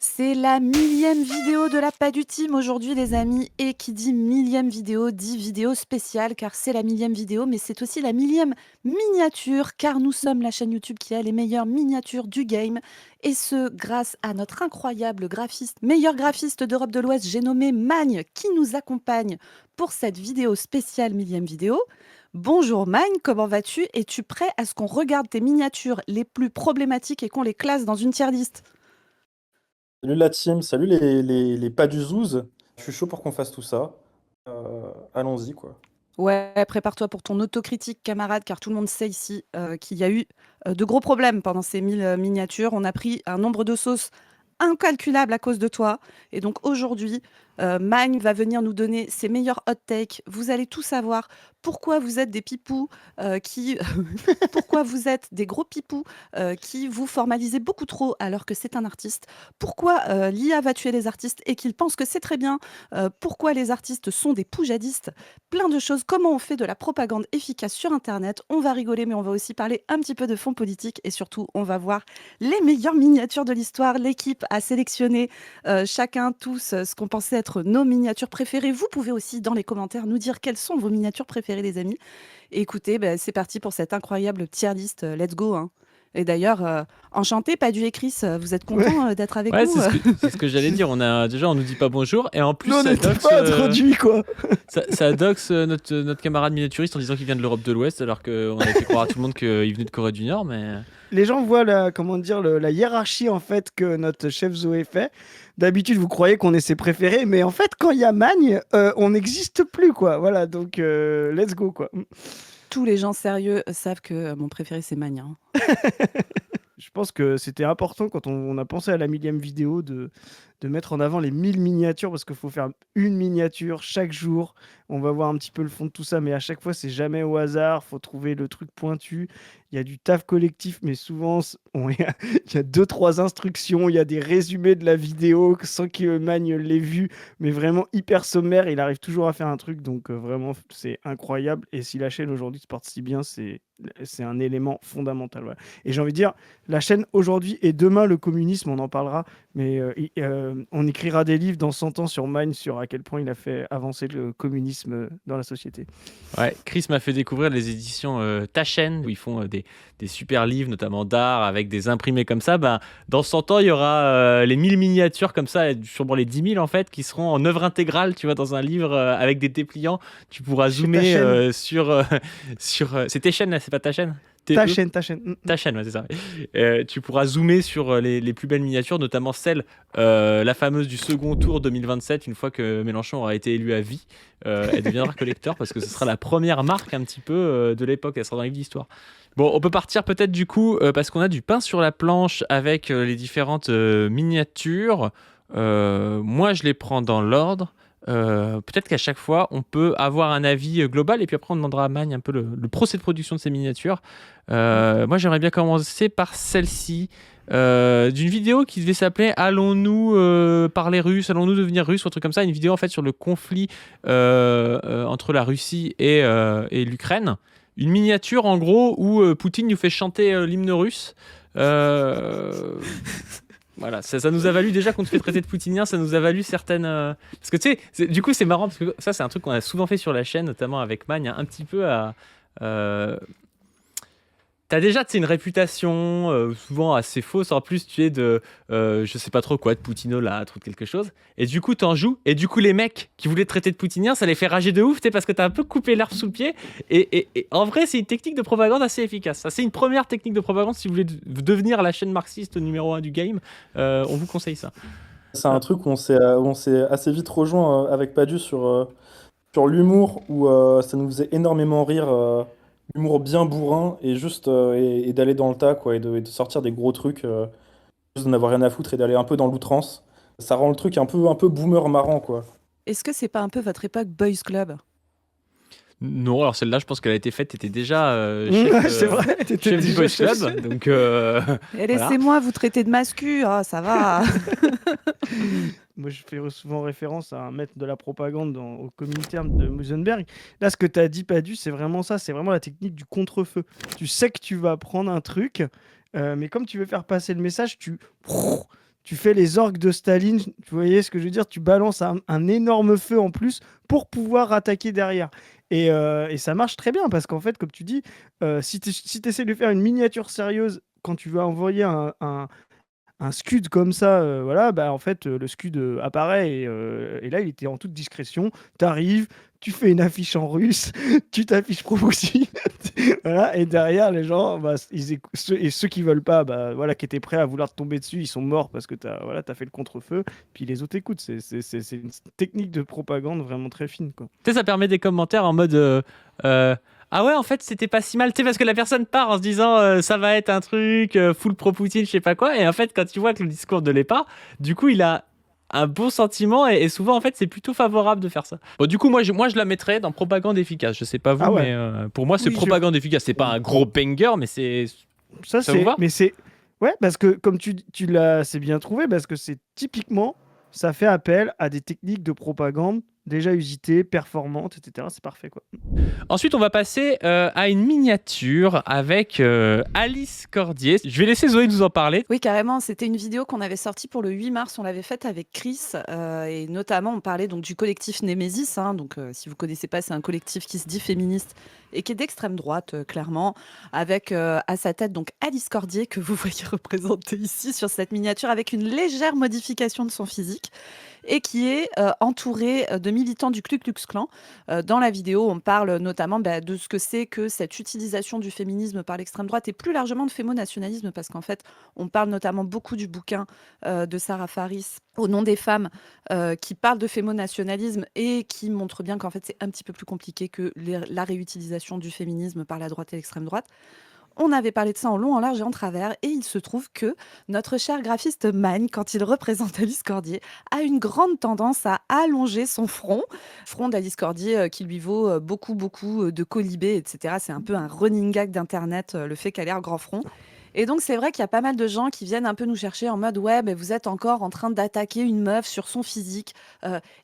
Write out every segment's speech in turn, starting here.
C'est la millième vidéo de la Pas du Team aujourd'hui, les amis. Et qui dit millième vidéo dit vidéo spéciale, car c'est la millième vidéo, mais c'est aussi la millième miniature, car nous sommes la chaîne YouTube qui a les meilleures miniatures du game. Et ce, grâce à notre incroyable graphiste, meilleur graphiste d'Europe de l'Ouest, j'ai nommé Magne, qui nous accompagne pour cette vidéo spéciale millième vidéo. Bonjour Magne, comment vas-tu? Es-tu prêt à ce qu'on regarde tes miniatures les plus problématiques et qu'on les classe dans une tier list? Salut la team, salut les pas du Zouz. Je suis chaud pour qu'on fasse tout ça. Allons-y, quoi. Ouais, prépare-toi pour ton autocritique, camarade, car tout le monde sait ici qu'il y a eu de gros problèmes pendant ces 1000 miniatures. On a pris un nombre de sauces incalculable à cause de toi. Et donc aujourd'hui, Magne va venir nous donner ses meilleurs hot takes. Vous allez tout savoir pourquoi vous êtes des pipous qui pourquoi vous êtes des gros pipous qui vous formalisez beaucoup trop alors que c'est un artiste. Pourquoi l'IA va tuer les artistes et qu'il pense que c'est très bien. Pourquoi les artistes sont des poujadistes. Plein de choses. Comment on fait de la propagande efficace sur Internet. On va rigoler, mais on va aussi parler un petit peu de fond politique. Et surtout, on va voir les meilleures miniatures de l'histoire. L'équipe a sélectionné chacun, tous, ce qu'on pensait être nos miniatures préférées. Vous pouvez aussi, dans les commentaires, nous dire quelles sont vos miniatures préférées, les amis. Écoutez, bah, c'est parti pour cette incroyable tier list. Let's go, hein. Et d'ailleurs, enchanté, Padu et Chris, vous êtes Ouais. contents d'être avec Ouais, nous c'est ce que j'allais dire. On nous dit pas bonjour et en plus Non, on ça n'était doxe, pas introduit, quoi. ça doxe notre camarade miniaturiste en disant qu'il vient de l'Europe de l'Ouest alors qu'on avait fait croire à tout le monde qu'il venait de Corée du Nord, mais Les gens voient la hiérarchie en fait que notre chef Zoé fait. D'habitude, vous croyez qu'on est ses préférés, mais en fait, quand il y a Magne, on n'existe plus, quoi. Voilà, donc let's go, quoi. Tous les gens sérieux savent que mon préféré, c'est Magne, hein. Je pense que c'était important quand on a pensé à la millième vidéo de mettre en avant les 1000 miniatures parce qu'il faut faire une miniature chaque jour. On va voir un petit peu le fond de tout ça, mais à chaque fois, c'est jamais au hasard. Faut trouver le truc pointu. Il y a du taf collectif, mais souvent, il y a deux, trois instructions. Il y a des résumés de la vidéo sans que Magne l'ait vu, mais vraiment hyper sommaire. Il arrive toujours à faire un truc, donc vraiment, c'est incroyable. Et si la chaîne aujourd'hui se porte si bien, c'est un élément fondamental. Voilà. Et j'ai envie de dire, la chaîne aujourd'hui et demain le communisme, on en parlera, mais on écrira des livres dans 100 ans sur Magne, sur à quel point il a fait avancer le communisme dans la société. ouais, Chris m'a fait découvrir les éditions Ta Chaîne où ils font des super livres, notamment d'art, avec des imprimés comme ça. Ben, dans 100 ans, il y aura les 1000 miniatures comme ça, et sûrement les 10 000 en fait, qui seront en œuvre intégrale, tu vois, dans un livre avec des dépliants. Tu pourras Chez Ta zoomer Chaîne. sur. C'est tes chaînes, là, c'est pas ta chaîne? Ta TE? chaîne, ta chaîne. Ta chaîne, ouais, c'est ça. Tu pourras zoomer sur les plus belles miniatures, notamment celle, la fameuse du second tour 2027, une fois que Mélenchon aura été élu à vie. Elle deviendra collector parce que ce sera la première marque un petit peu de l'époque. Elle sera dans les livres d'histoire. Bon, on peut partir peut-être du coup, parce qu'on a du pain sur la planche avec les différentes miniatures. Moi, je les prends dans l'ordre. Peut-être qu'à chaque fois, on peut avoir un avis global et puis après, on demandera à Magne un peu le procès de production de ces miniatures. Moi, j'aimerais bien commencer par celle-ci. D'une vidéo qui devait s'appeler Allons-nous parler russe, allons-nous devenir russes, ou un truc comme ça, une vidéo en fait sur le conflit entre la Russie et l'Ukraine. Une miniature en gros où Poutine nous fait chanter l'hymne russe. Voilà, ça nous a valu déjà qu'on te fait traiter de poutinien, ça nous a valu certaines. Parce que tu sais, du coup c'est marrant parce que ça c'est un truc qu'on a souvent fait sur la chaîne, notamment avec Magne, un petit peu à. T'as déjà une réputation souvent assez fausse en plus tu es de je sais pas trop quoi, de poutinolâtre ou de quelque chose, et du coup t'en joues, et du coup les mecs qui voulaient te traiter de poutinien ça les fait rager de ouf, tu sais, parce que t'as un peu coupé l'herbe sous le pied, et en vrai c'est une technique de propagande assez efficace. Ça c'est une première technique de propagande si vous voulez devenir la chaîne marxiste numéro 1 du game, on vous conseille ça. C'est un truc où on s'est assez vite rejoint avec Padu sur l'humour, où ça nous faisait énormément rire, l'humour bien bourrin, et juste et d'aller dans le tas, quoi, et de sortir des gros trucs, juste d'en avoir rien à foutre et d'aller un peu dans l'outrance. Ça rend le truc un peu boomer marrant, quoi. Est-ce que c'est pas un peu votre époque Boys Club? Non, alors celle-là je pense qu'elle a été faite, t'étais déjà chef, C'est vrai, t'étais chef du déjà Boys chef. Club, donc Et voilà. laissez-moi vous traiter de mascu, ah, ça va. Moi, je fais souvent référence à un maître de la propagande au Comintern de Musenberg. Là, ce que tu as dit, Padu, c'est vraiment ça. C'est vraiment la technique du contre-feu. Tu sais que tu vas prendre un truc, mais comme tu veux faire passer le message, tu fais les orgues de Staline, tu voyais ce que je veux dire? Tu balances un énorme feu en plus pour pouvoir attaquer derrière. Et ça marche très bien parce qu'en fait, comme tu dis, si tu essaies de faire une miniature sérieuse quand tu vas envoyer un scud comme ça, voilà, bah en fait, le scud apparaît et là, il était en toute discrétion. Tu arrives, tu fais une affiche en russe, tu t'affiches Provoxy, voilà, et derrière, les gens, bah, ceux qui veulent pas, bah, voilà, qui étaient prêts à vouloir te tomber dessus, ils sont morts parce que tu as, voilà, t'as fait le contre-feu, puis les autres écoutent. C'est une technique de propagande vraiment très fine, quoi. Tu sais, ça permet des commentaires en mode ah ouais, en fait, c'était pas si mal. Tu sais, parce que la personne part en se disant ça va être un truc full pro-Poutine, je sais pas quoi. Et en fait, quand tu vois que le discours ne l'est pas, du coup, il a un bon sentiment et souvent, en fait, c'est plutôt favorable de faire ça. Bon, du coup, moi, je la mettrais dans propagande efficace. Je sais pas vous, Ah ouais. mais pour moi, c'est Oui, propagande efficace. C'est pas un gros banger, mais c'est. Ça, Ça vous va? mais c'est. Ouais, parce que comme tu l'as, c'est bien trouvé, parce que c'est typiquement, ça fait appel à des techniques de propagande déjà usitées, performantes, etc. C'est parfait, quoi. Ensuite, on va passer à une miniature avec Alice Cordier. Je vais laisser Zoé nous en parler. Oui, carrément. C'était une vidéo qu'on avait sortie pour le 8 mars. On l'avait faite avec Chris. Et notamment, on parlait donc du collectif Némésis. Donc, si vous ne connaissez pas, c'est un collectif qui se dit féministe et qui est d'extrême droite, clairement, avec à sa tête donc Alice Cordier, que vous voyez représentée ici sur cette miniature, avec une légère modification de son physique et qui est entourée de militants du Ku Klux Klan. Dans la vidéo, on parle notamment de ce que c'est que cette utilisation du féminisme par l'extrême droite et plus largement de fémonationalisme, parce qu'en fait, on parle notamment beaucoup du bouquin de Sarah Faris, Au nom des femmes, qui parle de fémonationalisme et qui montre bien qu'en fait, c'est un petit peu plus compliqué que la réutilisation du féminisme par la droite et l'extrême droite. On avait parlé de ça en long, en large et en travers, et il se trouve que notre cher graphiste Magne, quand il représente Alice Cordier, a une grande tendance à allonger son front d'Alice Cordier qui lui vaut beaucoup de colibés, etc. C'est un peu un running gag d'Internet, le fait qu'elle ait un grand front. Et donc, c'est vrai qu'il y a pas mal de gens qui viennent un peu nous chercher en mode ouais, mais vous êtes encore en train d'attaquer une meuf sur son physique.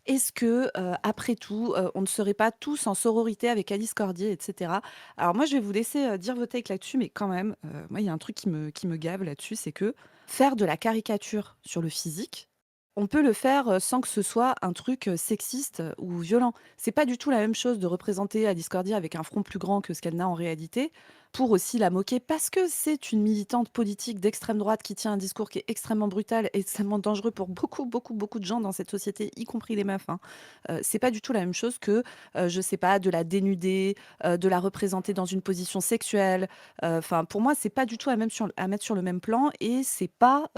Est-ce que, après tout, on ne serait pas tous en sororité avec Alice Cordier, etc. Alors, moi, je vais vous laisser dire vos takes là-dessus, mais quand même, moi, il y a un truc qui me gave là-dessus, c'est que faire de la caricature sur le physique, on peut le faire sans que ce soit un truc sexiste ou violent. C'est pas du tout la même chose de représenter Alice Cordier avec un front plus grand que ce qu'elle n'a en réalité, pour aussi la moquer parce que c'est une militante politique d'extrême droite qui tient un discours qui est extrêmement brutal et extrêmement dangereux pour beaucoup de gens dans cette société, y compris les meufs. C'est pas du tout la même chose que, je sais pas, de la dénuder, de la représenter dans une position sexuelle. Enfin, pour moi, c'est pas du tout à mettre sur le même plan et c'est pas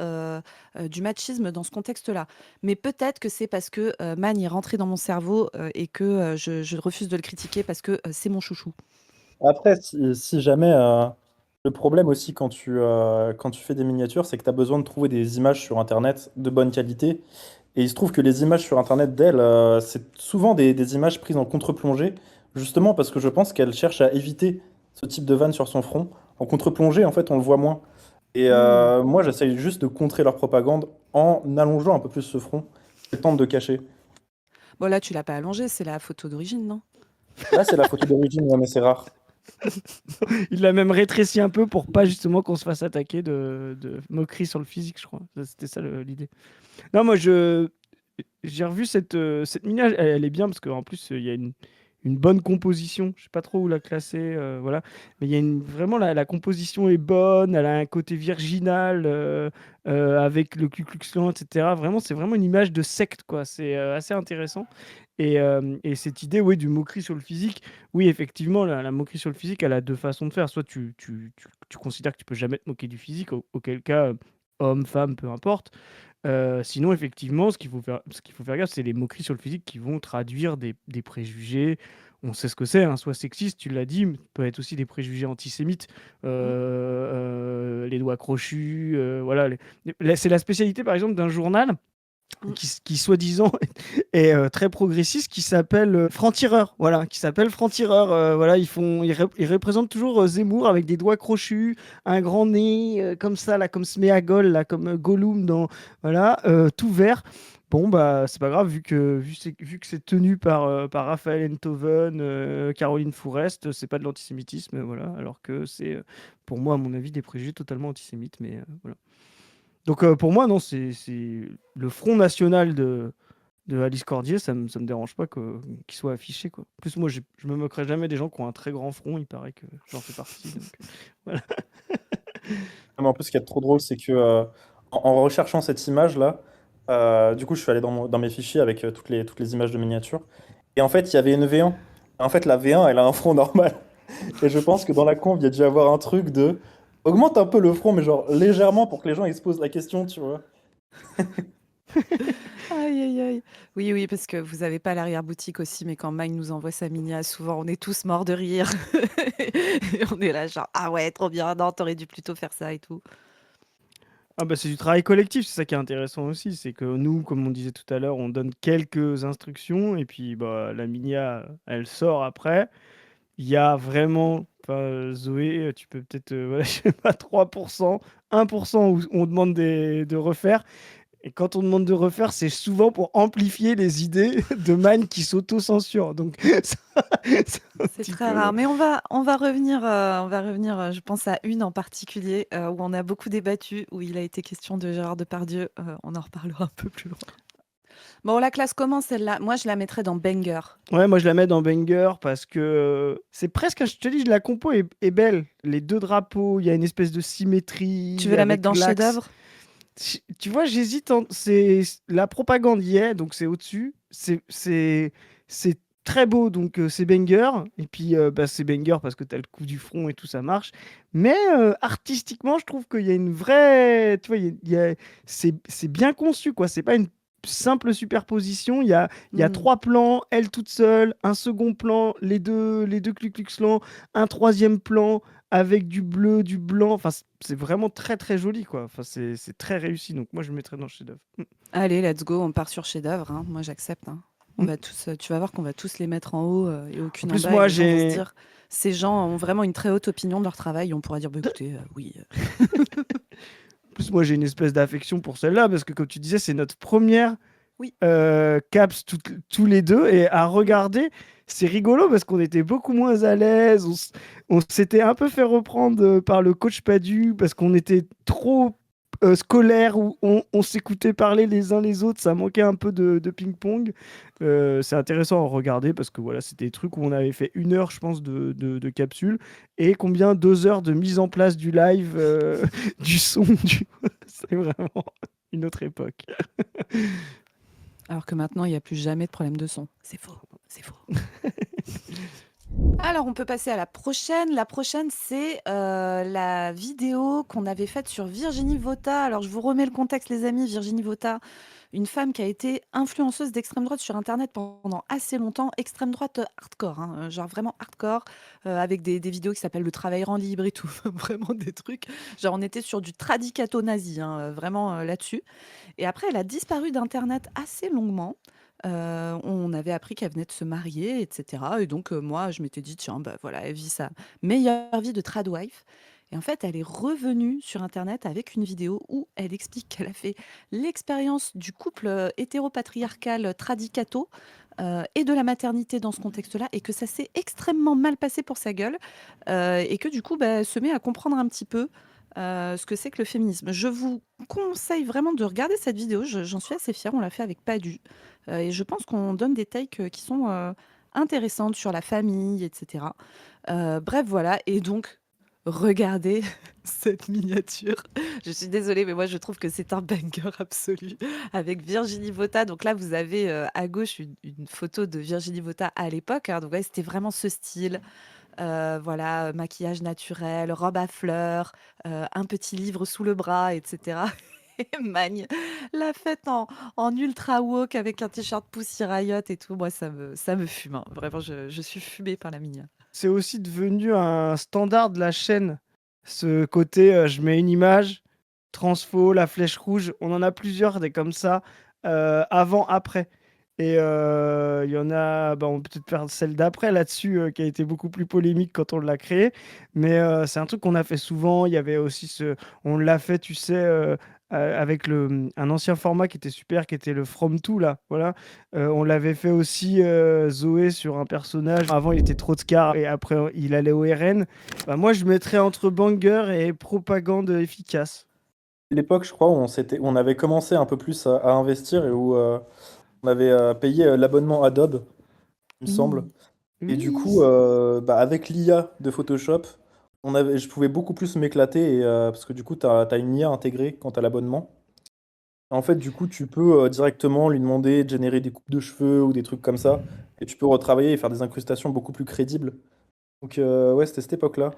du machisme dans ce contexte-là. Mais peut-être que c'est parce que Man est rentré dans mon cerveau et que je refuse de le critiquer parce que c'est mon chouchou. Après, si jamais, le problème aussi quand tu fais des miniatures, c'est que tu as besoin de trouver des images sur Internet de bonne qualité. Et il se trouve que les images sur Internet d'elle, c'est souvent des images prises en contre-plongée, justement parce que je pense qu'elle cherche à éviter ce type de vanne sur son front. En contre-plongée, en fait, on le voit moins. Et Hmm. moi, j'essaye juste de contrer leur propagande en allongeant un peu plus ce front. Je tente de cacher. Bon, là, tu l'as pas allongé, c'est la photo d'origine, non? Là, c'est la photo d'origine, ouais, mais c'est rare. Il l'a même rétréci un peu pour pas justement qu'on se fasse attaquer de moqueries sur le physique, je crois. C'était ça l'idée. Non, moi, j'ai revu cette miniature, elle est bien parce qu'en plus, il y a une bonne composition. Je sais pas trop où la classer, voilà. Mais il y a vraiment la composition est bonne, elle a un côté virginal avec le Ku Klux Klan, etc. Vraiment, c'est vraiment une image de secte, quoi. C'est assez intéressant. Et cette idée, oui, du moquerie sur le physique, oui, effectivement, la moquerie sur le physique, elle a deux façons de faire. Soit tu considères que tu peux jamais te moquer du physique, auquel cas, homme, femme, peu importe. Sinon, effectivement, ce qu'il faut faire gaffe, c'est les moqueries sur le physique qui vont traduire des préjugés. On sait ce que c'est, hein, soit sexiste, tu l'as dit, mais peut être aussi des préjugés antisémites, Mm. les doigts crochus, voilà. C'est la spécialité, par exemple, d'un journal Mm. qui soi-disant est très progressiste, qui s'appelle Franc-Tireur, voilà, qui s'appelle Franc-Tireur, voilà, ils représentent toujours Zemmour avec des doigts crochus, un grand nez comme ça, là, comme Sméagol, là, comme Gollum dans, voilà, tout vert. Bon, bah, c'est pas grave, vu que c'est tenu par Raphaël Enthoven, Caroline Fourest, c'est pas de l'antisémitisme, voilà, alors que c'est, pour moi, à mon avis, des préjugés totalement antisémites, mais voilà. Donc pour moi, non, c'est le front national de Alice Cordier, ça me dérange pas qu'il soit affiché, quoi. En plus, moi, je me moquerai jamais des gens qui ont un très grand front, il paraît que j'en fais partie. Donc, voilà. Mais en plus, ce qui est trop drôle, c'est que en recherchant cette image-là, du coup, je suis allé dans mes fichiers avec toutes les images de miniatures. Et en fait, il y avait une V1. En fait, la V1, elle a un front normal. Et je pense que dans la conf, il y a dû avoir un truc de augmente un peu le front, mais genre légèrement pour que les gens ils se posent la question, tu vois. Aïe, aïe, aïe. Oui, oui, parce que vous avez pas l'arrière-boutique aussi, mais quand Mine nous envoie sa minia, souvent on est tous morts de rire. Et on est là, genre, ah ouais, trop bien, non, t'aurais dû plutôt faire ça et tout. Ah bah c'est du travail collectif, c'est ça qui est intéressant aussi, c'est que nous, comme on disait tout à l'heure, on donne quelques instructions et puis bah, la minia, elle sort après. Il y a vraiment, enfin, Zoé, tu peux peut-être, voilà, je sais pas, 3%, 1% où on demande de refaire. Et quand on demande de refaire, c'est souvent pour amplifier les idées de Man qui s'auto-censure. Donc, c'est un C'est petit très peu. rare, mais on va revenir, je pense à une en particulier, où on a beaucoup débattu, où il a été question de Gérard Depardieu, on en reparlera un peu plus loin. Bon, la classe comment celle-là? Moi, je la mettrais dans banger. Ouais, moi je la mets dans Banger parce que c'est presque, je te dis, la compo est belle. Les deux drapeaux, il y a une espèce de Tu symétrie veux la mettre avec dans l'axe. chef-d'œuvre? Tu vois, j'hésite. La propagande y est, donc c'est au-dessus. C'est très beau, donc c'est banger. Et puis bah, c'est banger parce que t'as le coup du front et tout, ça marche. Mais artistiquement, je trouve qu'il y a une vraie. Tu vois, c'est bien conçu, quoi. C'est pas une simple superposition. Il y a Hmm. 3 plans, elle toute seule, un second plan, les deux Ku Klux Klan, un troisième plan avec du bleu, du blanc. Enfin, c'est vraiment très très joli, quoi. Enfin, c'est très réussi. Donc moi, je le mettrais dans le chef-d'œuvre. Allez, let's go, on part sur chef-d'œuvre, hein. Moi, j'accepte, hein. On Mm. va tous, tu vas voir qu'on va tous les mettre en haut et En aucune en plus, bas, et moi, les gens vont se j'ai. dire, ces gens ont vraiment une très haute opinion de leur travail. Et on pourra dire, bah, écoutez, oui. En plus, moi, j'ai une espèce d'affection pour celle-là parce que, comme tu disais, c'est notre première Oui. caps tous les deux. Et à regarder, c'est rigolo parce qu'on était beaucoup moins à l'aise. On s'était un peu fait reprendre par le coach Padu parce qu'on était trop scolaire où on s'écoutait parler les uns les autres. Ça manquait un peu de ping-pong. C'est intéressant à regarder parce que voilà, c'était des trucs où on avait fait 1 heure, je pense, de capsule et combien 2 heures de mise en place du live, du son. C'est vraiment une autre époque. Alors que maintenant, il n'y a plus jamais de problème de son. C'est faux, c'est faux. Alors, on peut passer à la prochaine. La prochaine, c'est la vidéo qu'on avait faite sur Virginie Vota. Alors, je vous remets le contexte, les amis. Virginie Vota, une femme qui a été influenceuse d'extrême droite sur Internet pendant assez longtemps. Extrême droite hardcore, hein, genre vraiment hardcore, avec des vidéos qui s'appellent Le travail rend libre et tout. Vraiment des trucs. Genre, on était sur du tradicato nazi, hein, vraiment là-dessus. Et après, elle a disparu d'Internet assez longuement. On avait appris qu'elle venait de se marier, et cetera. Et donc, moi, je m'étais dit: «Tiens, bah, voilà, elle vit sa meilleure vie de tradwife». Et en fait, elle est revenue sur internet avec une vidéo où elle explique qu'elle a fait l'expérience du couple, hétéropatriarcal, tradicato, et de la maternité dans ce contexte-là, et que ça s'est extrêmement mal passé pour sa gueule, et que du coup, bah, elle se met à comprendre un petit peu, ce que c'est que le féminisme. Je vous conseille vraiment de regarder cette vidéo, j'en suis assez fière, on l'a fait avec Padu, et je pense qu'on donne des takes, qui sont, intéressantes sur la famille et cetera. Bref, voilà, et donc regardez cette miniature. Je suis désolée, mais moi je trouve que c'est un banger absolu avec Virginie Vota. Donc là, vous avez, à gauche une photo de Virginie Vota à l'époque, hein, donc ouais, c'était vraiment ce style. Voilà, maquillage naturel, robe à fleurs, un petit livre sous le bras, et cetera. Et Magne l'a faite en ultra woke avec un t-shirt Pussy Riot et tout. Moi, ça me fume, hein. Vraiment, je suis fumée par la mignonne. C'est aussi devenu un standard de la chaîne. Ce côté, je mets une image, transfo, la flèche rouge. On en a plusieurs des comme ça, avant, après. Et il y en a, bah, on peut peut-être faire celle d'après là-dessus, qui a été beaucoup plus polémique quand on l'a créée. Mais c'est un truc qu'on a fait souvent. Il y avait aussi on l'a fait, tu sais, avec un ancien format qui était super, qui était le From To, là. Voilà. On l'avait fait aussi, Zoé, sur un personnage. Avant, il était Trotskar et après, il allait au RN. Bah, moi, je mettrais entre banger et propagande efficace. l'époque, je crois, où on avait commencé un peu plus à investir et où on avait payé l'abonnement Adobe, il me semble. Mmh. Et du Oui. coup, avec l'IA de Photoshop, je pouvais beaucoup plus m'éclater parce que du coup, tu as une IA intégrée quand tu as l'abonnement. En fait, du coup, tu peux directement lui demander de générer des coupes de cheveux ou des trucs comme ça. Et tu peux retravailler et faire des incrustations beaucoup plus crédibles. Donc, ouais, c'était cette époque-là.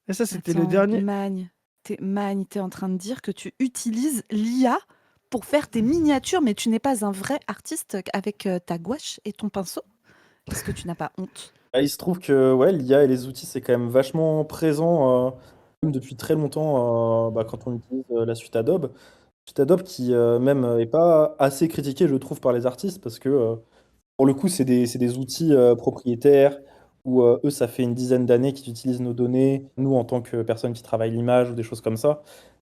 Et ça, c'était le Attends, dernier. T'es en train de dire que tu utilises l'IA pour faire tes miniatures, mais tu n'es pas un vrai artiste avec ta gouache et ton pinceau? Est-ce que tu n'as pas honte? Ah, il se trouve que ouais, l'IA et les outils, c'est quand même vachement présent même depuis très longtemps quand on utilise la suite Adobe. Suite Adobe qui même est pas assez critiquée, je trouve, par les artistes parce que pour le coup, c'est des outils propriétaires où eux, ça fait une dizaine d'années qu'ils utilisent nos données, nous, en tant que personnes qui travaillent l'image ou des choses comme ça.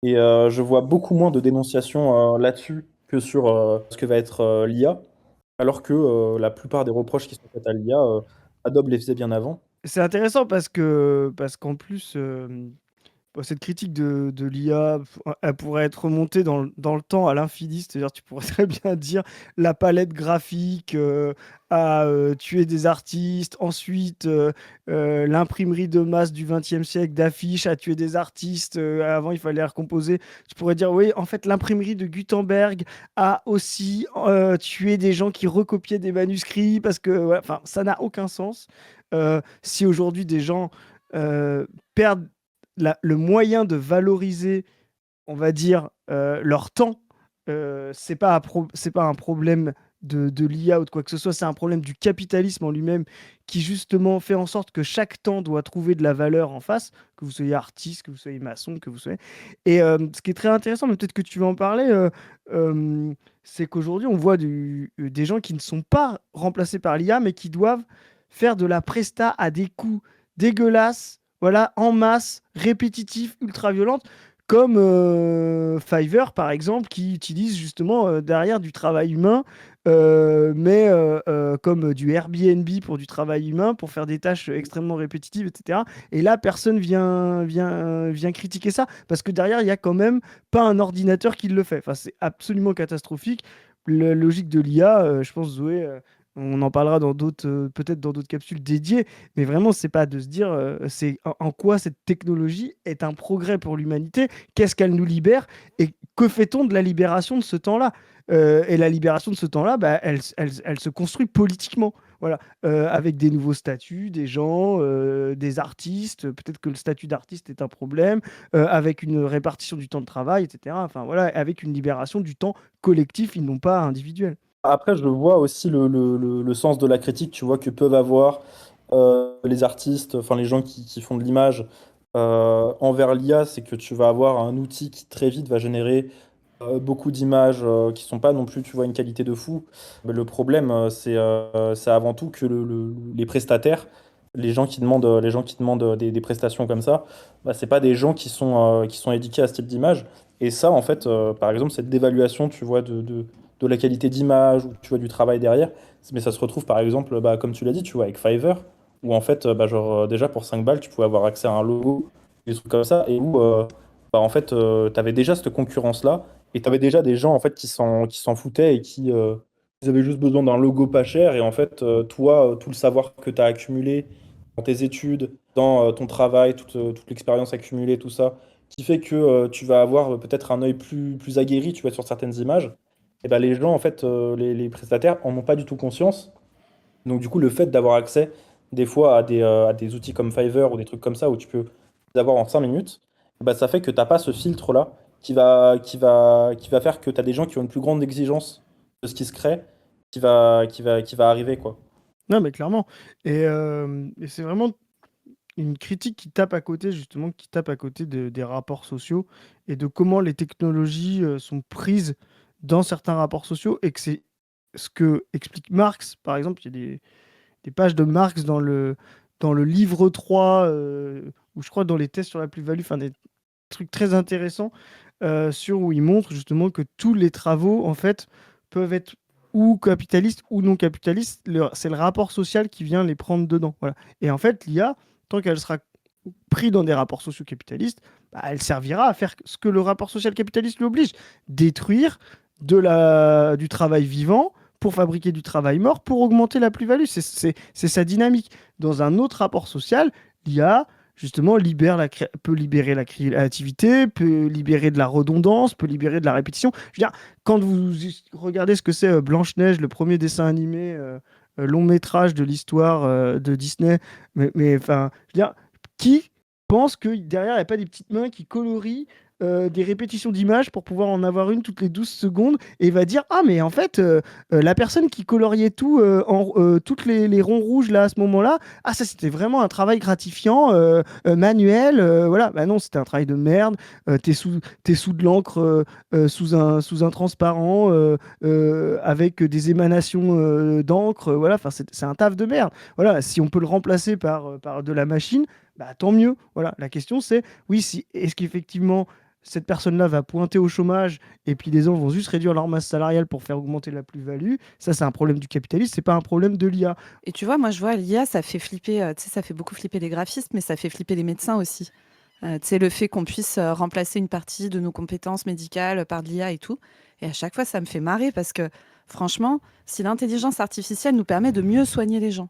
Et je vois beaucoup moins de dénonciations là-dessus que sur ce que va être l'IA, alors que la plupart des reproches qui sont faits à l'IA, Adobe les faisait bien avant. C'est intéressant parce qu'en plus, bah, cette critique de l'IA, elle pourrait être remontée dans le temps à l'infini. C'est-à-dire, tu pourrais très bien dire la palette graphique a tué des artistes. Ensuite, l'imprimerie de masse du XXe siècle d'affiches a tué des artistes. Avant, il fallait recomposer. Tu pourrais dire, oui, en fait, l'imprimerie de Gutenberg a aussi tué des gens qui recopiaient des manuscrits parce que, ouais, enfin, ça n'a aucun sens. Si aujourd'hui des gens perdent le moyen de valoriser, on va dire, leur temps, c'est pas un problème de l'IA ou de quoi que ce soit, c'est un problème du capitalisme en lui-même qui justement fait en sorte que chaque temps doit trouver de la valeur en face, que vous soyez artiste, que vous soyez maçon, que vous soyez... Et ce qui est très intéressant, mais peut-être que tu vas en parler, c'est qu'aujourd'hui on voit des gens qui ne sont pas remplacés par l'IA, mais qui doivent faire de la presta à des coûts dégueulasses, voilà, en masse, répétitif, ultra violente, comme Fiverr, par exemple, qui utilise justement derrière du travail humain, comme du Airbnb pour du travail humain, pour faire des tâches extrêmement répétitives, etc. Et là, personne vient critiquer ça, parce que derrière, il n'y a quand même pas un ordinateur qui le fait. Enfin, c'est absolument catastrophique. La logique de l'IA, je pense, Zoé, on en parlera dans d'autres, peut-être dans d'autres capsules dédiées, mais vraiment, c'est pas de se dire, c'est en quoi cette technologie est un progrès pour l'humanité, qu'est-ce qu'elle nous libère et que fait-on de la libération de ce temps-là. Et la libération de ce temps-là, bah, elle se construit politiquement, voilà, avec des nouveaux statuts, des gens, des artistes, peut-être que le statut d'artiste est un problème, avec une répartition du temps de travail, etc. Enfin voilà, avec une libération du temps collectif et non pas individuel. Après, je vois aussi le sens de la critique, tu vois, que peuvent avoir les artistes, enfin les gens qui font de l'image envers l'IA, c'est que tu vas avoir un outil qui très vite va générer beaucoup d'images qui sont pas non plus, tu vois, une qualité de fou. Mais le problème, c'est avant tout que les prestataires, les gens qui demandent des prestations comme ça, bah, c'est pas des gens qui sont éduqués à ce type d'image. Et ça, en fait, par exemple, cette dévaluation, tu vois, de la qualité d'image ou tu vois du travail derrière, mais ça se retrouve par exemple, bah, comme tu l'as dit, tu vois, avec Fiverr, où en fait, bah, genre, déjà pour 5 balles, tu pouvais avoir accès à un logo, des trucs comme ça, et où bah, en fait, tu avais déjà cette concurrence-là, et tu avais déjà des gens en fait qui s'en foutaient et ils avaient juste besoin d'un logo pas cher, et en fait, toi, tout le savoir que tu as accumulé dans tes études, dans ton travail, toute l'expérience accumulée, tout ça, qui fait que tu vas avoir peut-être un œil plus aguerri, tu vois, sur certaines images et ben les gens, en fait, les prestataires en ont pas du tout conscience. Donc, du coup, le fait d'avoir accès, des fois, à des outils comme Fiverr ou des trucs comme ça, où tu peux les avoir en 5 minutes, bah, ça fait que tu n'as pas ce filtre-là qui va faire que tu as des gens qui ont une plus grande exigence de ce qui se crée, qui va arriver, quoi. Non, mais clairement. Et c'est vraiment une critique qui tape à côté, justement, qui tape à côté des rapports sociaux et de comment les technologies sont prises dans certains rapports sociaux et que c'est ce que explique Marx. Par exemple, il y a des pages de Marx dans le livre 3, ou je crois dans les tests sur la plus-value, enfin des trucs très intéressants sur où il montre justement que tous les travaux, en fait, peuvent être ou capitalistes ou non capitalistes. C'est le rapport social qui vient les prendre dedans. Voilà. Et en fait, l'IA, tant qu'elle sera prise dans des rapports sociaux capitalistes, bah, elle servira à faire ce que le rapport social capitaliste l'oblige, détruire du travail vivant pour fabriquer du travail mort, pour augmenter la plus-value. C'est sa dynamique. Dans un autre rapport social, l'IA, justement, peut libérer la créativité, peut libérer de la redondance, peut libérer de la répétition. Je veux dire, quand vous regardez ce que c'est Blanche-Neige, le premier dessin animé long métrage de l'histoire de Disney, enfin, je veux dire, qui pense que derrière, il n'y a pas des petites mains qui colorient des répétitions d'images pour pouvoir en avoir une toutes les 12 secondes et va dire ah mais en fait la personne qui coloriait tout toutes les ronds rouges là à ce moment-là, ah ça c'était vraiment un travail gratifiant manuel, voilà. Bah non, c'était un travail de merde. T'es sous de l'encre sous un transparent avec des émanations d'encre, voilà, enfin c'est un taf de merde, voilà. Si on peut le remplacer par de la machine, bah tant mieux, voilà. La question c'est oui, si est-ce qu'effectivement cette personne-là va pointer au chômage et puis les gens vont juste réduire leur masse salariale pour faire augmenter la plus-value. Ça, c'est un problème du capitalisme, c'est pas un problème de l'IA. Et tu vois, moi, je vois l'IA, ça fait flipper, tu sais, ça fait beaucoup flipper les graphistes, mais ça fait flipper les médecins aussi. Tu sais, le fait qu'on puisse remplacer une partie de nos compétences médicales par de l'IA et tout. Et à chaque fois, ça me fait marrer parce que, franchement, si l'intelligence artificielle nous permet de mieux soigner les gens,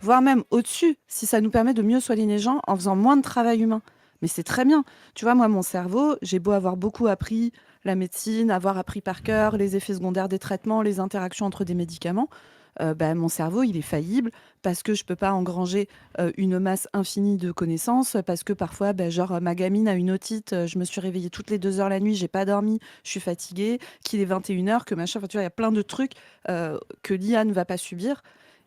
voire même au-dessus, si ça nous permet de mieux soigner les gens en faisant moins de travail humain, mais c'est très bien. Tu vois, moi, mon cerveau, j'ai beau avoir beaucoup appris la médecine, avoir appris par cœur les effets secondaires des traitements, les interactions entre des médicaments. Bah, mon cerveau, il est faillible parce que je peux pas engranger une masse infinie de connaissances, parce que parfois, bah, genre, ma gamine a une otite, je me suis réveillée toutes les 2 heures la nuit, j'ai pas dormi, je suis fatiguée, qu'il est 21 h, que machin, enfin, tu vois, il y a plein de trucs que l'IA ne va pas subir.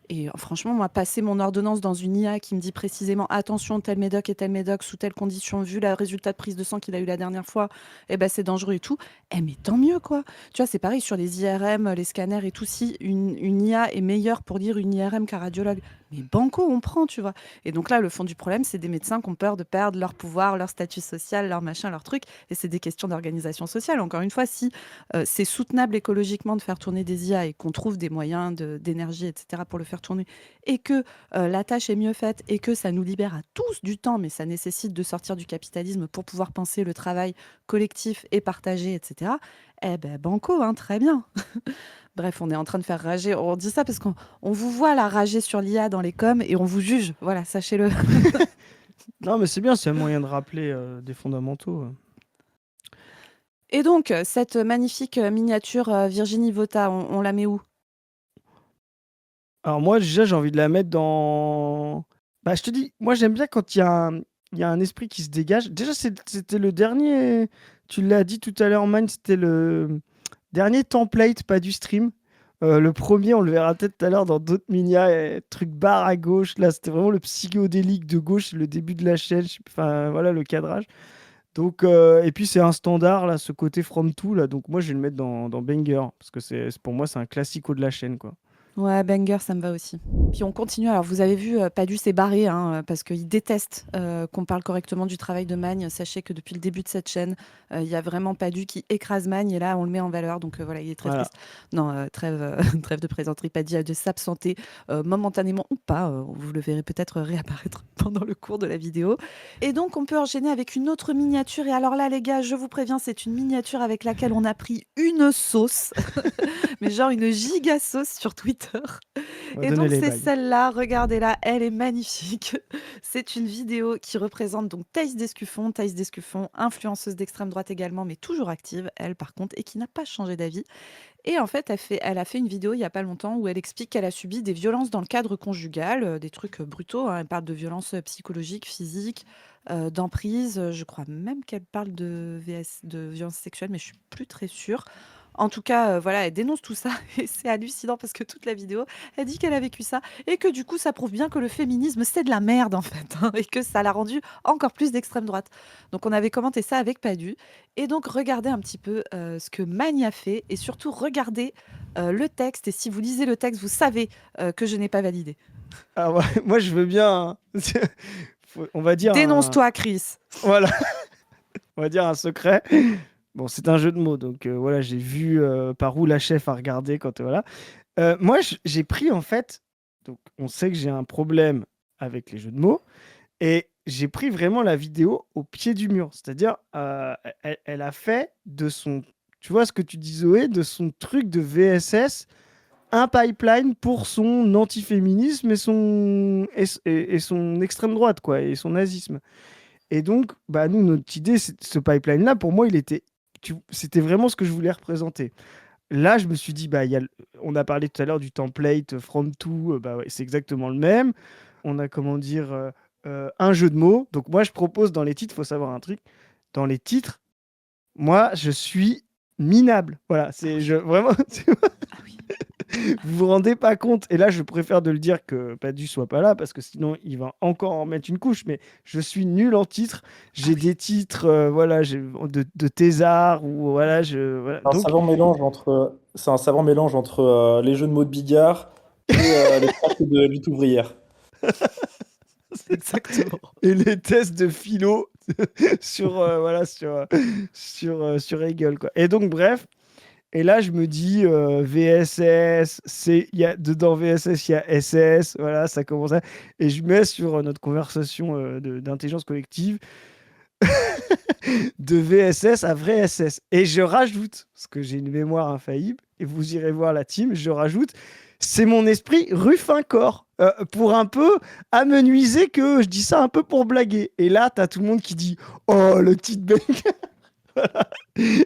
Et franchement, moi, passer mon ordonnance dans une IA qui me dit précisément attention, tel médoc et tel médoc sous telle condition, vu le résultat de prise de sang qu'il a eu la dernière fois, eh ben, c'est dangereux et tout. Eh, mais tant mieux, quoi. Tu vois, c'est pareil sur les IRM, les scanners et tout. Si une IA est meilleure pour lire une IRM qu'un radiologue, mais banco, on prend, tu vois. Et donc là, le fond du problème, c'est des médecins qui ont peur de perdre leur pouvoir, leur statut social, leur machin, leur truc. Et c'est des questions d'organisation sociale. Encore une fois, si c'est soutenable écologiquement de faire tourner des IA et qu'on trouve des moyens d'énergie, etc., pour le faire tourner, et que la tâche est mieux faite et que ça nous libère à tous du temps, mais ça nécessite de sortir du capitalisme pour pouvoir penser le travail collectif et partagé, etc., eh ben banco, hein, très bien. Bref, on est en train de faire rager. On dit ça parce qu'on vous voit là rager sur l'IA dans les coms et on vous juge. Voilà, sachez-le. Non, mais c'est bien, c'est un moyen de rappeler des fondamentaux. Et donc, cette magnifique miniature Virginie Vota, on la met où? Alors moi, déjà, j'ai envie de la mettre dans... Bah, je te dis, moi, j'aime bien quand il y a un esprit qui se dégage. Déjà, c'était le dernier... Tu l'as dit tout à l'heure, Man, c'était le dernier template, pas du stream. Le premier, on le verra peut-être tout à l'heure dans d'autres minia, truc barre à gauche. Là, c'était vraiment le psychodélique de gauche, le début de la chaîne. Enfin, voilà, le cadrage. Donc, et puis, c'est un standard, là, ce côté from to, là. Donc, moi, je vais le mettre dans Banger. Parce que pour moi, c'est un classico de la chaîne, quoi. Ouais, banger, ça me va aussi. Puis on continue. Alors, vous avez vu, Padu s'est barré hein, parce qu'il déteste qu'on parle correctement du travail de Magne. Sachez que depuis le début de cette chaîne, il y a vraiment Padu qui écrase Magne et là, on le met en valeur. Donc voilà, il est très Voilà. triste. Non, trêve, trêve de plaisanterie. Padu a de s'absenter momentanément ou pas. Vous le verrez peut-être réapparaître pendant le cours de la vidéo. Et donc, on peut enchaîner avec une autre miniature. Et alors là, les gars, je vous préviens, c'est une miniature avec laquelle on a pris une sauce, mais genre une giga sauce sur Twitter. On va Et donner donc les c'est bagues. celle-là, regardez-la, elle est magnifique. C'est une vidéo qui représente donc Thaïs Descuffon. Thaïs Descuffon, influenceuse d'extrême droite également, mais toujours active, elle par contre, et qui n'a pas changé d'avis. Et en fait, elle a fait une vidéo il y a pas longtemps où elle explique qu'elle a subi des violences dans le cadre conjugal, des trucs brutaux, hein. Elle parle de violences psychologiques, physiques, d'emprise. Je crois même qu'elle parle de de violences sexuelles, mais je suis plus très sûre. En tout cas, voilà, elle dénonce tout ça et c'est hallucinant parce que toute la vidéo, elle dit qu'elle a vécu ça et que du coup, ça prouve bien que le féminisme, c'est de la merde en fait, hein, et que ça l'a rendu encore plus d'extrême droite. Donc on avait commenté ça avec Padu et donc regardez un petit peu ce que Magne a fait et surtout regardez le texte. Et si vous lisez le texte, vous savez que je n'ai pas validé. Ah ouais, moi, je veux bien... on va dire Dénonce-toi, Chris. Voilà, on va dire un secret. Bon, c'est un jeu de mots, donc voilà, j'ai vu par où la chef a regardé quand voilà. Moi, j'ai pris en fait, donc on sait que j'ai un problème avec les jeux de mots, et j'ai pris vraiment la vidéo au pied du mur. C'est-à-dire, elle a fait de son, tu vois ce que tu dis Zoé, de son truc de VSS, un pipeline pour son antiféminisme et son extrême droite, quoi, et son nazisme. Et donc, bah, nous, notre idée, ce pipeline-là, pour moi, c'était vraiment ce que je voulais représenter. Là, je me suis dit, bah, on a parlé tout à l'heure du template from to, bah ouais, c'est exactement le même. On a, comment dire, un jeu de mots. Donc moi, je propose dans les titres, il faut savoir un truc. Dans les titres, moi, je suis minable. Voilà, vraiment, Ah oui. vous vous rendez pas compte. Et là, je préfère de le dire que Padu soit pas là, parce que sinon, il va encore en mettre une couche. Mais je suis nul en titres. J'ai des titres, voilà, de thésard, ou voilà, voilà. Un Donc, savant mélange entre, c'est un savant mélange entre les jeux de mots de Bigard et les tracts de lutte ouvrière. Exactement. et les tests de philo voilà, sur Hegel, quoi. Et donc, bref, et là, je me dis VSS, dedans VSS, il y a SS, voilà, ça commence à... Et je mets sur notre conversation d'intelligence collective de VSS à vrai SS. Et je rajoute, parce que j'ai une mémoire infaillible, et vous irez voir la team, je rajoute, c'est mon esprit Ruffin-Corps, pour un peu amenuiser que je dis ça un peu pour blaguer. Et là, t'as tout le monde qui dit, oh, le titre bang. Voilà.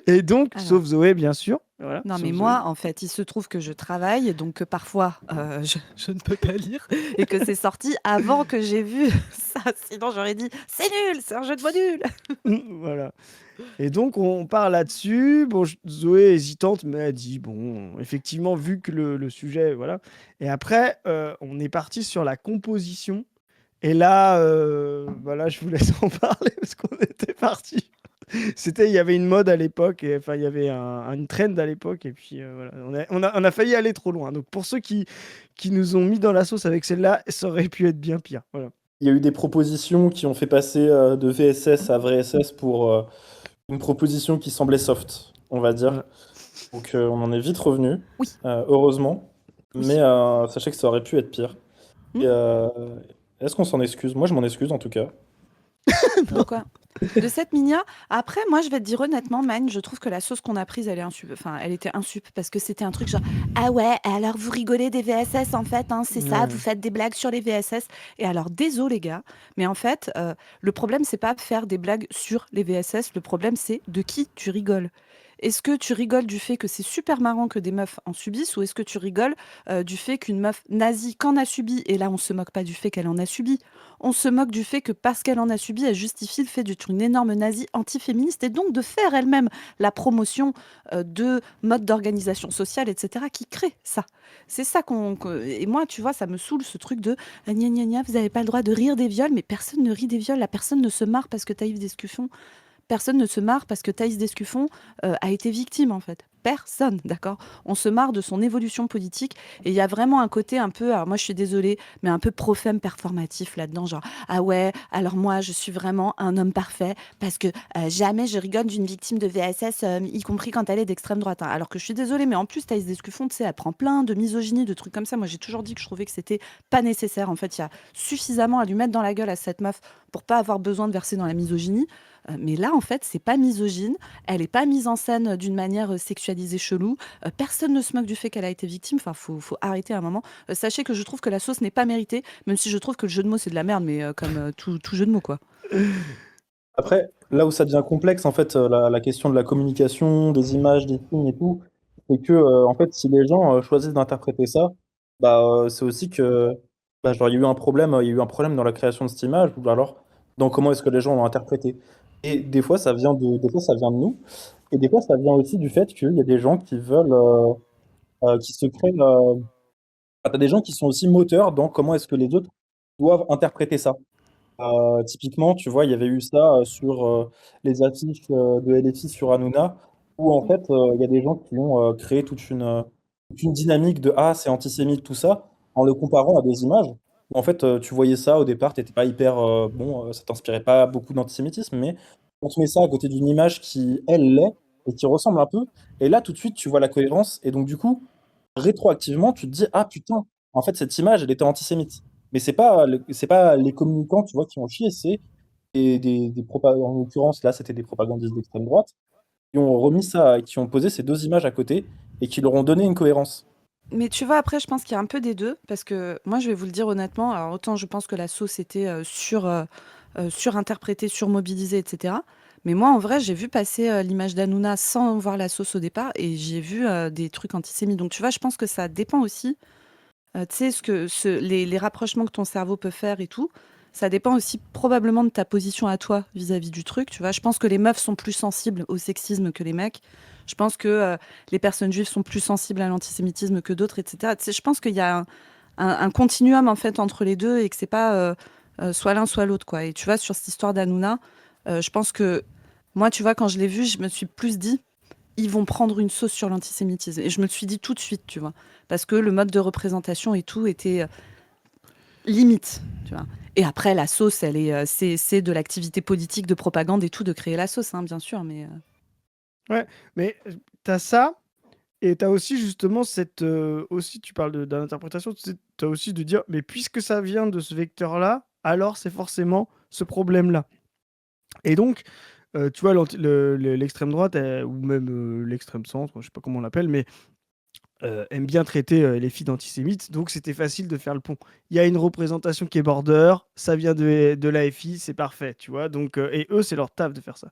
Et donc, Alors, sauf Zoé, bien sûr. Voilà, non, sauf mais Zoé. moi, en fait, il se trouve que je travaille, donc que parfois, je ne peux pas lire, et que c'est sorti avant que j'ai vu ça. Sinon, j'aurais dit, c'est nul, c'est un jeu de mots nul. Voilà. Et donc, on part là-dessus. Bon, Zoé hésitante, mais elle dit, bon, effectivement, vu que le sujet, voilà. Et après, on est parti sur la composition. Et là, voilà, je vous laisse en parler parce qu'on était parti. Il y avait une mode à l'époque, enfin, il y avait une trend à l'époque, et puis voilà, on a failli aller trop loin. Donc, pour ceux qui nous ont mis dans la sauce avec celle-là, ça aurait pu être bien pire. Voilà. Il y a eu des propositions qui ont fait passer de VSS à vrai SS pour une proposition qui semblait soft, on va dire. Voilà. Donc on en est vite revenu, Oui. heureusement. Oui. Mais sachez que ça aurait pu être pire. Hmm. Et, est-ce qu'on s'en excuse? Moi, je m'en excuse en tout cas. De quoi? De cette Minia? Après, moi, je vais te dire honnêtement, Man, je trouve que la sauce qu'on a prise, elle était insup parce que c'était un truc genre ah ouais, alors vous rigolez des VSS en fait, hein, c'est ça, Ouais. vous faites des blagues sur les VSS. Et alors, désolé les gars, mais en fait, le problème c'est pas faire des blagues sur les VSS, le problème c'est de qui tu rigoles. Est-ce que tu rigoles du fait que c'est super marrant que des meufs en subissent ou est-ce que tu rigoles du fait qu'une meuf nazie qu'en a subi, et là on se moque pas du fait qu'elle en a subi, on se moque du fait que parce qu'elle en a subi, elle justifie le fait d'être une énorme nazie antiféministe et donc de faire elle-même la promotion de modes d'organisation sociale, etc., qui créent ça. C'est ça Et moi, tu vois, ça me saoule ce truc de gna gna gna, vous n'avez pas le droit de rire des viols, mais personne ne rit des viols, la personne ne se marre parce que Taïf Descuffon personne ne se marre parce que Thaïs Descuffon a été victime, en fait. Personne, d'accord? On se marre de son évolution politique et il y a vraiment un côté un peu, alors moi je suis désolée, mais un peu pro-femme performatif là-dedans, genre ah ouais, alors moi je suis vraiment un homme parfait parce que jamais je rigole d'une victime de VSS, y compris quand elle est d'extrême droite, hein. Alors que je suis désolée, mais en plus Thaïs Descuffon, tu sais, elle prend plein de misogynie, de trucs comme ça. Moi j'ai toujours dit que je trouvais que c'était pas nécessaire. En fait, il y a suffisamment à lui mettre dans la gueule à cette meuf pour pas avoir besoin de verser dans la misogynie. Mais là, en fait, c'est pas misogyne. Elle est pas mise en scène d'une manière sexualisée chelou. Personne ne se moque du fait qu'elle a été victime. Enfin, faut arrêter un moment. Sachez que je trouve que la sauce n'est pas méritée, même si je trouve que le jeu de mots c'est de la merde, mais comme tout jeu de mots, quoi. Après, là où ça devient complexe, en fait, la question de la communication, des images, des signes et tout, c'est que, en fait, si les gens choisissent d'interpréter ça, bah, c'est aussi que, bah, genre, il y a eu un problème dans la création de cette image, ou alors dans comment est-ce que les gens l'ont interprété. Et des fois, ça vient de nous, et des fois, ça vient aussi du fait qu'il y a des gens qui veulent, qui se créent, t'as des gens qui sont aussi moteurs dans comment est-ce que les autres doivent interpréter ça. Typiquement, tu vois, il y avait eu ça sur les affiches de LFI sur Hanouna, où en fait, il y a des gens qui ont créé toute une dynamique de ah, c'est antisémite, tout ça, en le comparant à des images. En fait, tu voyais ça au départ, t'étais pas hyper bon, ça t'inspirait pas beaucoup d'antisémitisme, mais on te met ça à côté d'une image qui, elle, l'est, et qui ressemble un peu, et là, tout de suite, tu vois la cohérence, et donc, du coup, rétroactivement, tu te dis ah putain, en fait, cette image, elle était antisémite. Mais c'est pas les communicants, tu vois, qui ont chié, c'est en l'occurrence, là, c'était des propagandistes d'extrême droite, qui ont remis ça, qui ont posé ces deux images à côté et qui leur ont donné une cohérence. Mais tu vois, après, je pense qu'il y a un peu des deux, parce que moi, je vais vous le dire honnêtement, alors autant je pense que la sauce était surinterprétée, surmobilisée, etc. Mais moi, en vrai, j'ai vu passer l'image d'Hanouna sans voir la sauce au départ, et j'ai vu des trucs antisémites. Donc, tu vois, je pense que ça dépend aussi, tu sais, les rapprochements que ton cerveau peut faire et tout. Ça dépend aussi probablement de ta position à toi vis-à-vis du truc, tu vois. Je pense que les meufs sont plus sensibles au sexisme que les mecs. Je pense que les personnes juives sont plus sensibles à l'antisémitisme que d'autres, etc. Tu sais, je pense qu'il y a un continuum en fait entre les deux et que c'est pas soit l'un soit l'autre, quoi. Et tu vois, sur cette histoire d'Hanouna, je pense que moi, tu vois, quand je l'ai vu, je me suis plus dit, ils vont prendre une sauce sur l'antisémitisme. Et je me suis dit tout de suite, tu vois, parce que le mode de représentation et tout était limite, tu vois. Et après, la sauce, c'est de l'activité politique, de propagande et tout, de créer la sauce, hein, bien sûr, mais Ouais, mais t'as ça, et t'as aussi justement cette. Aussi, tu parles d'interprétation, t'as aussi de dire, mais puisque ça vient de ce vecteur-là, alors c'est forcément ce problème-là. Et donc, tu vois, l'extrême droite, ou même l'extrême centre, je sais pas comment on l'appelle, mais aime bien traiter les filles d'antisémites, donc c'était facile de faire le pont. Il y a une représentation qui est border, ça vient de l'AFI, c'est parfait, tu vois. Donc, et eux, c'est leur taf de faire ça.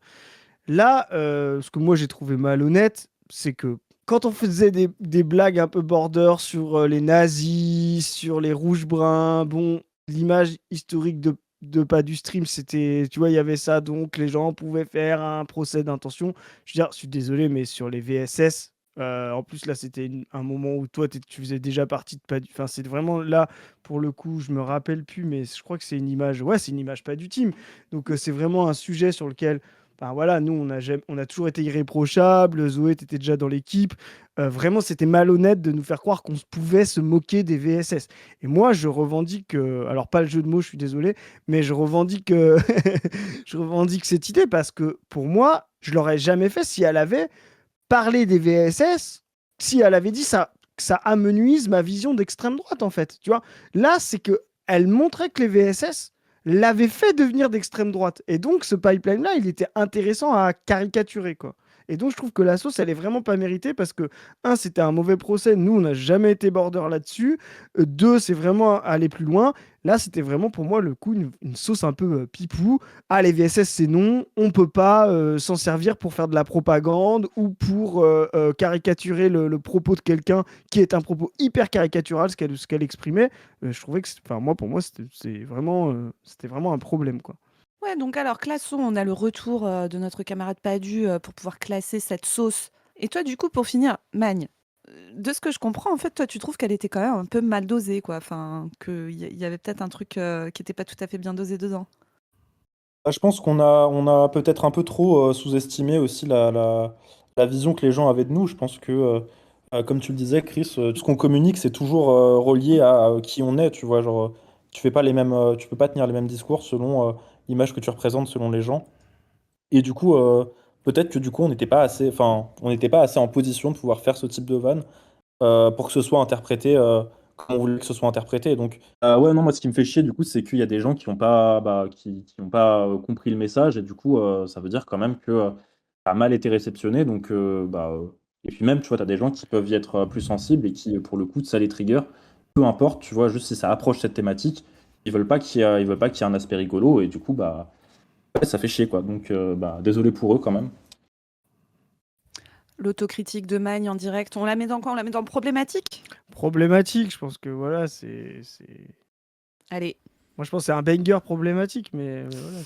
Là, ce que moi j'ai trouvé malhonnête, c'est que quand on faisait des blagues un peu border sur les nazis, sur les rouges-bruns, bon, l'image historique de pas du stream, c'était, tu vois, il y avait ça, donc les gens pouvaient faire un procès d'intention. Je veux dire, je suis désolé, mais sur les VSS, en plus là, c'était un moment où toi, tu faisais déjà partie de pas du. Enfin, c'est vraiment là, pour le coup, je me rappelle plus, mais je crois que c'est une image. Ouais, c'est une image pas du team. Donc, c'est vraiment un sujet sur lequel. Enfin, voilà, nous, on a toujours été irréprochables. Zoé, t'étais déjà dans l'équipe. Vraiment, c'était malhonnête de nous faire croire qu'on pouvait se moquer des VSS. Et moi, je revendique, alors pas le jeu de mots, je suis désolé, mais je revendique, je revendique cette idée parce que pour moi, je l'aurais jamais fait si elle avait parlé des VSS, si elle avait dit ça, que ça amenuise ma vision d'extrême droite, en fait. Tu vois, là, c'est que elle montrait que les VSS l'avaient fait devenir d'extrême droite. Et donc, ce pipeline-là, il était intéressant à caricaturer, quoi. Et donc, je trouve que la sauce, elle est vraiment pas méritée parce que, un, c'était un mauvais procès. Nous, on n'a jamais été border là-dessus. Deux, c'est vraiment aller plus loin. Là, c'était vraiment pour moi le coup, une sauce un peu pipou. Ah, les VSS, c'est non. On peut pas s'en servir pour faire de la propagande ou pour caricaturer le propos de quelqu'un qui est un propos hyper caricatural, ce qu'elle exprimait. Je trouvais que, enfin, moi, pour moi, c'était vraiment un problème, quoi. ouais, donc alors classons, on a le retour de notre camarade Padu pour pouvoir classer cette sauce. Et toi, du coup, pour finir, Magne, de ce que je comprends, en fait, toi, tu trouves qu'elle était quand même un peu mal dosée, quoi. Enfin, qu'il y avait peut-être un truc qui n'était pas tout à fait bien dosé dedans. Ah, je pense qu'on a peut-être un peu trop sous-estimé aussi la vision que les gens avaient de nous. Je pense que, comme tu le disais, Chris, tout ce qu'on communique, c'est toujours relié à qui on est, tu vois. Genre, tu fais pas tu peux pas tenir les mêmes discours selon l'image que tu représentes selon les gens. Et du coup, peut-être que du coup, on n'était pas assez, enfin, on n'était pas assez en position de pouvoir faire ce type de vanne pour que ce soit interprété comme on voulait que ce soit interprété. Et donc, ouais, non, moi, ce qui me fait chier, du coup, c'est qu'il y a des gens qui n'ont pas, qui ont pas compris le message. Et du coup, ça veut dire quand même que ça a mal été réceptionné. Donc, et puis même, tu vois, tu as des gens qui peuvent y être plus sensibles et qui, pour le coup, ça les trigger. Peu importe, tu vois, juste si ça approche cette thématique, ils veulent pas qu'il y ait un aspect rigolo. Et du coup, ouais, ça fait chier, quoi. Donc, désolé pour eux quand même. L'autocritique de Magne en direct, on la met dans quoi? On la met dans problématique? Problématique, je pense que voilà, Allez. moi, je pense que c'est un banger problématique, mais voilà.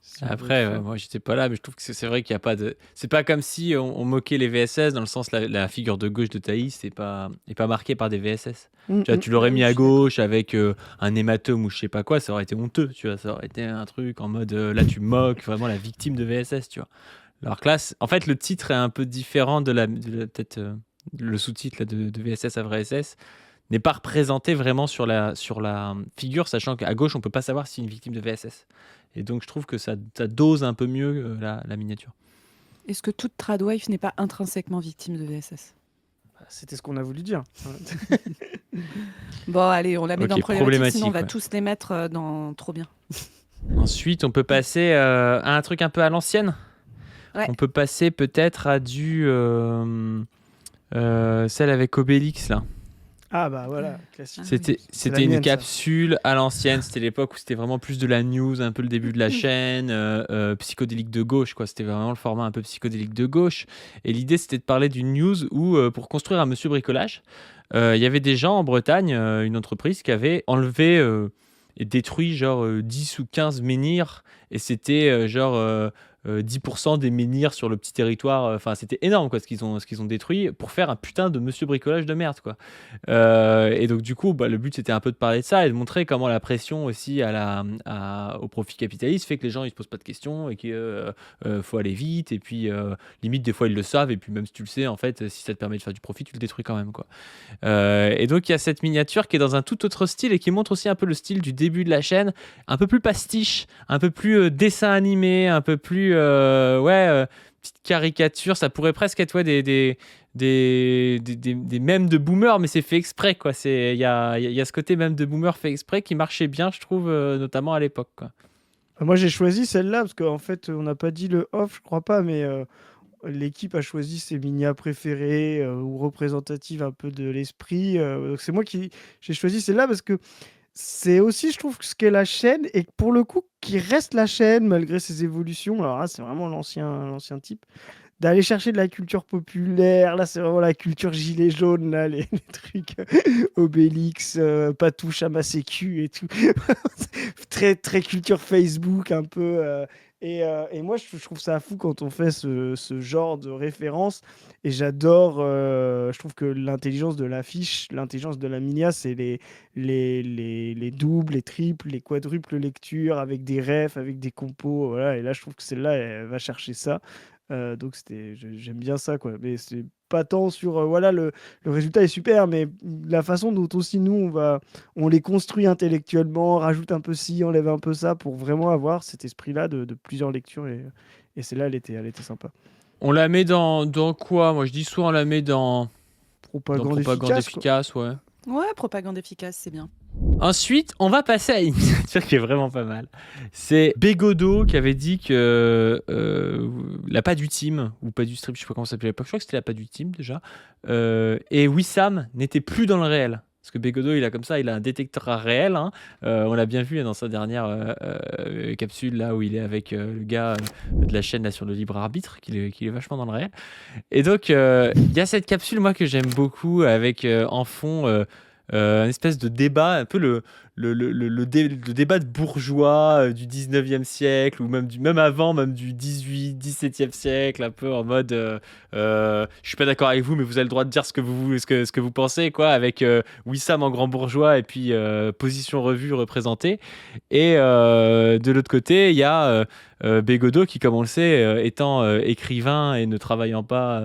Si on veut Après, être ouais, fin. moi j'étais pas là, mais je trouve que c'est vrai qu'il y a pas de. C'est pas comme si on moquait les VSS dans le sens la figure de gauche de Thaïs est pas marquée par des VSS. Tu vois, tu l'aurais mis Je à suis d'accord. gauche avec un hématome ou je sais pas quoi, ça aurait été honteux, tu vois, ça aurait été un truc en mode là tu moques vraiment la victime de VSS, tu vois. Alors que là, en fait, le titre est un peu différent peut-être le sous-titre là, de VSS à vrai SS n'est pas représenté vraiment sur la figure, sachant qu'à gauche, on peut pas savoir si c'est une victime de VSS. Et donc, je trouve que ça dose un peu mieux la miniature. Est-ce que toute tradwife n'est pas intrinsèquement victime de VSS? C'était ce qu'on a voulu dire. Bon, allez, on la met Ok, dans problématique, sinon on problématique, va ouais. tous les mettre dans trop bien. Ensuite, on peut passer à un truc un peu à l'ancienne. Ouais. On peut passer peut-être à celle avec Obélix là. Ah bah voilà, classique. Ah C'était oui. C'est la c'était une mienne, ça. capsule à l'ancienne. C'était l'époque où c'était vraiment plus de la news, un peu le début de la chaîne, psychodélique de gauche, quoi. C'était vraiment le format un peu psychodélique de gauche. Et l'idée, c'était de parler d'une news où, pour construire un monsieur bricolage, il y avait des gens en Bretagne, une entreprise qui avait enlevé et détruit genre 10 ou 15 menhirs. Et c'était 10% des menhirs sur le petit territoire. Enfin, c'était énorme, quoi, ce qu'ils ont détruit pour faire un putain de monsieur bricolage de merde, quoi. Et donc, du coup, le but, c'était un peu de parler de ça et de montrer comment la pression aussi au profit capitaliste fait que les gens, ils se posent pas de questions et qu'il faut aller vite. Et puis, limite, des fois, ils le savent. Et puis, même si tu le sais, en fait, si ça te permet de faire du profit, tu le détruis quand même, quoi. Et donc, il y a cette miniature qui est dans un tout autre style et qui montre aussi un peu le style du début de la chaîne, un peu plus pastiche, un peu plus dessin animé, un peu plus, petite caricature. Ça pourrait presque être des mèmes de boomer, mais c'est fait exprès, quoi. Il y a ce côté mème de boomer fait exprès qui marchait bien, je trouve, notamment à l'époque, quoi. Moi, j'ai choisi celle-là parce qu'en fait, on n'a pas dit le off, je crois pas, mais l'équipe a choisi ses minia préférées ou représentatives un peu de l'esprit. Donc c'est moi qui j'ai choisi celle-là parce que c'est aussi, je trouve, ce qu'est la chaîne et pour le coup, qui reste la chaîne malgré ses évolutions. Alors là, c'est vraiment l'ancien type. D'aller chercher de la culture populaire, là c'est vraiment la culture gilet jaune, là, les trucs Obélix, Patouche à ma sécu et tout. Très, très culture Facebook un peu. Et moi je trouve ça fou quand on fait ce genre de référence. Et j'adore, je trouve que l'intelligence de l'affiche, l'intelligence de la minia, c'est les doubles, les triples, les quadruples lectures avec des refs, avec des compos. Voilà. Et là je trouve que celle-là, elle va chercher ça. Donc j'aime bien ça, quoi. Mais c'est pas tant sur voilà, le résultat est super, mais la façon dont aussi nous on les construit intellectuellement, rajoute un peu ci, enlève un peu ça pour vraiment avoir cet esprit-là de plusieurs lectures, et celle-là elle était sympa. On la met dans quoi? Moi, je dis soit on la met dans Propagande propagande efficace, quoi. efficace, ouais. Ouais, propagande efficace, c'est bien. Ensuite, on va passer à une miniature qui est vraiment pas mal. C'est Bégodeau qui avait dit que la pas du team, ou pas du strip, je sais pas comment ça s'appelait à l'époque, je crois que c'était la pas du team déjà, et Wissam n'était plus dans le réel. Parce que Bégodeau, il a un détecteur à réel, hein. On l'a bien vu dans sa dernière capsule, là où il est avec le gars de la chaîne là, sur le libre arbitre, qu'il est vachement dans le réel. Et donc, il y a cette capsule, moi, que j'aime beaucoup, avec en fond une espèce de débat, un peu le débat de bourgeois du 19e siècle, ou même avant, même du 17e siècle, un peu en mode je suis pas d'accord avec vous, mais vous avez le droit de dire ce que vous pensez, quoi, avec Wissam en grand bourgeois et puis position revue représentée. Et de l'autre côté, il y a Bégodeau qui, comme on le sait, étant écrivain et ne travaillant pas.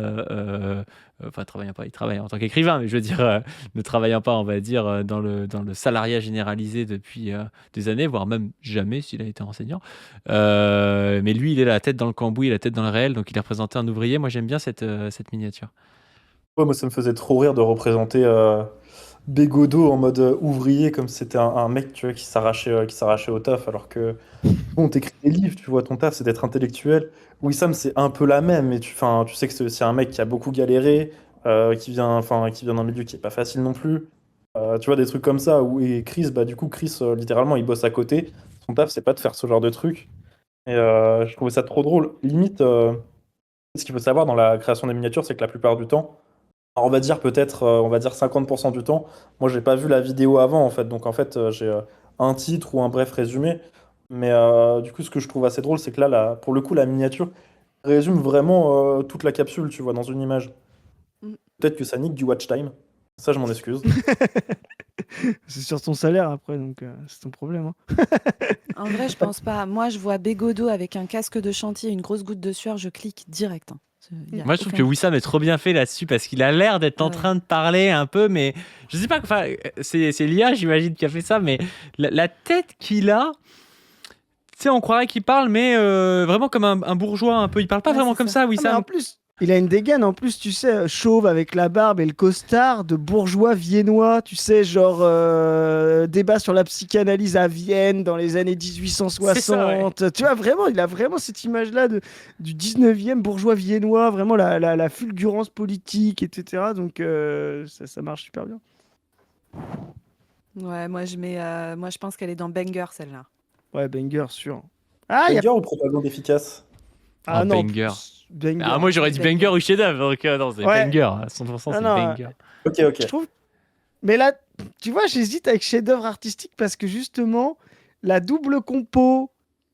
Il travaille en tant qu'écrivain, mais je veux dire, ne travaillant pas, on va dire, dans le salariat généralisé depuis des années, voire même jamais s'il a été enseignant. Mais lui, il est la tête dans le cambouis, la tête dans le réel, donc il est représenté un ouvrier. Moi, j'aime bien cette miniature. Ouais, moi, ça me faisait trop rire de représenter Bégodeau en mode ouvrier, comme si c'était un mec, tu vois, qui s'arrachait au taf, alors que, bon, t'écris des livres, tu vois, ton taf, c'est d'être intellectuel. Wissam, c'est un peu la même, mais tu sais que c'est aussi un mec qui a beaucoup galéré, qui vient d'un milieu qui est pas facile non plus. Tu vois, des trucs comme ça, et Chris, bah, du coup, Chris, littéralement, il bosse à côté. Son taf, c'est pas de faire ce genre de truc. Et je trouvais ça trop drôle. Limite, ce qu'il faut savoir dans la création des miniatures, c'est que la plupart du temps, alors, on va dire 50% du temps. Moi, j'ai pas vu la vidéo avant, en fait. Donc, en fait, j'ai un titre ou un bref résumé. Mais du coup, ce que je trouve assez drôle, c'est que là, pour le coup, la miniature résume vraiment toute la capsule, tu vois, dans une image. Mm. Peut-être que ça nique du watch time. Ça, je m'en excuse. C'est sur ton salaire après, donc c'est ton problème, hein. En vrai, je pense pas. Moi, je vois Bégodeau avec un casque de chantier, une grosse goutte de sueur, je clique direct, hein. Y a Moi, je trouve aucun- que Wissam est trop bien fait là-dessus parce qu'il a l'air d'être en Ouais. train de parler un peu, mais je sais pas, enfin, c'est l'IA, j'imagine, qui a fait ça, mais la tête qu'il a, tu sais, on croirait qu'il parle, mais vraiment comme un bourgeois un peu. Il parle pas Ouais, vraiment c'est comme ça. ça, Ah, mais en Wissam. plus, Il a une dégaine en plus, tu sais, chauve avec la barbe et le costard de bourgeois viennois, tu sais, genre débat sur la psychanalyse à Vienne dans les années C'est ça, ouais. 1860. Tu vois, vraiment, il a vraiment cette image-là du 19e bourgeois viennois, vraiment la fulgurance politique, etc. Donc ça marche super bien. Ouais, moi je pense qu'elle est dans Banger celle-là. Ouais, banger, sûr. Ah, il y a... Banger ou propagande efficace? Ah Oh, non, banger. banger. Ah, moi j'aurais dit banger ou chef-d'œuvre, donc non, c'est Ouais. banger. À 100%, Ah c'est non, banger. Ok, Je ok. trouve. Mais là, tu vois, j'hésite avec chef-d'œuvre artistique parce que justement, la double compo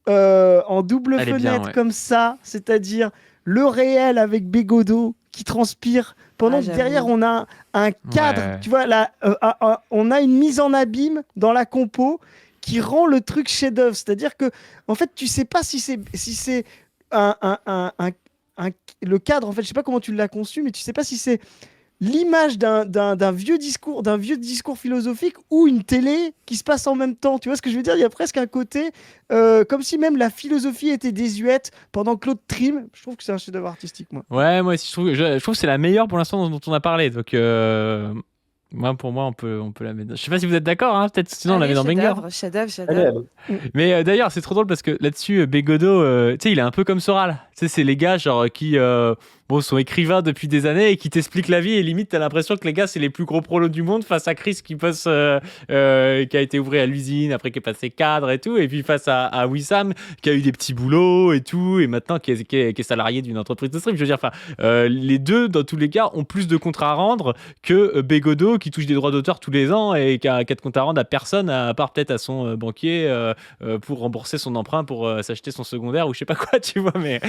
en double Elle est bien, fenêtre ouais. comme ça, c'est-à-dire le réel avec Bégodeau qui transpire pendant Ah, que derrière j'avoue. on a un cadre, Ouais. tu vois, là, on a une mise en abîme dans la compo qui rend le truc chef-d'œuvre. C'est-à-dire que, en fait, tu sais pas si c'est un- le cadre, en fait, je sais pas comment tu l'as conçu, mais tu sais pas si c'est l'image d'un vieux discours philosophique ou une télé qui se passe en même temps. Tu vois ce que je veux dire? Il y a presque un côté comme si même la philosophie était désuète pendant que l'autre trime. Je trouve que c'est un chef-d'œuvre artistique, moi. Ouais, moi aussi, je trouve que c'est la meilleure pour l'instant dont on a parlé. Donc, moi, pour moi, on peut la mettre. Je sais pas si vous êtes d'accord, hein, peut-être sinon on la met Allez, dans banger. chef-d'œuvre, chef-d'œuvre, Allez, chef-d'œuvre. allez. Mais d'ailleurs, c'est trop drôle parce que là-dessus, Bégodeau, tu sais, il est un peu comme Soral. Tu sais, c'est les gars genre qui bon, sont écrivains depuis des années et qui t'expliquent la vie et limite, t'as l'impression que les gars, c'est les plus gros prolos du monde face à Chris qui passe, qui a été ouvrier à l'usine, après qui est passé cadre et tout, et puis face à Wissam qui a eu des petits boulots et tout, et maintenant qui est salarié d'une entreprise de stream. Je veux dire, enfin, les deux, dans tous les cas, ont plus de contrats à rendre que Bégodeau qui touche des droits d'auteur tous les ans et qui a de comptes à rendre à personne, à part peut-être à son banquier pour rembourser son emprunt pour s'acheter son secondaire ou je sais pas quoi, tu vois, mais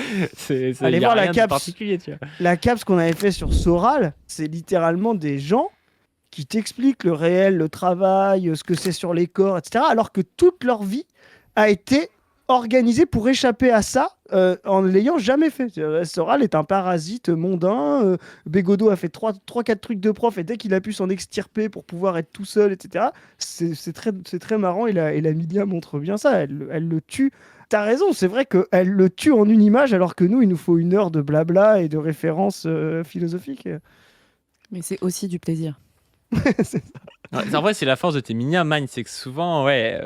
Allez y a voir la rien de caps. particulier, tu vois. La caps qu'on avait fait sur Soral, c'est littéralement des gens qui t'expliquent le réel, le travail, ce que c'est sur les corps, etc. Alors que toute leur vie a été organisée pour échapper à ça en ne l'ayant jamais fait. Soral est un parasite mondain. Bégodeau a fait 3-4 trucs de prof et dès qu'il a pu s'en extirper pour pouvoir être tout seul, etc. C'est très marrant et la Milia montre bien ça. Elle le tue. T'as raison, c'est vrai qu'elle le tue en une image alors que nous, il nous faut 1 heure de blabla et de références philosophiques. Mais c'est aussi du plaisir. C'est- Ouais, en vrai, c'est la force de tes minions, man, c'est que souvent, ouais,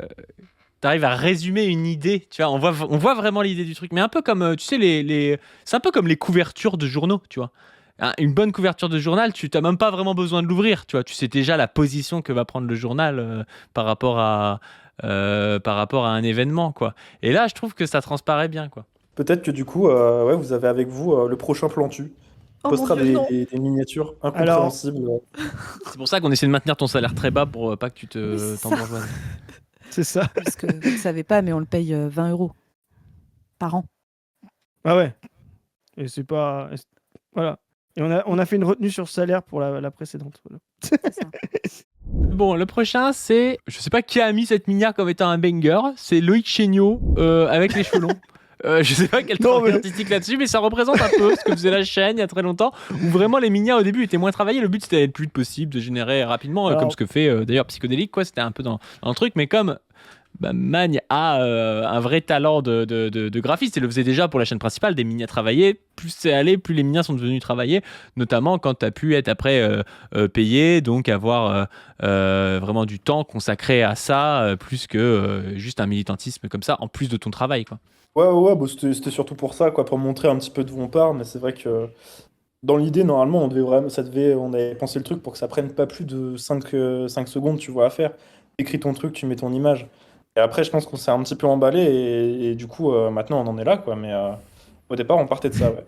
t'arrives à résumer une idée, tu vois, on voit vraiment l'idée du truc, mais un peu comme, tu sais, c'est un peu comme les couvertures de journaux, tu vois. Une bonne couverture de journal, tu n'as même pas vraiment besoin de l'ouvrir, tu vois. Tu sais déjà la position que va prendre le journal par rapport à un événement, quoi. Et là, je trouve que ça transparaît bien, quoi. Peut-être que du coup, ouais, vous avez avec vous le prochain Plantu. Oh mon Postera Dieu, non. des miniatures Alors, incompréhensibles. C'est pour ça qu'on essaie de maintenir ton salaire très bas pour pas que tu Oui, c'est ça. t'embourgeoises. c'est ça. Parce que vous ne savez pas, mais on le paye 20 € par an. Ah ouais. Et c'est pas. Voilà. Et on a fait une retenue sur salaire pour la précédente. Voilà. C'est ça. Bon, le prochain, c'est. Je sais pas qui a mis cette minière comme étant un banger. C'est Loïc Chéniaud avec les cheveux longs. Je sais pas quel Non, travail mais- artistique là-dessus, mais ça représente un peu ce que faisait la chaîne il y a très longtemps, où vraiment les minières au début étaient moins travaillées. Le but c'était d'être le plus vite possible, de générer rapidement, Alors- comme ce que fait d'ailleurs Psychodélique, quoi. C'était un peu dans le truc, mais comme Magne a un vrai talent de graphiste, il le faisait déjà pour la chaîne principale, des minières travaillées. Plus c'est allé, plus les minières sont devenues travaillées, notamment quand tu as pu être après payé, donc avoir vraiment du temps consacré à ça, plus que juste un militantisme comme ça, en plus de ton travail, quoi. Ouais, bah, c'était surtout pour ça, quoi, pour montrer un petit peu d'où on part, mais c'est vrai que dans l'idée, normalement, on avait pensé le truc pour que ça prenne pas plus de 5 secondes, tu vois, à faire. Écris ton truc, tu mets ton image. Et après, je pense qu'on s'est un petit peu emballé, et du coup, maintenant, on en est là, quoi, mais au départ, on partait de ça, ouais.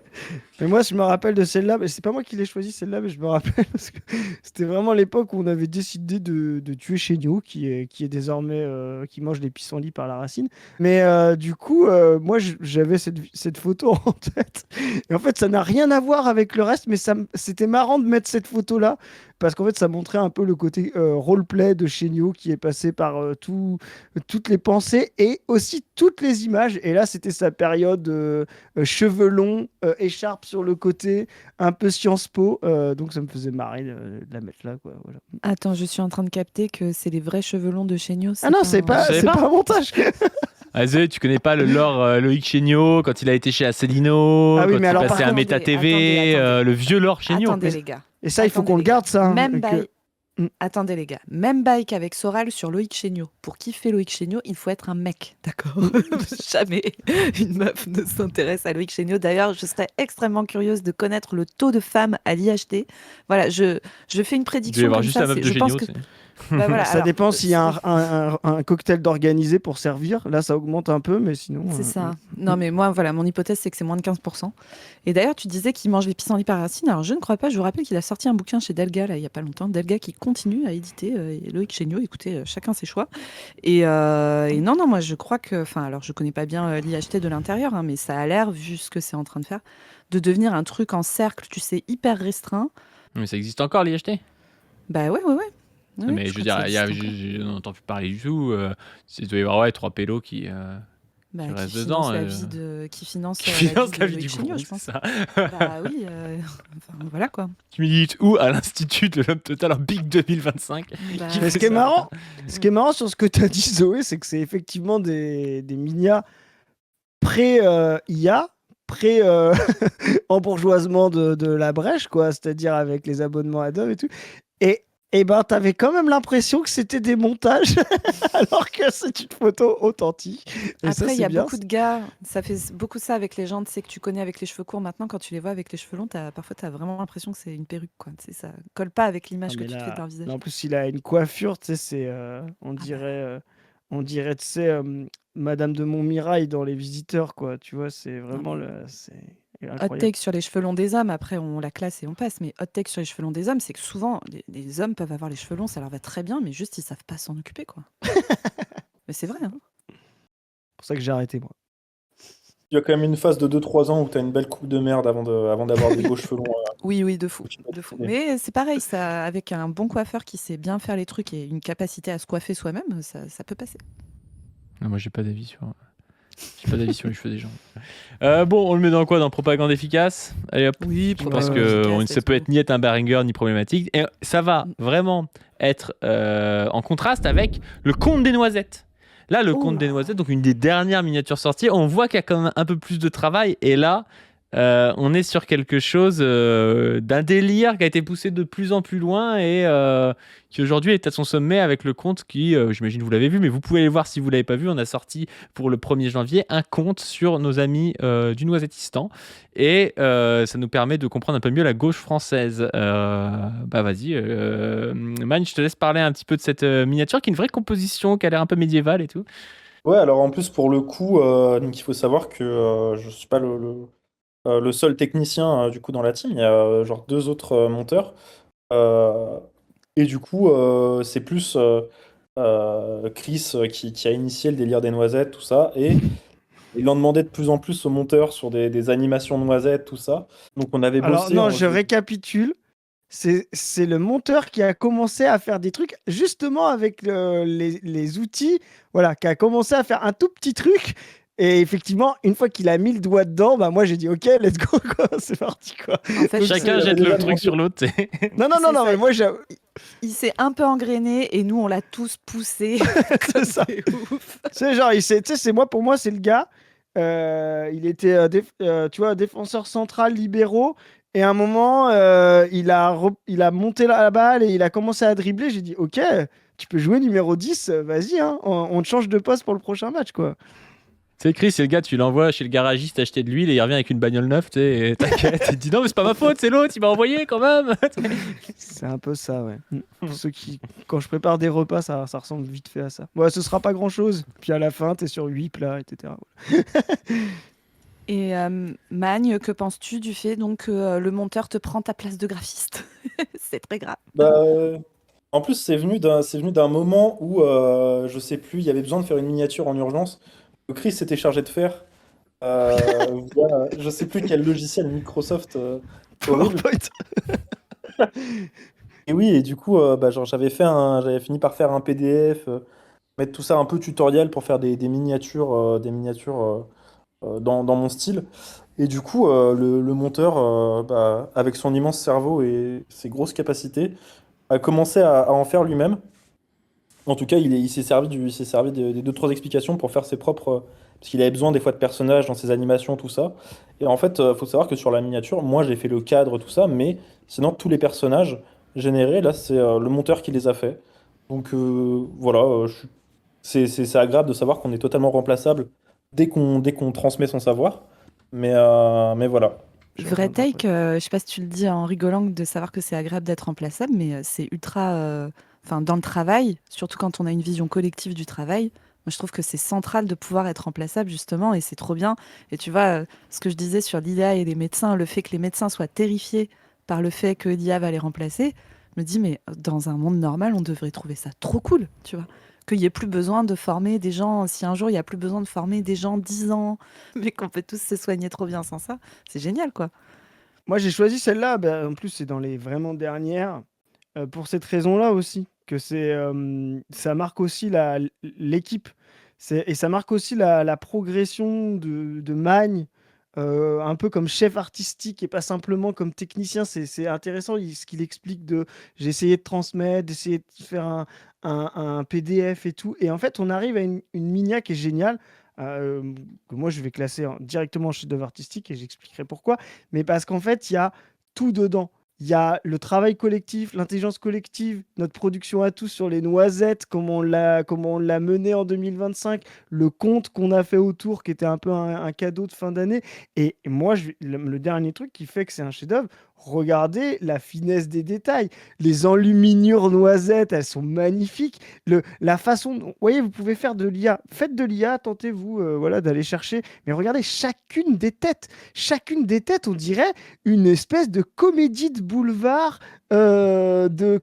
Mais moi, je me rappelle de celle-là, mais c'est pas moi qui l'ai choisi celle-là, mais je me rappelle parce que c'était vraiment l'époque où on avait décidé de tuer Chéniaud, qui est désormais qui mange des pissenlits par la racine. Mais du coup, moi, j'avais cette photo en tête. Et en fait, ça n'a rien à voir avec le reste, mais c'était marrant de mettre cette photo-là parce qu'en fait, ça montrait un peu le côté roleplay de Chéniaud qui est passé par toutes les pensées et aussi toutes les images. Et là, c'était sa période cheveux longs, écharpe sur le côté, un peu Sciences Po. Donc ça me faisait marrer de la mettre là, quoi. Voilà. Attends, je suis en train de capter que c'est les vrais cheveux longs de Chéniaud. Ah non, c'est pas savais un pas. montage. Azé, tu connais pas le lore Loïc Chéniaud quand il a été chez Asselineau, Ah oui, quand mais il alors, passait par à contre- Méta Attendez, TV, attendez. le vieux lore Chéniaud. Attendez les gars. Et ça, il faut Attendez, qu'on le les gars. garde, ça. hein, Même que- bail. Mm. Attendez les gars, même bail qu'avec Soral sur Loïc Chéniaud. Pour kiffer Loïc Chéniaud, il faut être un mec, d'accord? Jamais une meuf ne s'intéresse à Loïc Chéniaud. D'ailleurs, je serais extrêmement curieuse de connaître le taux de femmes à l'IHT. Voilà, je fais une Il devait y prédiction avoir comme juste ça. la meuf de Je pense Géniaux. que bah voilà, Ça alors, dépend s'il y a un cocktail d'organisé pour servir. Là, ça augmente un peu, mais sinon. c'est ça. Non, mais moi, voilà, mon hypothèse, c'est que c'est moins de 15%. Et d'ailleurs, tu disais qu'il mange les pissenlits par racine. Alors, je ne crois pas. Je vous rappelle qu'il a sorti un bouquin chez Delga, là, il n'y a pas longtemps. Delga qui continue à éditer. Loïc Chéniaud, écoutez, chacun ses choix. Et non, moi, je crois que. Enfin, alors, je connais pas bien l'IHT de l'intérieur, hein, mais ça a l'air, vu ce que c'est en train de faire, de devenir un truc en cercle, tu sais, hyper restreint. Mais ça existe encore l'IHT? Bah ouais. Oui, Mais je veux crois dire, que ça existe encore. je n'entends plus parler du tout. Il doit y avoir 3 pélos qui Bah, qui qui reste finance dedans, la vie de, qui finance qui la financent vie la de vie du Loïc Chéniaud, groupe, je pense. c'est ça. Bah oui, enfin, voilà quoi. Tu milites où? À l'Institut de l'Homme Total en Big 2025. Bah, Qui Mais fait ce qui est ça marrant sur ce que tu as dit, Zoé, c'est que c'est effectivement des minia pré-IA, pré-embourgeoisement de la brèche, quoi, c'est-à-dire avec les abonnements Adobe et tout. Et ben, t'avais quand même l'impression que c'était des montages, alors que c'est une photo authentique. Et ça, Après, il y c'est a bien. beaucoup de gars, ça fait beaucoup ça avec les gens, tu sais, que tu connais avec les cheveux courts. Maintenant, quand tu les vois avec les cheveux longs, parfois, tu as vraiment l'impression que c'est une perruque, quoi. Tu sais, ça colle pas avec l'image Ah, que mais tu te fais de là, leur visage. là, en plus, il a une coiffure, tu sais, Ah bah, on dirait, tu sais, Madame de Montmirail dans Les Visiteurs, quoi. Tu vois, c'est non, vraiment, mais c'est hot incroyable. take sur les cheveux longs des hommes. Après, on la classe et on passe. Mais hot take sur les cheveux longs des hommes, c'est que souvent, les hommes peuvent avoir les cheveux longs, ça leur va très bien, mais juste, ils savent pas s'en occuper, quoi. Mais c'est vrai, hein. C'est pour ça que j'ai arrêté, moi. Il y a quand même une phase de 2-3 ans où tu as une belle coupe de merde avant d'avoir des beaux cheveux longs. Oui, de fou, Je sais pas de fou. si- Mais c'est pareil, ça, avec un bon coiffeur qui sait bien faire les trucs et une capacité à se coiffer soi-même, ça peut passer. Non, moi, j'ai pas d'avis sur les cheveux des gens. Bon, on le met dans quoi? Dans propagande efficace? Allez hop. Oui, Je pense Ouais, que ça let's peut go. être ni être un Baringer ni problématique. Et ça va vraiment être en contraste avec le conte des noisettes. Là, le Oh conte des là. noisettes, donc une des dernières miniatures sorties, on voit qu'il y a quand même un peu plus de travail. Et là, on est sur quelque chose d'un délire qui a été poussé de plus en plus loin et qui aujourd'hui est à son sommet avec le conte qui, j'imagine vous l'avez vu, mais vous pouvez aller voir si vous l'avez pas vu. On a sorti pour le 1er janvier un conte sur nos amis du Noisettistan et ça nous permet de comprendre un peu mieux la gauche française. Bah vas-y, Man, je te laisse parler un petit peu de cette miniature qui est une vraie composition, qui a l'air un peu médiévale et tout. Ouais, alors en plus, pour le coup, donc il faut savoir que je suis pas le seul technicien du coup dans la team. Il y a genre 2 autres monteurs. Euh, et du coup, c'est plus Chris qui a initié le délire des noisettes, tout ça. Et il en demandait de plus en plus aux monteurs sur des animations noisettes, tout ça. Donc on avait Alors, bossé. non, je récapitule. C'est le monteur qui a commencé à faire des trucs, justement avec les outils, voilà, qui a commencé à faire un tout petit truc. Et effectivement, une fois qu'il a mis le doigt dedans, bah moi j'ai dit ok, let's go, quoi, c'est parti, quoi. En fait, Donc, Chacun c'est- jette déjà le truc demandé. sur l'autre. Non, non, C'est non, non, ça. mais moi j'ai. il s'est un peu engrainé et nous, on l'a tous poussé. C'est ça. C'est ouf. C'est genre, tu sais, c'est moi, pour moi, c'est le gars. Il était, tu vois, défenseur central libéraux. Et à un moment, il a monté la balle et il a commencé à dribbler. J'ai dit, ok, tu peux jouer numéro 10, vas-y, hein, on te change de poste pour le prochain match, quoi. Tu sais, Chris, c'est le gars, tu l'envoies chez le garagiste acheter de l'huile et il revient avec une bagnole neuve, tu sais, et t'inquiète, il te dit non, mais c'est pas ma faute, c'est l'autre, il m'a envoyé quand même. C'est un peu ça, ouais. Pour ceux qui, quand je prépare des repas, ça ressemble vite fait à ça. Ouais, ce sera pas grand chose. Puis à la fin, t'es sur 8 plats, etc. Et Magne, que penses-tu du fait donc que le monteur te prend ta place de graphiste? C'est très grave. Bah, en plus, c'est venu d'un moment où, je sais plus, il y avait besoin de faire une miniature en urgence que Chris s'était chargé de faire via, je sais plus quel logiciel Microsoft horrible. PowerPoint. Et oui, et du coup, bah, genre, j'avais fini par faire un PDF, mettre tout ça un peu tutoriel pour faire des miniatures, dans mon style. Et du coup, le monteur, bah, avec son immense cerveau et ses grosses capacités, a commencé à en faire lui-même. En tout cas, il s'est servi des deux, trois explications pour faire ses propres. Parce qu'il avait besoin des fois de personnages dans ses animations, tout ça. Et en fait, faut savoir que sur la miniature, moi j'ai fait le cadre, tout ça, mais sinon, tous les personnages générés, là, c'est le monteur qui les a fait. Donc voilà, c'est agréable de savoir qu'on est totalement remplaçable dès qu'on transmet son savoir. Mais voilà. Je suis en Vrai train de take, je sais pas si tu le dis en rigolant de savoir que c'est agréable d'être remplaçable, mais c'est ultra, enfin dans le travail, surtout quand on a une vision collective du travail, moi je trouve que c'est central de pouvoir être remplaçable justement et c'est trop bien. Et tu vois, ce que je disais sur l'IA et les médecins, le fait que les médecins soient terrifiés par le fait que l'IA va les remplacer, je me dis mais dans un monde normal, on devrait trouver ça trop cool, tu vois. Qu'il n'y ait plus besoin de former des gens, si un jour il n'y a plus besoin de former des gens 10 ans, mais qu'on peut tous se soigner trop bien sans ça, c'est génial quoi. Moi, j'ai choisi celle-là, bah, en plus, c'est dans les vraiment dernières, pour cette raison-là aussi, que ça marque aussi l'équipe. Et ça marque aussi la progression de Magne, un peu comme chef artistique et pas simplement comme technicien. C'est intéressant ce qu'il explique j'ai essayé de transmettre, d'essayer de faire un PDF et tout. Et en fait, on arrive à une Minia qui est géniale, que moi, je vais classer directement en chef-d'œuvre artistique et j'expliquerai pourquoi. Mais parce qu'en fait, il y a tout dedans. Il y a le travail collectif, l'intelligence collective, notre production à tous sur les noisettes, comment on l'a mené en 2025, le compte qu'on a fait autour, qui était un peu un cadeau de fin d'année. Et moi, le dernier truc qui fait que c'est un chef-d'œuvre, regardez la finesse des détails. Les enluminures noisettes, elles sont magnifiques. La façon, vous voyez, vous pouvez faire de l'IA. Faites de l'IA, tentez-vous voilà, d'aller chercher. Mais regardez chacune des têtes. Chacune des têtes, on dirait une espèce de comédie de boulevard,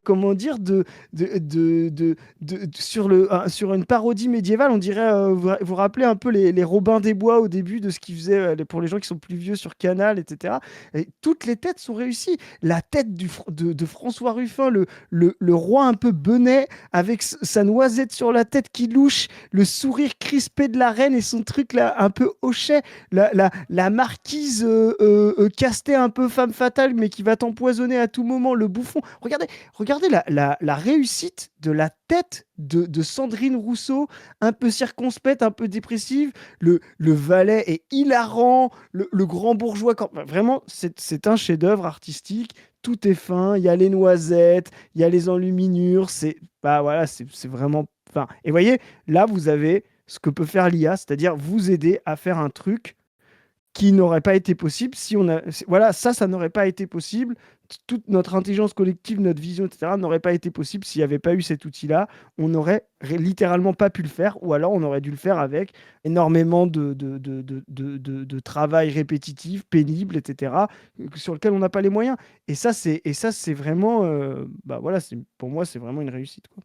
comment dire, sur une parodie médiévale. On dirait, vous rappelez un peu les Robins des Bois au début de ce qu'ils faisaient pour les gens qui sont plus vieux sur Canal, etc. Et toutes les têtes sont réussies. La tête de François Ruffin, le roi un peu benet, avec sa noisette sur la tête qui louche, le sourire crispé de la reine et son truc là un peu hochet, la marquise castée un peu femme fatale mais qui va t'empoisonner à tout moment, le bouffon. Regardez la réussite de la tête de Sandrine Rousseau, un peu circonspecte, un peu dépressive. Le valet est hilarant, le grand bourgeois. Vraiment, c'est un chef-d'œuvre artistique. Tout est fin, il y a les noisettes, il y a les enluminures. Bah voilà, c'est vraiment fin. Et voyez, là, vous avez ce que peut faire l'IA, c'est-à-dire vous aider à faire un truc qui n'aurait pas été possible si on a. Voilà, ça n'aurait pas été possible. Toute notre intelligence collective, notre vision, etc., n'aurait pas été possible s'il n'y avait pas eu cet outil-là. On n'aurait littéralement pas pu le faire, ou alors on aurait dû le faire avec énormément de travail répétitif, pénible, etc., sur lequel on n'a pas les moyens. Et ça, c'est vraiment. Bah voilà, pour moi, c'est vraiment une réussite, quoi.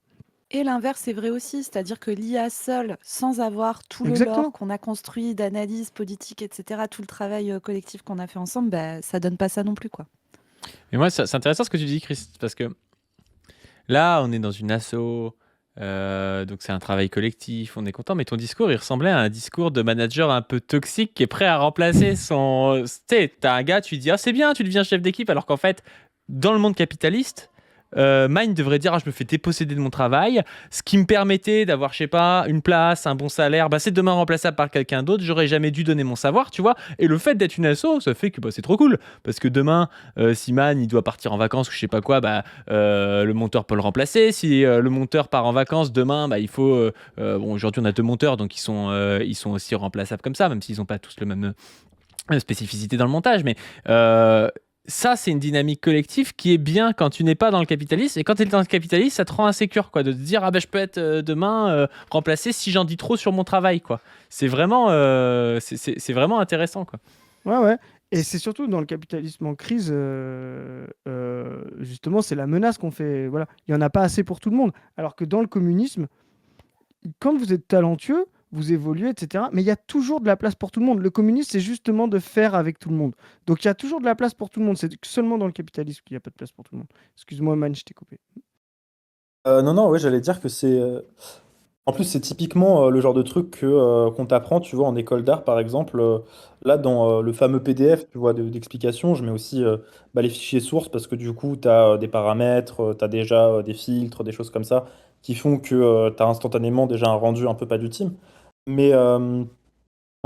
Et l'inverse est vrai aussi, c'est-à-dire que l'IA seule, sans avoir tout le lore Exactement. qu'on a construit d'analyse politique, etc., tout le travail collectif qu'on a fait ensemble, bah, ça donne pas ça non plus, quoi. Mais moi, c'est intéressant ce que tu dis, Chris, parce que là, on est dans une asso, donc c'est un travail collectif, on est content, mais ton discours, il ressemblait à un discours de manager un peu toxique qui est prêt à remplacer son. Tu sais, t'as un gars, tu lui dis, ah, c'est bien, tu deviens chef d'équipe, alors qu'en fait, dans le monde capitaliste, Mind devrait dire, ah, je me fais déposséder de mon travail, ce qui me permettait d'avoir, je sais pas, une place, un bon salaire, bah, c'est demain remplaçable par quelqu'un d'autre, j'aurais jamais dû donner mon savoir, tu vois. Et le fait d'être une asso, ça fait que bah, c'est trop cool, parce que demain, si Man il doit partir en vacances ou je sais pas quoi, bah, le monteur peut le remplacer. Si le monteur part en vacances demain, bah, il faut. Bon, aujourd'hui on a 2 monteurs, donc ils sont aussi remplaçables comme ça, même s'ils n'ont pas tous le même spécificité dans le montage, mais ça, c'est une dynamique collective qui est bien quand tu n'es pas dans le capitalisme. Et quand tu es dans le capitalisme, ça te rend insécure, quoi, de te dire, ah ben, je peux être demain remplacé si j'en dis trop sur mon travail, quoi. C'est vraiment intéressant, quoi. Ouais. Et c'est surtout dans le capitalisme en crise, justement, c'est la menace qu'on fait. Voilà, il n'y en a pas assez pour tout le monde. Alors que dans le communisme, quand vous êtes talentueux, vous évoluez, etc. Mais il y a toujours de la place pour tout le monde. Le communisme, c'est justement de faire avec tout le monde. Donc il y a toujours de la place pour tout le monde. C'est seulement dans le capitalisme qu'il n'y a pas de place pour tout le monde. Excuse-moi, Man, je t'ai coupé. Non, ouais, j'allais dire que c'est. En plus, c'est typiquement le genre de truc qu'on t'apprend, tu vois, en école d'art, par exemple. Là, dans le fameux PDF, tu vois, d'explication, je mets aussi les fichiers sources parce que du coup, tu as des paramètres, tu as déjà des filtres, des choses comme ça, qui font que tu as instantanément déjà un rendu un peu pas d'ultime. Mais en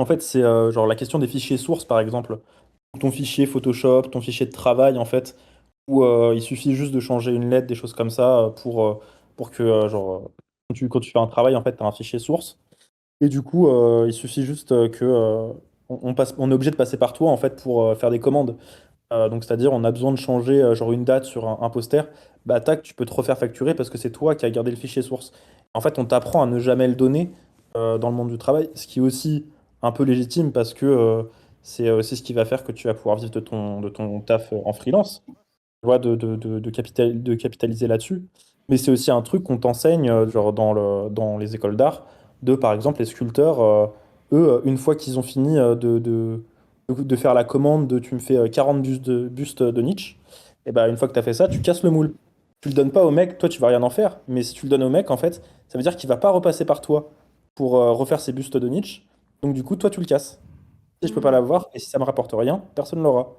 fait, c'est genre la question des fichiers sources, par exemple. Ton fichier Photoshop, ton fichier de travail, en fait, où il suffit juste de changer une lettre, des choses comme ça, pour que, quand tu fais un travail, en fait, tu as un fichier source. Et du coup, il suffit juste on est obligé de passer par toi, en fait, pour faire des commandes. Donc, c'est-à-dire, on a besoin de changer genre une date sur un poster. Bah, tac, tu peux te refaire facturer parce que c'est toi qui as gardé le fichier source. En fait, on t'apprend à ne jamais le donner dans le monde du travail, ce qui est aussi un peu légitime parce que c'est aussi ce qui va faire que tu vas pouvoir vivre de ton taf en freelance, tu vois, de capitaliser là-dessus. Mais c'est aussi un truc qu'on t'enseigne, genre dans les écoles d'art, par exemple, les sculpteurs, eux, une fois qu'ils ont fini de faire la commande de tu me fais 40 bustes de Nietzsche, et bah, une fois que tu as fait ça, tu casses le moule. Tu le donnes pas au mec, toi, tu vas rien en faire. Mais si tu le donnes au mec, en fait, ça veut dire qu'il va pas repasser par toi pour refaire ses bustes de Nietzsche. Donc, du coup, toi, tu le casses. Si je peux pas Mmh. l'avoir, et si ça me rapporte rien, personne l'aura.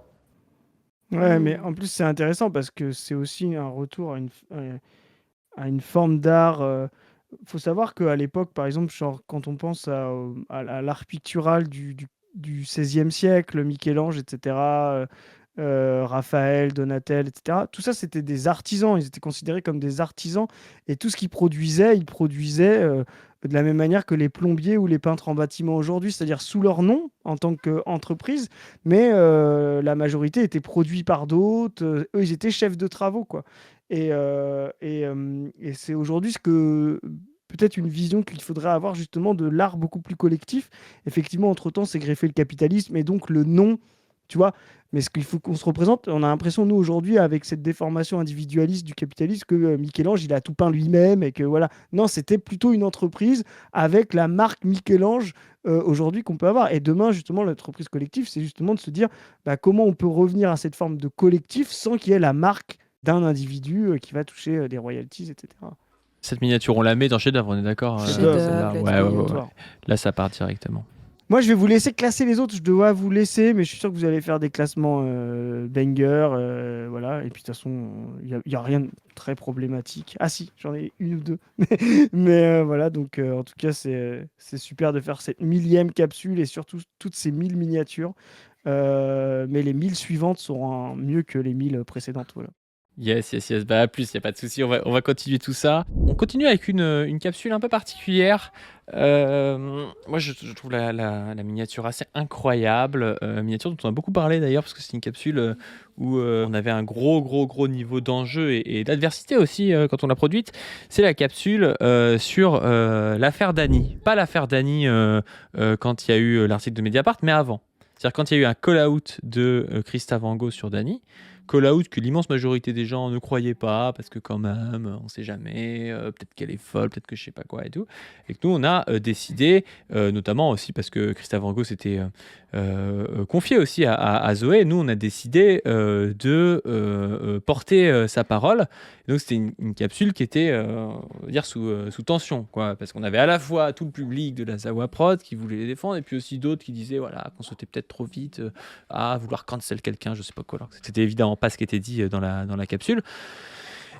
Ouais, mais Mmh. en plus, c'est intéressant parce que c'est aussi un retour à une forme d'art. Faut savoir qu'à l'époque, par exemple, genre, quand on pense à l'art pictural du XVIe siècle, Michel-Ange, etc., Raphaël, Donatello, etc., tout ça, c'était des artisans. Ils étaient considérés comme des artisans. Et tout ce qu'ils produisaient, ils produisaient de la même manière que les plombiers ou les peintres en bâtiment aujourd'hui, c'est-à-dire sous leur nom en tant qu'entreprise, mais la majorité était produit par d'autres. Eux, ils étaient chefs de travaux, quoi. Et c'est aujourd'hui ce que peut-être une vision qu'il faudrait avoir justement de l'art beaucoup plus collectif. Effectivement, entre-temps, c'est greffé le capitalisme et donc le nom, tu vois. Mais ce qu'il faut qu'on se représente, on a l'impression, nous, aujourd'hui, avec cette déformation individualiste du capitalisme, que Michel-Ange, il a tout peint lui-même et que voilà. Non, c'était plutôt une entreprise avec la marque Michel-Ange aujourd'hui qu'on peut avoir. Et demain, justement, l'entreprise collective, c'est justement de se dire bah, comment on peut revenir à cette forme de collectif sans qu'il y ait la marque d'un individu qui va toucher des royalties, etc. Cette miniature, on la met dans chef-d'œuvre, on est d'accord Chef-d'œuvre, celle-là. Chef-d'œuvre, let's Ouais, ouais, ouais, go. ouais. obligatoire. Là, ça part directement. Moi, je vais vous laisser classer les autres. Je dois vous laisser, mais je suis sûr que vous allez faire des classements banger. Voilà. Et puis, de toute façon, il n'y a rien de très problématique. Ah si, j'en ai une ou deux. Mais voilà, donc en tout cas, c'est super de faire cette 1000e capsule et surtout toutes ces 1000 miniatures. Mais les 1000 suivantes seront mieux que les 1000 précédentes. Voilà. Yes, yes, yes. Bah, à plus, il n'y a pas de souci. On va continuer tout ça. On continue avec une capsule un peu particulière. Moi, je trouve la miniature assez incroyable. Miniature dont on a beaucoup parlé d'ailleurs, parce que c'est une capsule où on avait un gros niveau d'enjeu et d'adversité aussi quand on l'a produite. C'est la capsule sur l'affaire Dany. Pas l'affaire Dany quand il y a eu l'article de Mediapart, mais avant. C'est-à-dire quand il y a eu un call-out de Christa Vango sur Dany. Call-out que l'immense majorité des gens ne croyaient pas, parce que quand même, on sait jamais, peut-être qu'elle est folle, peut-être que je sais pas quoi et tout. Et que nous, on a décidé, notamment aussi parce que Christa Vango s'était confiée aussi à Zoé, nous, on a décidé de porter sa parole. Et donc, c'était une capsule qui était, on va dire, sous tension, quoi, parce qu'on avait à la fois tout le public de la Zawa Prod qui voulait les défendre, et puis aussi d'autres qui disaient, voilà, qu'on sautait peut-être trop vite à vouloir cancel quelqu'un, je sais pas quoi. Alors que c'était évidemment pas ce qui était dit dans la capsule.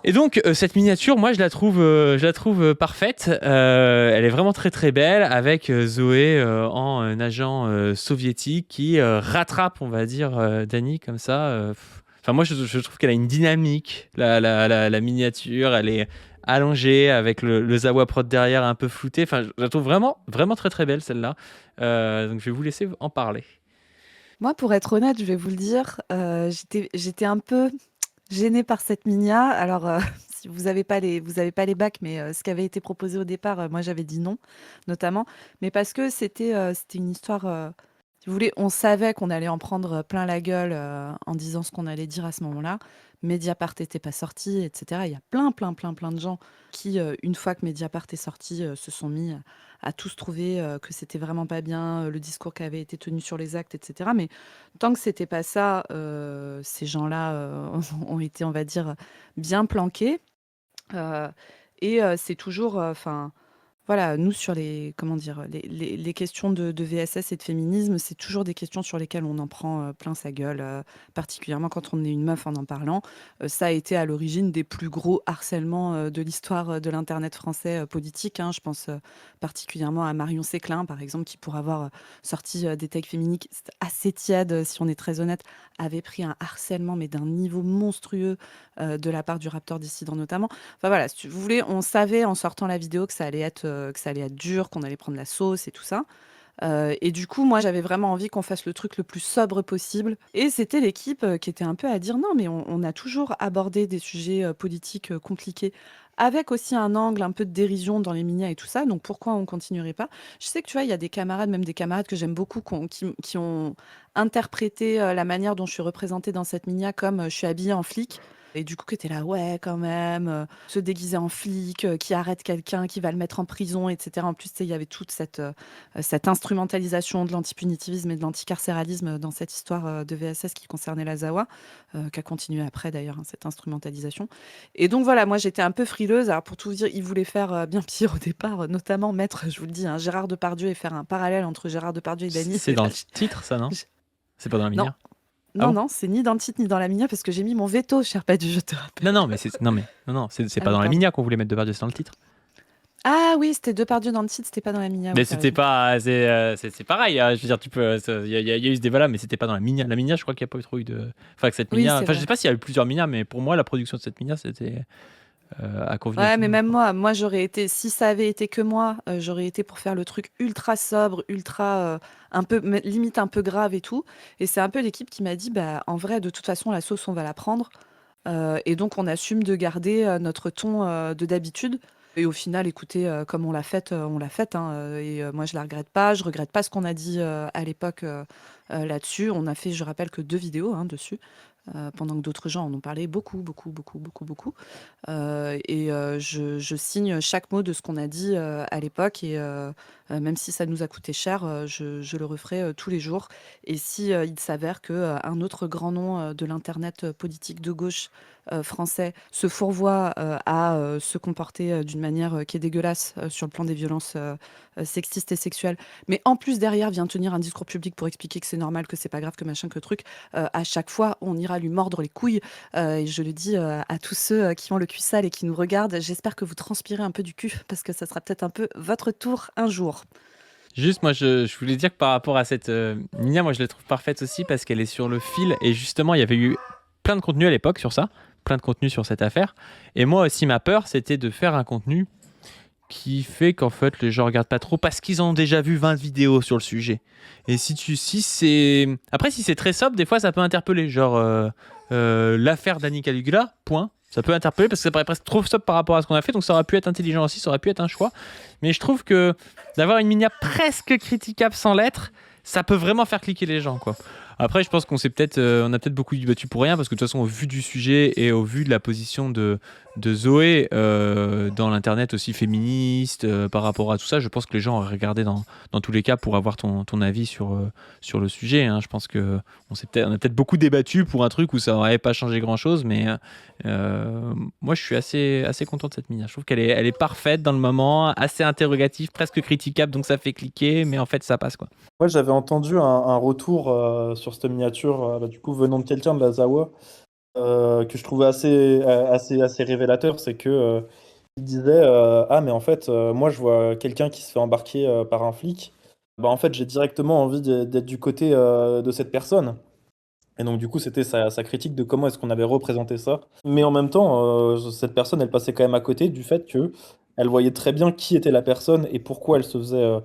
Et donc cette miniature, moi je la trouve parfaite. Elle est vraiment très belle avec Zoé en agent soviétique qui rattrape, on va dire, Dany comme ça. Enfin moi je trouve qu'elle a une dynamique. La miniature, elle est allongée avec le Zawa Prod derrière un peu flouté. Enfin je la trouve vraiment très belle celle-là. Donc je vais vous laisser en parler. Moi, pour être honnête, je vais vous le dire, j'étais un peu gênée par cette minia. Alors, si vous avez pas les bacs, mais ce qui avait été proposé au départ, moi, j'avais dit non, notamment. Mais parce que c'était une histoire, si vous voulez, on savait qu'on allait en prendre plein la gueule en disant ce qu'on allait dire à ce moment-là. Mediapart n'était pas sorti, etc. Il y a plein de gens qui, une fois que Mediapart est sorti, se sont mis à tous trouver que c'était vraiment pas bien, le discours qui avait été tenu sur les actes, etc. Mais tant que c'était pas ça, ces gens-là ont été, on va dire, bien planqués. Euh, et c'est toujours, enfin, Voilà, nous sur comment dire, les questions de VSS et de féminisme, c'est toujours des questions sur lesquelles on en prend plein sa gueule, particulièrement quand on est une meuf en parlant. Ça a été à l'origine des plus gros harcèlements de l'histoire de l'internet français politique, hein. Je pense particulièrement à Marion Séclin, par exemple, qui pour avoir sorti des takes féministes assez tièdes, si on est très honnête, avait pris un harcèlement mais d'un niveau monstrueux de la part du Raptor Dissident notamment. Enfin voilà, si vous voulez, on savait en sortant la vidéo que ça allait être dur, qu'on allait prendre la sauce et tout ça. Et du coup, moi, j'avais vraiment envie qu'on fasse le truc le plus sobre possible. Et c'était l'équipe qui était un peu à dire non, mais on a toujours abordé des sujets politiques compliqués, avec aussi un angle un peu de dérision dans les minas et tout ça. Donc pourquoi on continuerait pas? Je sais que tu vois, il y a des camarades, même des camarades que j'aime beaucoup, qui ont interprété la manière dont je suis représentée dans cette minia comme je suis habillée en flic. Et du coup, qui était là, ouais, quand même, se déguiser en flic, qui arrête quelqu'un, qui va le mettre en prison, etc. En plus, tu sais, il y avait toute cette instrumentalisation de l'antipunitivisme et de l'anticarcéralisme dans cette histoire de VSS qui concernait la Zawa, qui a continué après d'ailleurs, hein, cette instrumentalisation. Et donc voilà, moi j'étais un peu frileuse. Alors pour tout vous dire, ils voulaient faire bien pire au départ, notamment mettre, je vous le dis, hein, Gérard Depardieu et faire un parallèle entre Gérard Depardieu et Dany. C'est dans le titre, ça, non? C'est pas dans la Non, minière? Ah non, bon? non, c'est ni dans le titre ni dans la minia parce que j'ai mis mon veto, cher Padu, je te rappelle. Non, mais c'est Ah pas oui, dans la pardon. minière qu'on voulait mettre Depardieu, c'est dans le titre. Ah oui, c'était Depardieu dans le titre, c'était pas dans la minia, Mais oui, t'as c'était raison. pas, c'est pareil, hein. Je veux dire, tu peux, il y a eu ce débat-là, mais c'était pas dans la minia. La minia, je crois qu'il n'y a pas eu trop eu de, enfin que cette Oui, minia, c'est enfin je vrai. sais pas s'il y a eu plusieurs minias, mais pour moi la production de cette minia c'était à convenir à Ouais, tout le mais monde, même quoi. moi, j'aurais été, si ça avait été que moi, j'aurais été pour faire le truc ultra sobre, ultra, un peu, limite un peu grave et tout. Et c'est un peu l'équipe qui m'a dit, bah, en vrai, de toute façon, la sauce, on va la prendre. Et donc, on assume de garder notre ton de d'habitude. Et au final, écoutez, comme on l'a faite, hein, et moi, je la regrette pas. Je regrette pas ce qu'on a dit à l'époque là-dessus. On a fait, je rappelle, que 2 vidéos hein, dessus, pendant que d'autres gens en ont parlé beaucoup, beaucoup, beaucoup, beaucoup, beaucoup. Et je signe chaque mot de ce qu'on a dit à l'époque. Et même si ça nous a coûté cher, je le referai tous les jours. Et si il s'avère que un autre grand nom de l'internet politique de gauche français se fourvoie à se comporter d'une manière qui est dégueulasse sur le plan des violences sexistes et sexuelles, mais en plus derrière vient tenir un discours public pour expliquer que c'est normal, que c'est pas grave, que machin, que truc, à chaque fois on ira lui mordre les couilles. Et je le dis à tous ceux qui ont le cul sale et qui nous regardent, j'espère que vous transpirez un peu du cul parce que ça sera peut-être un peu votre tour un jour. Juste, moi, je voulais dire que par rapport à cette minia, moi, je la trouve parfaite aussi parce qu'elle est sur le fil. Et justement, il y avait eu plein de contenu à l'époque sur ça, plein de contenu sur cette affaire. Et moi aussi, ma peur, c'était de faire un contenu qui fait qu'en fait, les gens regardent pas trop parce qu'ils ont déjà vu 20 vidéos sur le sujet. Et si c'est... Après, si c'est très sobre, des fois, ça peut interpeller. Genre, l'affaire d'Annie Caligula, point. Ça peut interpeller parce que ça paraît presque trop sobre par rapport à ce qu'on a fait. Donc, ça aurait pu être intelligent aussi, ça aurait pu être un choix. Mais je trouve que d'avoir une minia presque critiquable sans l'être, ça peut vraiment faire cliquer les gens, quoi. Après, je pense qu'on s'est peut-être, on a peut-être beaucoup débattu pour rien parce que de toute façon, au vu du sujet et au vu de la position de Zoé dans l'internet aussi féministe par rapport à tout ça, je pense que les gens auraient regardé dans tous les cas pour avoir ton avis sur le sujet, hein. Je pense que on a peut-être beaucoup débattu pour un truc où ça n'aurait pas changé grand-chose, mais moi, je suis assez content de cette minia. Je trouve elle est parfaite dans le moment, assez interrogative, presque critiquable, donc ça fait cliquer, mais en fait, ça passe, quoi. Moi, j'avais entendu un retour sur cette miniature, du coup, venant de quelqu'un de la Zawa, que je trouvais assez révélateur. C'est que il disait ah, mais en fait, moi, je vois quelqu'un qui se fait embarquer par un flic. Bah, en fait, j'ai directement envie d'être du côté de cette personne. Et donc, du coup, c'était sa critique de comment est-ce qu'on avait représenté ça. Mais en même temps, cette personne, elle passait quand même à côté du fait que elle voyait très bien qui était la personne et pourquoi elle se faisait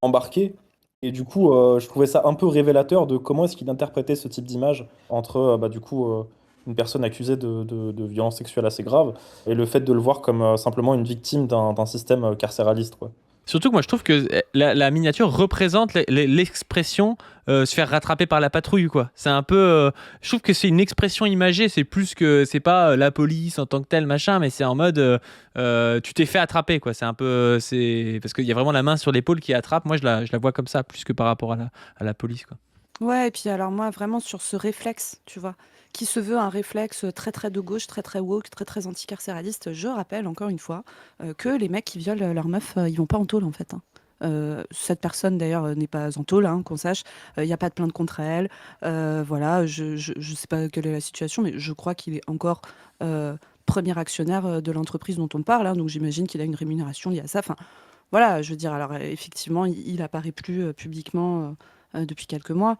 embarquer. Et du coup, je trouvais ça un peu révélateur de comment est-ce qu'il interprétait ce type d'image entre, du coup, une personne accusée de violences sexuelles assez graves et le fait de le voir comme simplement une victime d'un système carcéraliste, quoi. Surtout que moi je trouve que la miniature représente l'expression se faire rattraper par la patrouille, quoi. C'est un peu, je trouve que c'est une expression imagée, c'est plus que c'est pas la police en tant que telle machin, mais c'est en mode tu t'es fait attraper, quoi. C'est un peu, c'est parce qu'il y a vraiment la main sur l'épaule qui attrape. Moi je la vois comme ça plus que par rapport à la police, quoi. Ouais, et puis alors moi, vraiment sur ce réflexe, tu vois, qui se veut un réflexe très très de gauche, très très woke, très très anticarcéraliste, je rappelle encore une fois que les mecs qui violent leur meuf, ils vont pas en tôle en fait, hein. Cette personne d'ailleurs n'est pas en tôle, hein, qu'on sache. Il n'y a pas de plainte contre elle. Voilà, je sais pas quelle est la situation, mais je crois qu'il est encore premier actionnaire de l'entreprise dont on parle, hein, donc j'imagine qu'il a une rémunération liée à ça. Enfin, voilà, je veux dire, alors effectivement, il apparaît plus publiquement depuis quelques mois.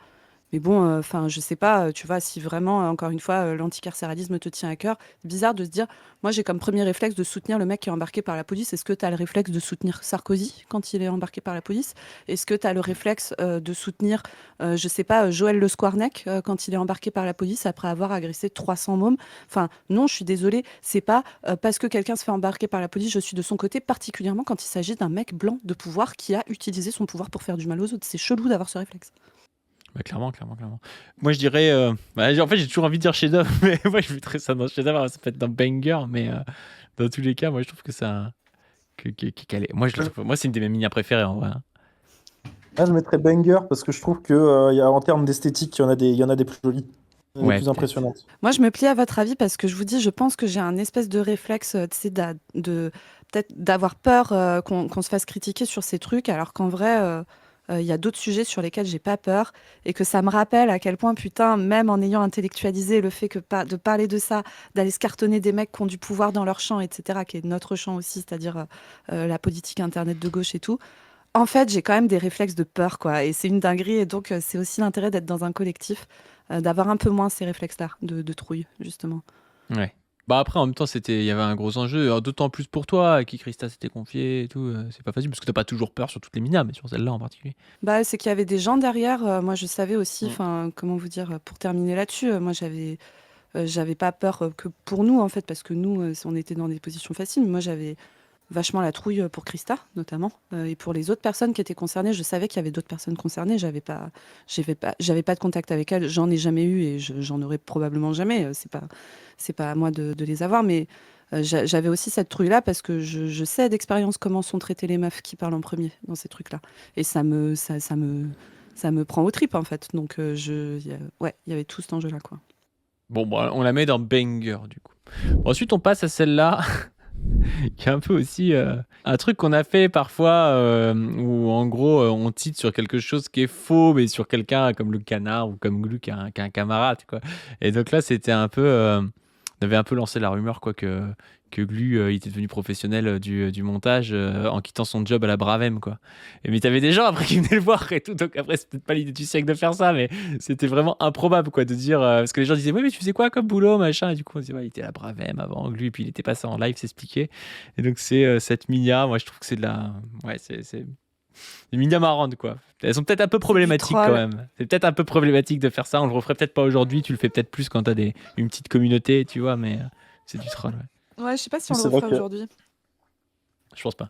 Mais bon, enfin, je sais pas, tu vois, si vraiment, encore une fois, l'anticarcéralisme te tient à cœur, c'est bizarre de se dire, moi j'ai comme premier réflexe de soutenir le mec qui est embarqué par la police. Est-ce que tu as le réflexe de soutenir Sarkozy quand il est embarqué par la police? Est-ce que tu as le réflexe de soutenir, je sais pas, Joël Le Squarnec quand il est embarqué par la police après avoir agressé 300 mômes? Enfin, non, je suis désolée, c'est pas parce que quelqu'un se fait embarquer par la police, je suis de son côté, particulièrement quand il s'agit d'un mec blanc de pouvoir qui a utilisé son pouvoir pour faire du mal aux autres. C'est chelou d'avoir ce réflexe. Bah, clairement, clairement, clairement. Moi, je dirais. En fait, j'ai toujours envie de dire chef-d'œuvre, mais moi, je mettrais ça dans chef-d'œuvre. Ça peut être dans banger, mais dans tous les cas, moi, je trouve que ça. Qui est calé. Moi, moi, c'est une de mes minias préférées en vrai, hein. Là, je mettrais banger parce que je trouve que en termes d'esthétique, il y en a des plus jolies, des Ouais, plus peut-être. impressionnantes. Moi, je me plie à votre avis parce que je vous dis, je pense que j'ai un espèce de réflexe, tu sais, peut-être d'avoir peur qu'on se fasse critiquer sur ces trucs, alors qu'en vrai, il y a d'autres sujets sur lesquels j'ai pas peur et que ça me rappelle à quel point, putain, même en ayant intellectualisé le fait que de parler de ça, d'aller se cartonner des mecs qui ont du pouvoir dans leur champ, etc., qui est notre champ aussi, c'est-à-dire la politique internet de gauche et tout. En fait, j'ai quand même des réflexes de peur, quoi. Et c'est une dinguerie. Et donc, c'est aussi l'intérêt d'être dans un collectif, d'avoir un peu moins ces réflexes-là, de trouille, justement. Ouais. Bah après, en même temps, il y avait un gros enjeu, alors d'autant plus pour toi, à qui Krista s'était confié et tout. C'est pas facile parce que t'as pas toujours peur sur toutes les minas, mais sur celle-là en particulier. Bah, c'est qu'il y avait des gens derrière. Moi, je savais aussi, Mm. enfin, comment vous dire, pour terminer là-dessus, moi, j'avais pas peur que pour nous, en fait, parce que nous, on était dans des positions faciles. Mais moi, j'avais vachement la trouille pour Krista, notamment, et pour les autres personnes qui étaient concernées. Je savais qu'il y avait d'autres personnes concernées. J'avais pas de contact avec elles. J'en ai jamais eu et j'en aurai probablement jamais. C'est pas à moi de les avoir, mais j'avais aussi cette trouille-là parce que je sais d'expérience comment sont traitées les meufs qui parlent en premier dans ces trucs-là. Et ça me prend aux tripes, en fait. Donc, ouais, il y avait tout cet enjeu-là, quoi. Bon, bah, on la met dans banger du coup. Bon, ensuite, on passe à celle-là. Qui est un peu aussi un truc qu'on a fait parfois où en gros on titre sur quelque chose qui est faux mais sur quelqu'un comme le canard ou comme Glu qui a un camarade quoi. Et donc là c'était un peu on avait un peu lancé la rumeur quoi que Glu il était devenu professionnel du montage en quittant son job à la Bravem quoi. Et mais t'avais des gens après qui venaient le voir et tout, donc après c'est peut-être pas l'idée du siècle de faire ça, mais c'était vraiment improbable quoi de dire parce que les gens disaient oui mais tu faisais quoi comme boulot machin, et du coup on disait ouais, il était à la Bravem avant Glu et puis il était passé en live s'expliquer. Et donc c'est cette Minia, moi je trouve que c'est de la ouais c'est des Minia marrantes quoi. Elles sont peut-être un peu problématiques quand troll. même. C'est peut-être un peu problématique de faire ça, on le referait peut-être pas aujourd'hui, tu le fais peut-être plus quand t'as une petite communauté tu vois, mais c'est du troll, ouais. Ouais, je sais pas si on le C'est vrai referait que aujourd'hui. Je pense pas.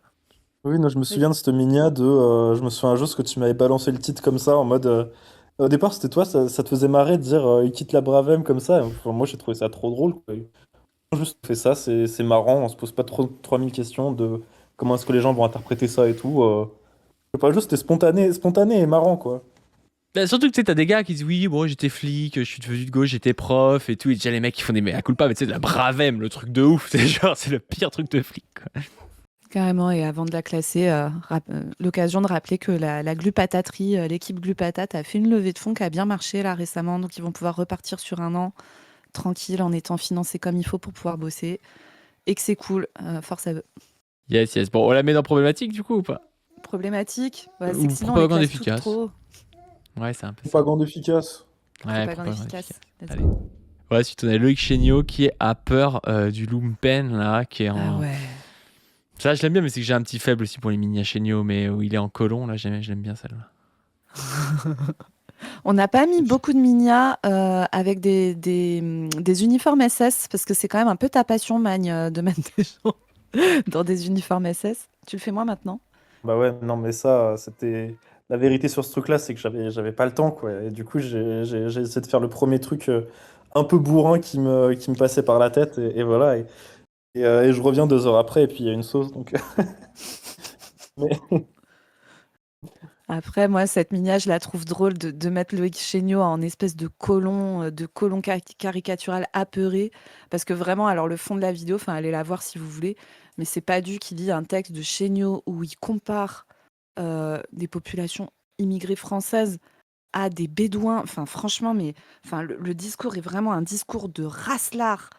oui, non, je me souviens de cette minia je me souviens juste que tu m'avais balancé le titre comme ça en mode. Au départ, c'était toi, ça te faisait marrer de dire il quitte la Bravem comme ça. Enfin, moi, j'ai trouvé ça trop drôle, quoi. Juste on fait ça, c'est marrant, on se pose pas trop 3000 questions de comment est-ce que les gens vont interpréter ça et tout. Je sais pas, juste c'était spontané et marrant, quoi. Bah, surtout que tu sais, t'as des gars qui disent oui, bon, j'étais flic, je suis devenu de gauche, j'étais prof et tout. Et déjà, les mecs qui font des mea culpa, mais tu sais, de la Bravem, le truc de ouf. C'est genre, c'est le pire truc de flic, quoi. Carrément, et avant de la classer, l'occasion de rappeler que la Glupataterie, l'équipe Glupatate a fait une levée de fonds qui a bien marché là récemment, donc ils vont pouvoir repartir sur un an tranquille en étant financés comme il faut pour pouvoir bosser, et que c'est cool, force à eux. Yes, yes. Bon, on la met dans problématique du coup ou pas? Problématique, ouais, c'est Ou que sinon on les propagande classe toutes efficace. trop. Ouais, c'est un peu ça. Propagande efficace. Ouais, Propagande propagande efficace. efficace. Let's Allez. go. Ouais, ensuite on a Loïc Chéniaud qui a peur du Lumpen là, qui est Ah en. ouais. Ça, je l'aime bien, mais c'est que j'ai un petit faible aussi pour les mini Chéniaud, mais où il est en colon là, je l'aime bien celle-là. On n'a pas mis beaucoup de minia avec des uniformes SS, parce que c'est quand même un peu ta passion, Magne, de mettre des gens dans des uniformes SS. Tu le fais moi maintenant? Bah ouais, non, mais ça, c'était. La vérité sur ce truc-là, c'est que j'avais pas le temps, quoi. Et du coup, j'ai essayé de faire le premier truc un peu bourrin qui me passait par la tête, et voilà. Et je reviens 2 heures après, et puis il y a une sauce, donc. Mais Après, moi, cette Minia, je la trouve drôle de mettre Loïc Chéniaud en espèce de colon caricatural apeuré. Parce que vraiment, alors le fond de la vidéo, enfin, allez la voir si vous voulez, mais c'est pas du qui lit un texte de Chéniaud où il compare des populations immigrées françaises à des bédouins. Enfin, franchement, mais enfin, le discours est vraiment un discours de racelard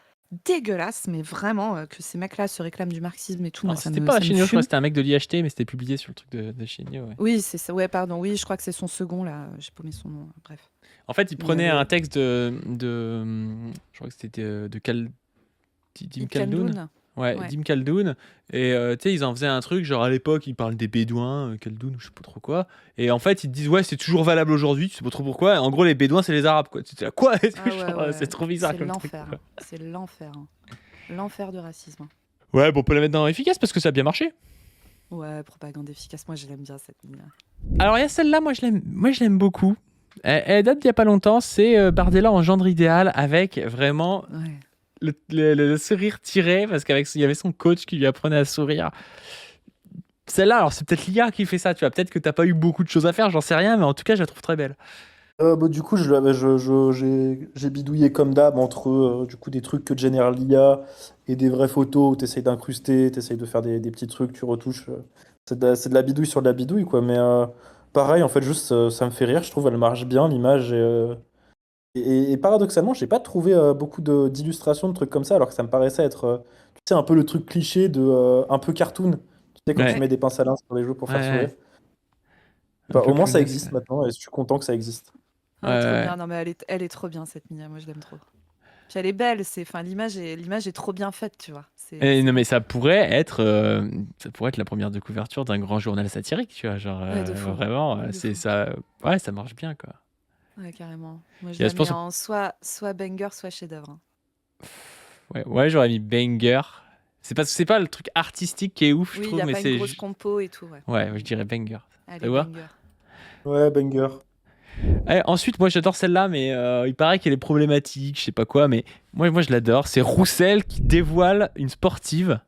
dégueulasse, mais vraiment, que ces mecs-là se réclament du marxisme et tout, moi, Alors, c'était pas ça me Chéniaud, je crois fume. que c'était un mec de l'IHT, mais c'était publié sur le truc de Chéniaud. Ouais. Oui, c'est ça. Ouais, pardon. Oui, je crois que c'est son second, là. J'ai paumé son nom. Bref. En fait, il Mais prenait un le texte je crois que c'était Dim Ibn Khaldoun. Khaldoun. Ouais, Ouais. Dim Khaldoun. Et tu sais, ils en faisaient un truc, genre à l'époque, ils parlent des Bédouins, Khaldoun, ou je sais pas trop quoi. Et en fait, ils te disent, ouais, c'est toujours valable aujourd'hui, tu sais pas trop pourquoi. Et en gros, les Bédouins, c'est les Arabes, quoi. Tu te dis, ah, quoi? Ah ouais, Genre, ouais. c'est trop bizarre C'est comme truc. l'enfer. Quoi. C'est l'enfer. L'enfer de racisme. Ouais, bon, on peut la mettre dans efficace parce que ça a bien marché. Ouais, propagande efficace. Moi, je l'aime bien, cette ligne. Alors, il y a celle-là, moi, je l'aime beaucoup. Elle date d'il y a pas longtemps, c'est Bardella en gendre idéal avec vraiment Ouais. le sourire tiré parce qu'il y avait son coach qui lui apprenait à sourire. Celle-là, alors c'est peut-être l'IA qui fait ça, tu vois. Peut-être que t'as pas eu beaucoup de choses à faire, j'en sais rien, mais en tout cas, je la trouve très belle. Du coup, j'ai bidouillé comme d'hab entre du coup, des trucs que génère l'IA et des vraies photos où tu essayes d'incruster, tu essayes de faire des petits trucs, tu retouches. C'est de la bidouille sur de la bidouille, quoi. Mais pareil, en fait, juste ça me fait rire, je trouve, elle marche bien, l'image. Et paradoxalement, j'ai pas trouvé beaucoup d'illustrations, de trucs comme ça, alors que ça me paraissait être tu sais, un peu le truc cliché de un peu cartoon. Tu sais, quand tu Ouais, mets des pinces à linge sur les jeux pour ouais, faire sourire. ouais. Un Bah, peu au moins, ça clownesque. existe maintenant et je suis content que ça existe. Ah, trop Ouais. bien. Non, mais elle est trop bien, cette Mia. Moi, je l'aime trop. Puis elle est belle. Enfin, l'image est trop bien faite, tu vois. Et C'est non, mais beau. ça pourrait être la première de couverture d'un grand journal satirique, tu vois. Genre, Ouais, de fou. vraiment, De c'est fou. ça. Ouais, ça marche bien, quoi. Ouais, carrément. Moi, je Et la je mets pense, en soit banger, soit chef-d'œuvre. ouais, j'aurais mis banger. C'est pas le truc artistique qui est ouf, je Oui, il trouve, n'y a mais pas une c'est. grosse compo et tout, ouais. Ouais, je dirais banger. Ça Allez, te va? banger. Ouais, banger. Ensuite, moi j'adore celle-là, mais il paraît qu'elle est problématique, je sais pas quoi, mais moi je l'adore. C'est Roussel qui dévoile une sportive.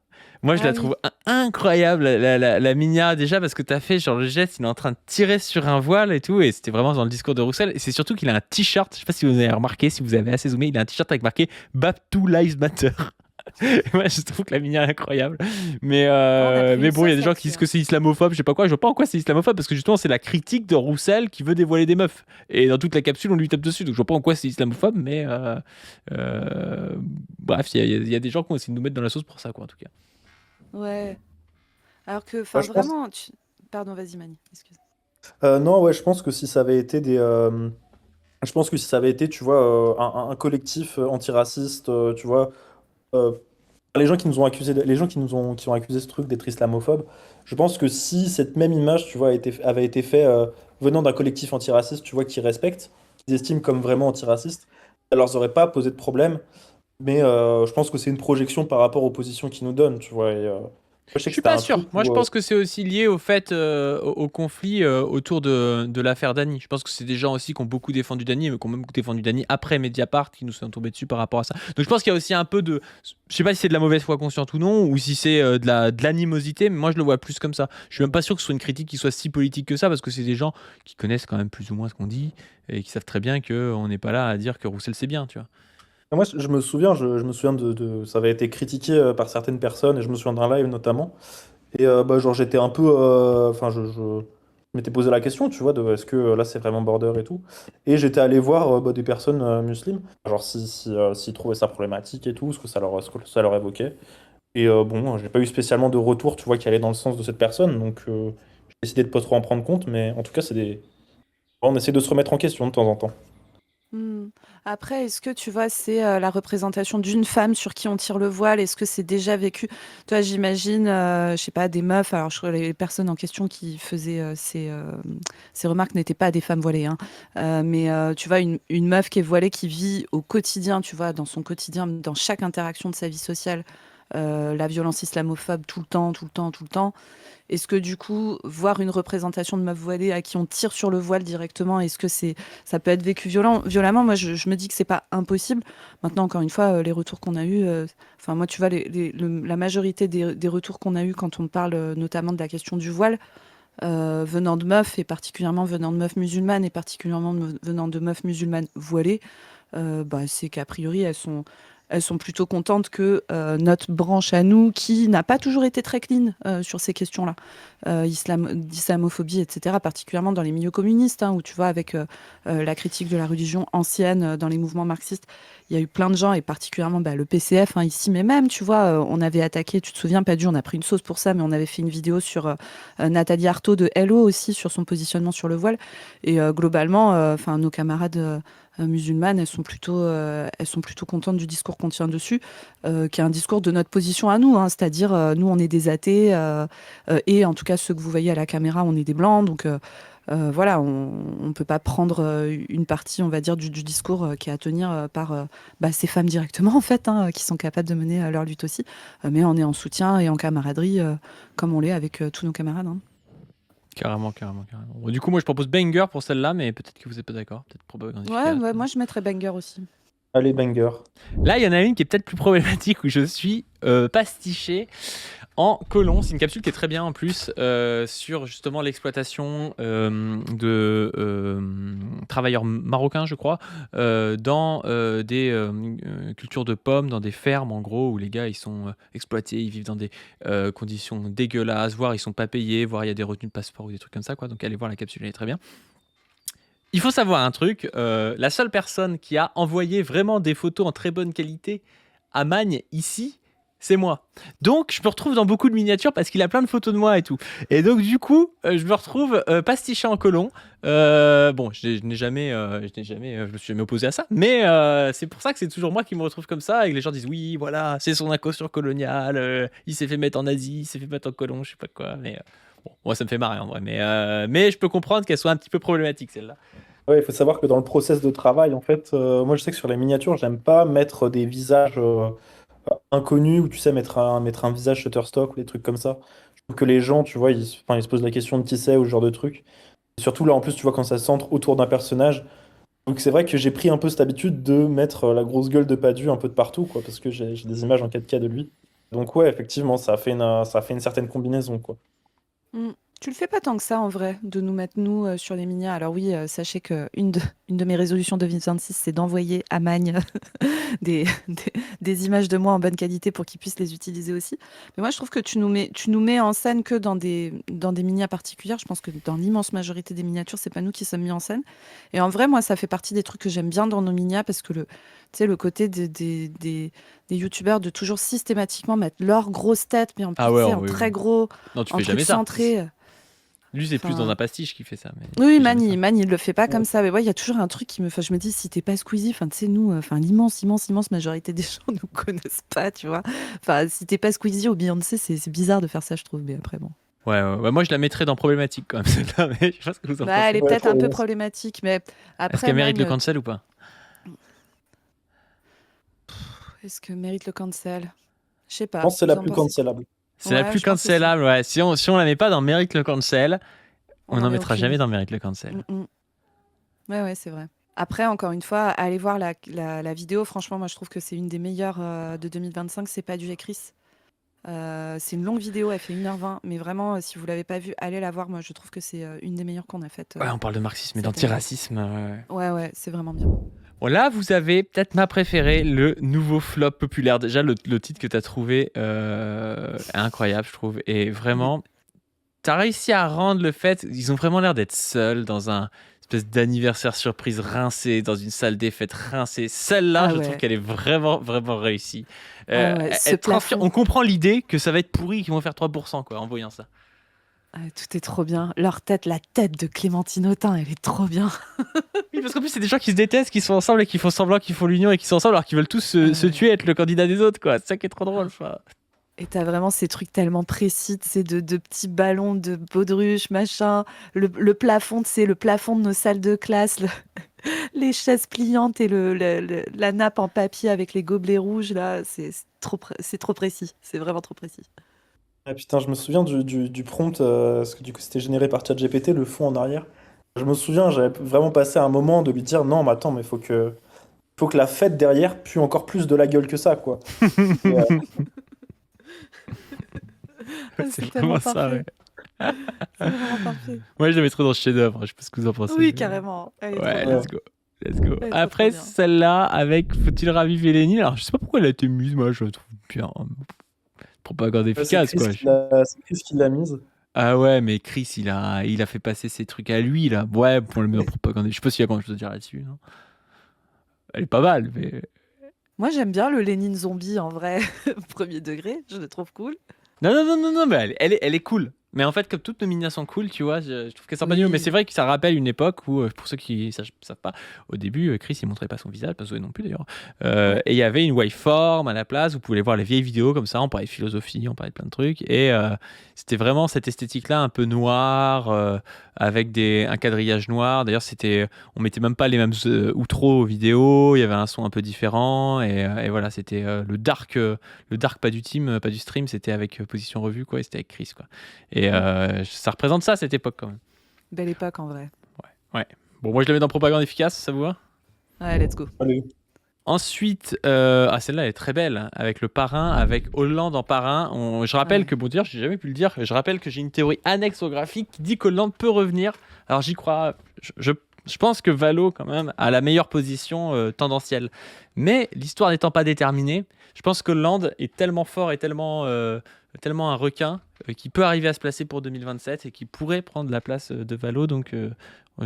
Moi je Ah la oui. trouve incroyable, la Minia, déjà parce que t'as fait genre le geste, il est en train de tirer sur un voile et tout, et c'était vraiment dans le discours de Roussel. Et c'est surtout qu'il a un t-shirt, je sais pas si vous avez remarqué, si vous avez assez zoomé, il a un t-shirt avec marqué Baptou Lives Matter. Moi, je trouve que la mini est incroyable. Mais, Oh, on a pris mais une bon, il y a sauce des gens qui là-dessus, disent que hein. c'est islamophobe, je sais pas quoi. Je vois pas en quoi c'est islamophobe parce que justement, c'est la critique de Roussel qui veut dévoiler des meufs. Et dans toute la capsule, on lui tape dessus. Donc je vois pas en quoi c'est islamophobe, mais euh, bref, il y a des gens qui ont essayé de nous mettre dans la sauce pour ça, quoi, en tout cas. Ouais. Alors que, Moi, enfin, je pense. vraiment. Pardon, vas-y, Mani. Excuse. Non, ouais, je pense que si ça avait été je pense que si ça avait été, tu vois, un collectif antiraciste, tu vois, euh, les gens qui nous ont accusé, qui ont accusé ce truc d'être islamophobe, je pense que si cette même image, tu vois, avait été faite venant d'un collectif antiraciste, tu vois, qui respecte, qu'ils estiment comme vraiment antiraciste, ça leur aurait pas posé de problème. Mais je pense que c'est une projection par rapport aux positions qu'ils nous donnent, tu vois. Moi, je Je sais que suis c'était pas un sûr. truc Moi, je où pense que c'est aussi lié au fait, au conflit autour de l'affaire Dany. Je pense que c'est des gens aussi qui ont beaucoup défendu Dany, mais qui ont même défendu Dany après Mediapart, qui nous sont tombés dessus par rapport à ça. Donc, je pense qu'il y a aussi un peu de. Je sais pas si c'est de la mauvaise foi consciente ou non, ou si c'est de l'animosité, mais moi, je le vois plus comme ça. Je suis même pas sûr que ce soit une critique qui soit si politique que ça, parce que c'est des gens qui connaissent quand même plus ou moins ce qu'on dit et qui savent très bien qu'on n'est pas là à dire que Roussel c'est bien, tu vois. moi, je me souviens, je me souviens ça avait été critiqué par certaines personnes, et je me souviens d'un live notamment. Et bah, genre, j'étais un peu. Enfin, je m'étais posé la question, tu vois, de est-ce que là, c'est vraiment border et tout. Et j'étais allé voir bah, des personnes musulmanes, genre s'ils trouvaient ça problématique et tout, ce que ça leur évoquait. Et bon, j'ai pas eu spécialement de retour, tu vois, qui allait dans le sens de cette personne, donc j'ai décidé de pas trop en prendre compte, mais en tout cas, on essaie de se remettre en question de temps en temps. Hmm. Après, est-ce que tu vois, c'est la représentation d'une femme sur qui on tire le voile? Est-ce que c'est déjà vécu? Toi, j'imagine, je sais pas, des meufs. Alors, je crois que les personnes en question qui faisaient ces remarques n'étaient pas des femmes voilées, hein. Mais tu vois, une meuf qui est voilée, qui vit au quotidien, tu vois, dans son quotidien, dans chaque interaction de sa vie sociale, la violence islamophobe tout le temps, tout le temps, tout le temps. Est-ce que du coup, voir une représentation de meuf voilée à qui on tire sur le voile directement, est-ce que ça peut être vécu violemment? Moi, je me dis que c'est pas impossible. Maintenant, encore une fois, les retours qu'on a eus, enfin moi, tu vois, la majorité des retours qu'on a eus quand on parle notamment de la question du voile, venant de meufs, et particulièrement venant de meufs musulmanes, et particulièrement venant de meufs musulmanes voilées, c'est qu'a priori, elles sont plutôt contentes que notre branche à nous, qui n'a pas toujours été très clean sur ces questions-là, d'islamophobie, etc., particulièrement dans les milieux communistes, où tu vois, avec la critique de la religion ancienne dans les mouvements marxistes, il y a eu plein de gens, et particulièrement le PCF, ici, mais même, tu vois, on avait attaqué, tu te souviens, Padu, on a pris une sauce pour ça, mais on avait fait une vidéo sur Nathalie Arthaud de Hello aussi, sur son positionnement sur le voile, et globalement, nos camarades musulmanes, elles sont plutôt contentes du discours qu'on tient dessus, qui est un discours de notre position à nous, c'est-à-dire nous on est des athées, et en tout cas ceux que vous voyez à la caméra, on est des blancs, donc voilà, on ne peut pas prendre une partie, on va dire, du discours qui est à tenir par ces femmes directement, en fait, qui sont capables de mener leur lutte aussi, mais on est en soutien et en camaraderie, comme on l'est avec tous nos camarades. Carrément. Bon, du coup, moi, je propose Banger pour celle-là, mais peut-être que vous n'êtes pas d'accord. Peut-être Ouais, moi je mettrais Banger aussi. Allez, banger. Là, il y en a une qui est peut-être plus problématique, où je suis pastiché en colon. C'est une capsule qui est très bien en plus, sur justement l'exploitation de travailleurs marocains, je crois, dans des cultures de pommes, dans des fermes en gros, où les gars ils sont exploités, ils vivent dans des conditions dégueulasses, voire ils sont pas payés, voire il y a des retenues de passeport ou des trucs comme ça, quoi. Donc allez voir la capsule, elle est très bien. Il faut savoir un truc, la seule personne qui a envoyé vraiment des photos en très bonne qualité à Magne ici, c'est moi. Donc je me retrouve dans beaucoup de miniatures parce qu'il a plein de photos de moi et tout. Et donc du coup, je me retrouve pastiché en colon. Je me suis jamais opposé à ça, mais c'est pour ça que c'est toujours moi qui me retrouve comme ça et que les gens disent oui, voilà, c'est son incursion coloniale, il s'est fait mettre en Asie, il s'est fait mettre en colon, je sais pas quoi, mais bon, moi ça me fait marrer en vrai, mais je peux comprendre qu'elle soit un petit peu problématique celle-là. Ouais, il faut savoir que dans le process de travail, en fait, moi je sais que sur les miniatures, j'aime pas mettre des visages inconnus ou tu sais, mettre un visage Shutterstock ou des trucs comme ça. Je trouve que les gens, tu vois, ils se posent la question de qui c'est ou ce genre de truc. Et surtout là, en plus, tu vois, quand ça se centre autour d'un personnage. Donc c'est vrai que j'ai pris un peu cette habitude de mettre la grosse gueule de Padu un peu de partout, quoi, parce que j'ai des images en 4K de lui. Donc ouais, effectivement, ça a fait une certaine combinaison, quoi. Mm. Tu le fais pas tant que ça en vrai, de nous mettre nous sur les minias. Alors oui, sachez que une de mes résolutions 2026, c'est d'envoyer à Magne des images de moi en bonne qualité pour qu'ils puissent les utiliser aussi. Mais moi, je trouve que tu nous mets en scène que dans des minias particulières. Je pense que dans l'immense majorité des miniatures, c'est pas nous qui sommes mis en scène. Et en vrai, moi, ça fait partie des trucs que j'aime bien dans nos minias parce que tu sais, le côté des youtubeurs de toujours systématiquement mettre leur grosse tête, mais en plus, Ah ouais, tu sais, en oui. très gros, Non, tu en fais truc jamais ça. centré. Lui, c'est plus Enfin, dans un pastiche qui fait ça. Mais Oui, tu fais jamais ça. Mani, il le fait pas Ouais. comme ça. Mais ouais, il y a toujours un truc qui me. Enfin, je me dis, si t'es pas Squeezie, enfin, tu sais, nous, l'immense majorité des gens nous connaissent pas, tu vois. Enfin, si t'es pas Squeezie ou Beyoncé, c'est bizarre de faire ça, je trouve. Mais après, bon. Ouais, moi je la mettrais dans problématique quand même celle-là, mais je sais pas ce que vous en Elle pensez. est Ouais, peut-être un peu faut- problématique, mais Est-ce après, qu'elle mérite le Magne, cancel ou pas? est-ce que mérite le cancel? Je sais Je pas. pense que c'est Vous la en plus pensez? cancelable. C'est la Ouais, plus je pense aussi. cancelable, ouais. Si on la met pas dans mérite le cancel, on On n'en en met mettra aucune. jamais dans mérite le cancel. Ouais, c'est vrai. Après, encore une fois, allez voir la vidéo. Franchement, moi, je trouve que c'est une des meilleures de 2025. C'est pas du Chris. C'est une longue vidéo, elle fait 1h20, mais vraiment, si vous l'avez pas vue, allez la voir. Moi, je trouve que c'est une des meilleures qu'on a faites Ouais, on parle de marxisme et cette année. d'antiracisme. Ouais. Ouais, c'est vraiment bien. Bon, là, vous avez peut-être ma préférée, le nouveau flop populaire. Déjà, le titre que tu as trouvé est incroyable, je trouve. Et vraiment, tu as réussi à rendre le fait. Ils ont vraiment l'air d'être seuls dans un espèce d'anniversaire surprise rincé, dans une salle des fêtes rincée. Celle-là, Ah je trouve ouais. qu'elle est vraiment, vraiment réussie. Ah ouais, ce Elle transpire- plafond. on comprend l'idée que ça va être pourri, qu'ils vont faire 3%, quoi, en voyant ça. Ah, tout est trop bien. Leur tête, la tête de Clémentine Autain, elle est trop bien. Oui, parce qu'en plus, c'est des gens qui se détestent, qui sont ensemble et qui font semblant qu'ils font l'union et qui sont ensemble alors qu'ils veulent tous se Ouais. tuer, être le candidat des autres, quoi. C'est ça qui est trop drôle, enfin. Et t'as vraiment ces trucs tellement précis, c'est de petits ballons de baudruche, machin. Le plafond, c'est le plafond de nos salles de classe, les chaises pliantes et la nappe en papier avec les gobelets rouges, là, c'est trop précis. C'est vraiment trop précis. Ah, putain, je me souviens du prompt, parce que du coup c'était généré par ChatGPT, le fond en arrière. Je me souviens, j'avais vraiment passé un moment de lui dire non, mais attends, mais faut que la fête derrière pue encore plus de la gueule que ça, quoi. Et, C'est C'est vraiment tellement ça, parfait. ouais. C'est vraiment parfait. Moi, je la mettrais dans chef-d'œuvre. Je sais pas ce que vous en pensez. Oui, mais- carrément. Elle est trop Ouais, bien. let's go. Let's go. Elle est trop, Après, trop bien. celle-là, avec Faut-il raviver Lénine? Alors, je sais pas pourquoi elle a été mise, moi, je la trouve bien. Propagande efficace, C'est quoi. Chris qui l'a mise. Ah ouais, mais Chris, il a fait passer ses trucs à lui, là. Ouais, pour le mettre en propagande. Je sais pas s'il y a grand chose à dire là-dessus. Non, elle est pas mal, mais. Moi, j'aime bien le Lénine zombie en vrai, premier degré. Je le trouve cool. Non, mais elle est cool. Mais en fait, comme toutes nos minias sont cool, tu vois, je trouve qu'elles sont pas Oui. nulles. Mais c'est vrai que ça rappelle une époque où, pour ceux qui ne savent pas, au début, Chris, il montrait pas son visage, pas Zoé non plus d'ailleurs. Ouais. Et il y avait une waveform à la place, vous pouvez voir les vieilles vidéos comme ça, on parlait de philosophie, on parlait de plein de trucs. Et c'était vraiment cette esthétique-là, un peu noire, avec un quadrillage noir. D'ailleurs, on mettait même pas les mêmes outros aux vidéos, il y avait un son un peu différent. Et voilà, c'était le dark pas du team, pas du stream, c'était avec Position Revue, quoi, et c'était avec Chris, quoi. Et ça représente ça, cette époque, quand même. Belle époque en vrai. Ouais. Bon, moi, je le mets dans propagande efficace, ça vous va? Ouais, let's go. Allez. Ensuite, celle-là elle est très belle, hein, avec le parrain, avec Hollande en parrain. Je rappelle Ouais. que, bon, dire, j'ai jamais pu le dire, je rappelle que j'ai une théorie annexe au graphique qui dit qu'Hollande peut revenir. Alors j'y crois, je pense que Valo, quand même, a la meilleure position tendancielle. Mais l'histoire n'étant pas déterminée, je pense que Hollande est tellement fort et tellement un requin qui peut arriver à se placer pour 2027 et qui pourrait prendre la place de Valo. Donc je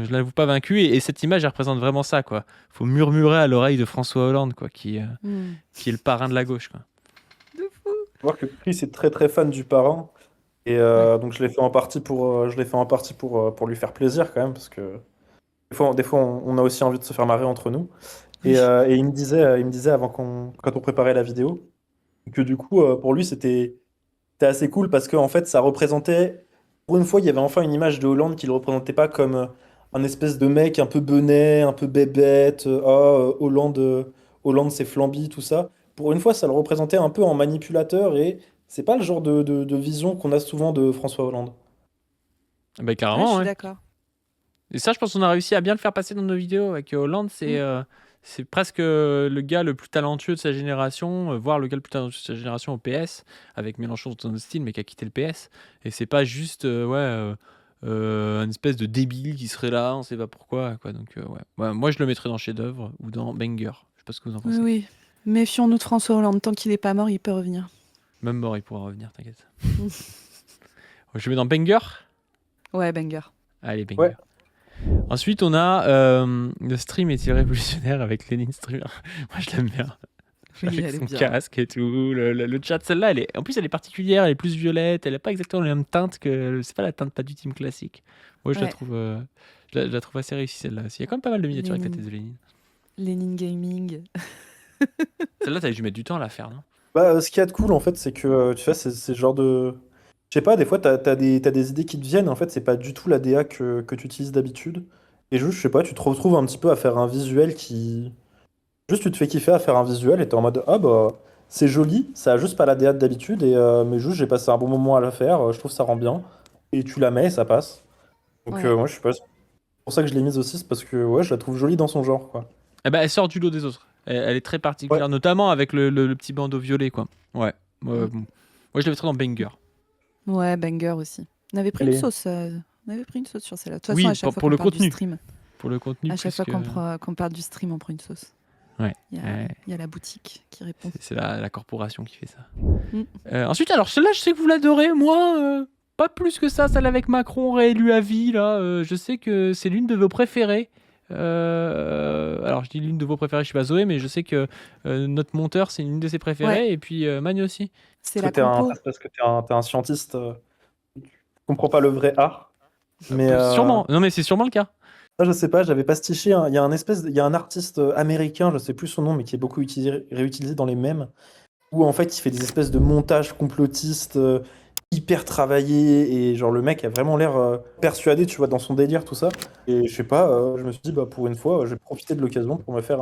ne l'avoue pas vaincu. Et cette image, elle représente vraiment ça, quoi. Faut murmurer à l'oreille de François Hollande, quoi, qui est le parrain de la gauche, quoi. De fou. Faut voir que Chris est très très fan du parrain. Et donc je l'ai fait en partie pour lui faire plaisir quand même, parce que des fois on a aussi envie de se faire marrer entre nous. Et il me disait quand on préparait la vidéo, que du coup, pour lui, c'était assez cool parce qu'en fait, ça représentait. Pour une fois, il y avait enfin une image de Hollande qui le représentait pas comme un espèce de mec un peu benet, un peu bébête, Hollande c'est Flamby, tout ça. Pour une fois, ça le représentait un peu en manipulateur et c'est pas le genre de vision qu'on a souvent de François Hollande. Bah, Ouais, je carrément, suis ouais. d'accord. Et ça, je pense qu'on a réussi à bien le faire passer dans nos vidéos avec Hollande. C'est presque le gars le plus talentueux de sa génération, voire le gars le plus talentueux de sa génération au PS, avec Mélenchon dans son style, mais qui a quitté le PS. Et c'est pas juste un espèce de débile qui serait là, on sait pas pourquoi, quoi. Donc, ouais. Ouais, moi, je le mettrais dans chef-d'œuvre ou dans Banger. Je sais pas ce que vous en Oui, pensez. oui. Méfions-nous de François Hollande. Tant qu'il n'est pas mort, il peut revenir. Même mort, il pourra revenir, t'inquiète. Je le mets dans Banger. Ouais, banger. Allez, Banger. Ouais. Ensuite, on a le stream est-il révolutionnaire avec Lénine Streamer. Moi, je l'aime bien. Oui, Avec elle est son bien. casque et tout. Le chat, celle-là, en plus, elle est particulière, elle est plus violette, elle n'a pas exactement la même teinte que. C'est pas la teinte pas du team classique. Moi, je la Ouais. trouve. Je la trouve assez réussie, celle-là aussi. Il y a quand même pas mal de miniatures avec la Lénine. tête de Lénine. Lénine Gaming. Celle-là, t'avais dû mettre du temps à la faire, non? Bah, ce qu'il y a de cool, en fait, c'est que, tu vois, c'est le genre de. Je sais pas, des fois, t'as des idées qui te viennent, en fait, c'est pas du tout la DA que tu utilises d'habitude. Et juste, je sais pas, tu te retrouves un petit peu à faire un visuel qui. Juste, tu te fais kiffer à faire un visuel et t'es en mode, ah bah, c'est joli, ça a juste pas la DA d'habitude, mais juste, j'ai passé un bon moment à la faire, je trouve que ça rend bien. Et tu la mets et ça passe. Donc, Ouais. moi, je sais pas, c'est pour ça que je l'ai mise aussi, c'est parce que, ouais, je la trouve jolie dans son genre, quoi. Eh ben, elle sort du lot des autres. Elle est très particulière, Ouais. notamment avec le petit bandeau violet, quoi. Ouais. Mm. Bon. Moi, je le mettrais dans Banger. Ouais, banger aussi. On avait pris Allez. une sauce. On avait pris une sauce sur celle-là. De toute Oui, façon, à chaque pour- fois pour qu'on le parle contenu. du stream, Pour le contenu, à chaque plus fois que- qu'on parle du stream, on prend une sauce. Ouais. Il y a, Ouais. il y a la boutique qui répond. C'est la corporation qui fait ça. Mm. Ensuite, alors celle-là, je sais que vous l'adorez. Moi, pas plus que ça. Celle avec Macron réélu à vie, là. Je sais que c'est l'une de vos préférées. Alors, je dis l'une de vos préférées, je suis pas Zoé, mais je sais que notre monteur, c'est une de ses préférées. Ouais. Et puis Magne aussi. C'est Parce la que compo. parce que t'es un scientiste, tu comprends pas le vrai art. Mais Sûrement. Non, mais c'est sûrement le cas. ça, je sais pas, j'avais pastiché. Il y a il y a un artiste américain, je sais plus son nom, mais qui est beaucoup réutilisé dans les mèmes, où en fait il fait des espèces de montages complotistes hyper travaillés et genre le mec a vraiment l'air persuadé, tu vois, dans son délire, tout ça. Et je sais pas, je me suis dit, bah pour une fois, je vais profiter de l'occasion pour me faire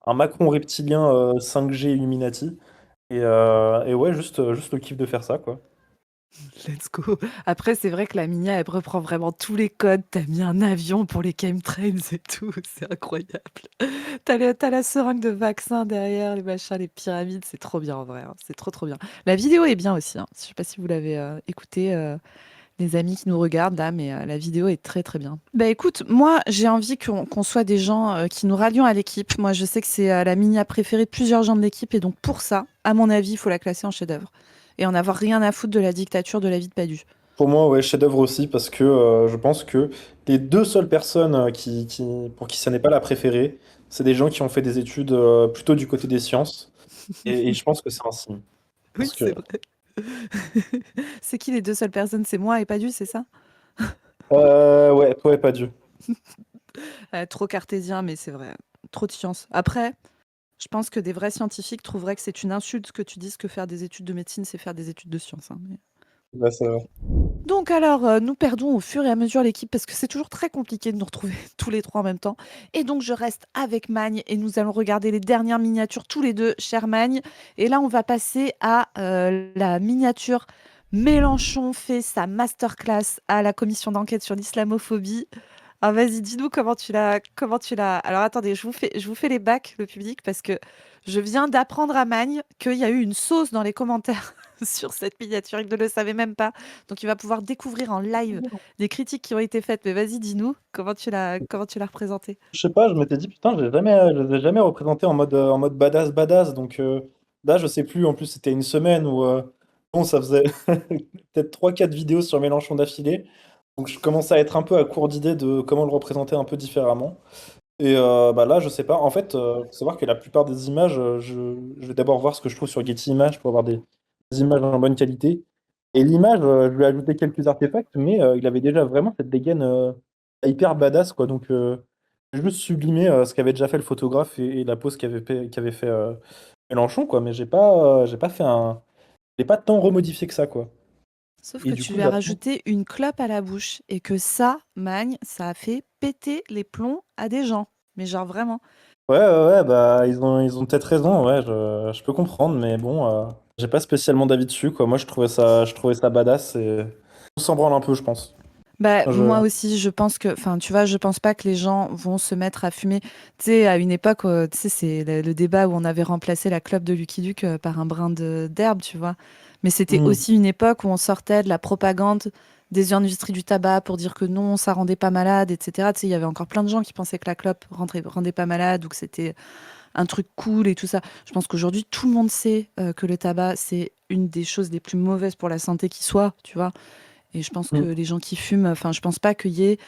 un Macron reptilien 5G Illuminati. Et ouais, juste le kiff de faire ça, quoi. Let's go. Après, c'est vrai que la Minia, elle reprend vraiment tous les codes. T'as mis un avion pour les chemtrails et tout. C'est incroyable. T'as la seringue de vaccin derrière, les machins, les pyramides. C'est trop bien en vrai. Hein. C'est trop, trop bien. La vidéo est bien aussi. Hein. Je sais pas si vous l'avez écoutée. les amis qui nous regardent là, mais la vidéo est très très bien. Bah écoute, moi j'ai envie qu'on soit des gens qui nous rallions à l'équipe. Moi je sais que c'est la mini préférée de plusieurs gens de l'équipe et donc pour ça, à mon avis, il faut la classer en chef-d'œuvre et en avoir rien à foutre de la dictature de la vie de Padu. Pour moi, ouais, chef-d'œuvre aussi, parce que je pense que les deux seules personnes pour qui ça n'est pas la préférée, c'est des gens qui ont fait des études plutôt du côté des sciences. Et je pense que c'est un signe. Oui, Parce que, c'est vrai. C'est qui les deux seules personnes? C'est moi et Padu, c'est ça? ouais, toi et pas Dieu. Trop cartésien, mais c'est vrai. Trop de science. Après, je pense que des vrais scientifiques trouveraient que c'est une insulte que tu dises que faire des études de médecine, c'est faire des études de sciences, hein, mais- Ouais, c'est vrai. Donc alors, nous perdons au fur et à mesure l'équipe parce que c'est toujours très compliqué de nous retrouver tous les trois en même temps. Et donc je reste avec Magne et nous allons regarder les dernières miniatures tous les deux, cher Magne. Et là, on va passer à la miniature Mélenchon fait sa masterclass à la commission d'enquête sur l'islamophobie. Ah, vas-y, dis-nous comment tu l'as. Alors attendez, je vous fais les bacs, le public, parce que je viens d'apprendre à Magne qu'il y a eu une sauce dans les commentaires sur cette miniature. Il ne le savait même pas. Donc il va pouvoir découvrir en live les critiques qui ont été faites. Mais vas-y, dis-nous comment tu l'as représenté. Je sais pas, je m'étais dit, putain, je l'ai jamais représenté en mode badass, badass. Donc là, je sais plus. En plus, c'était une semaine où, bon, ça faisait peut-être 3 4 vidéos sur Mélenchon d'affilée. Donc je commençais à être un peu à court d'idées de comment le représenter un peu différemment. Et bah là, je sais pas. En fait, faut savoir que la plupart des images, je vais d'abord voir ce que je trouve sur Getty Images pour avoir des images en bonne qualité. Et l'image, je lui ai ajouté quelques artefacts, mais il avait déjà vraiment cette dégaine hyper badass, quoi. Donc, j'ai juste sublimé ce qu'avait déjà fait le photographe et la pose qu'avait fait Mélenchon, quoi. Mais j'ai pas fait j'ai pas tant remodifié que ça, quoi. Sauf Et que du tu coup, lui as j'attends. rajouté une clope à la bouche et que ça, Magne, ça a fait péter les plombs à des gens. Mais genre vraiment. Ouais, ouais, ouais, bah, ils ont peut-être raison, ouais, je peux comprendre, mais bon, j'ai pas spécialement d'avis dessus, quoi. Moi, je trouvais ça badass et on s'en branle un peu, je pense. Bah, Je... moi aussi, je pense que, enfin, tu vois, je pense pas que les gens vont se mettre à fumer. Tu sais, à une époque, tu sais, c'est le débat où on avait remplacé la clope de Lucky Luke par un brin d'herbe, tu vois. Mais c'était Hmm. aussi une époque où on sortait de la propagande des industries du tabac pour dire que non, ça rendait pas malade, etc. Tu sais, il y avait encore plein de gens qui pensaient que la clope rendait pas malade ou que c'était un truc cool et tout ça. Je pense qu'aujourd'hui, tout le monde sait que le tabac, c'est une des choses les plus mauvaises pour la santé qui soit, tu vois. Et je pense que Hmm. les gens qui fument, enfin, je pense pas qu'il y ait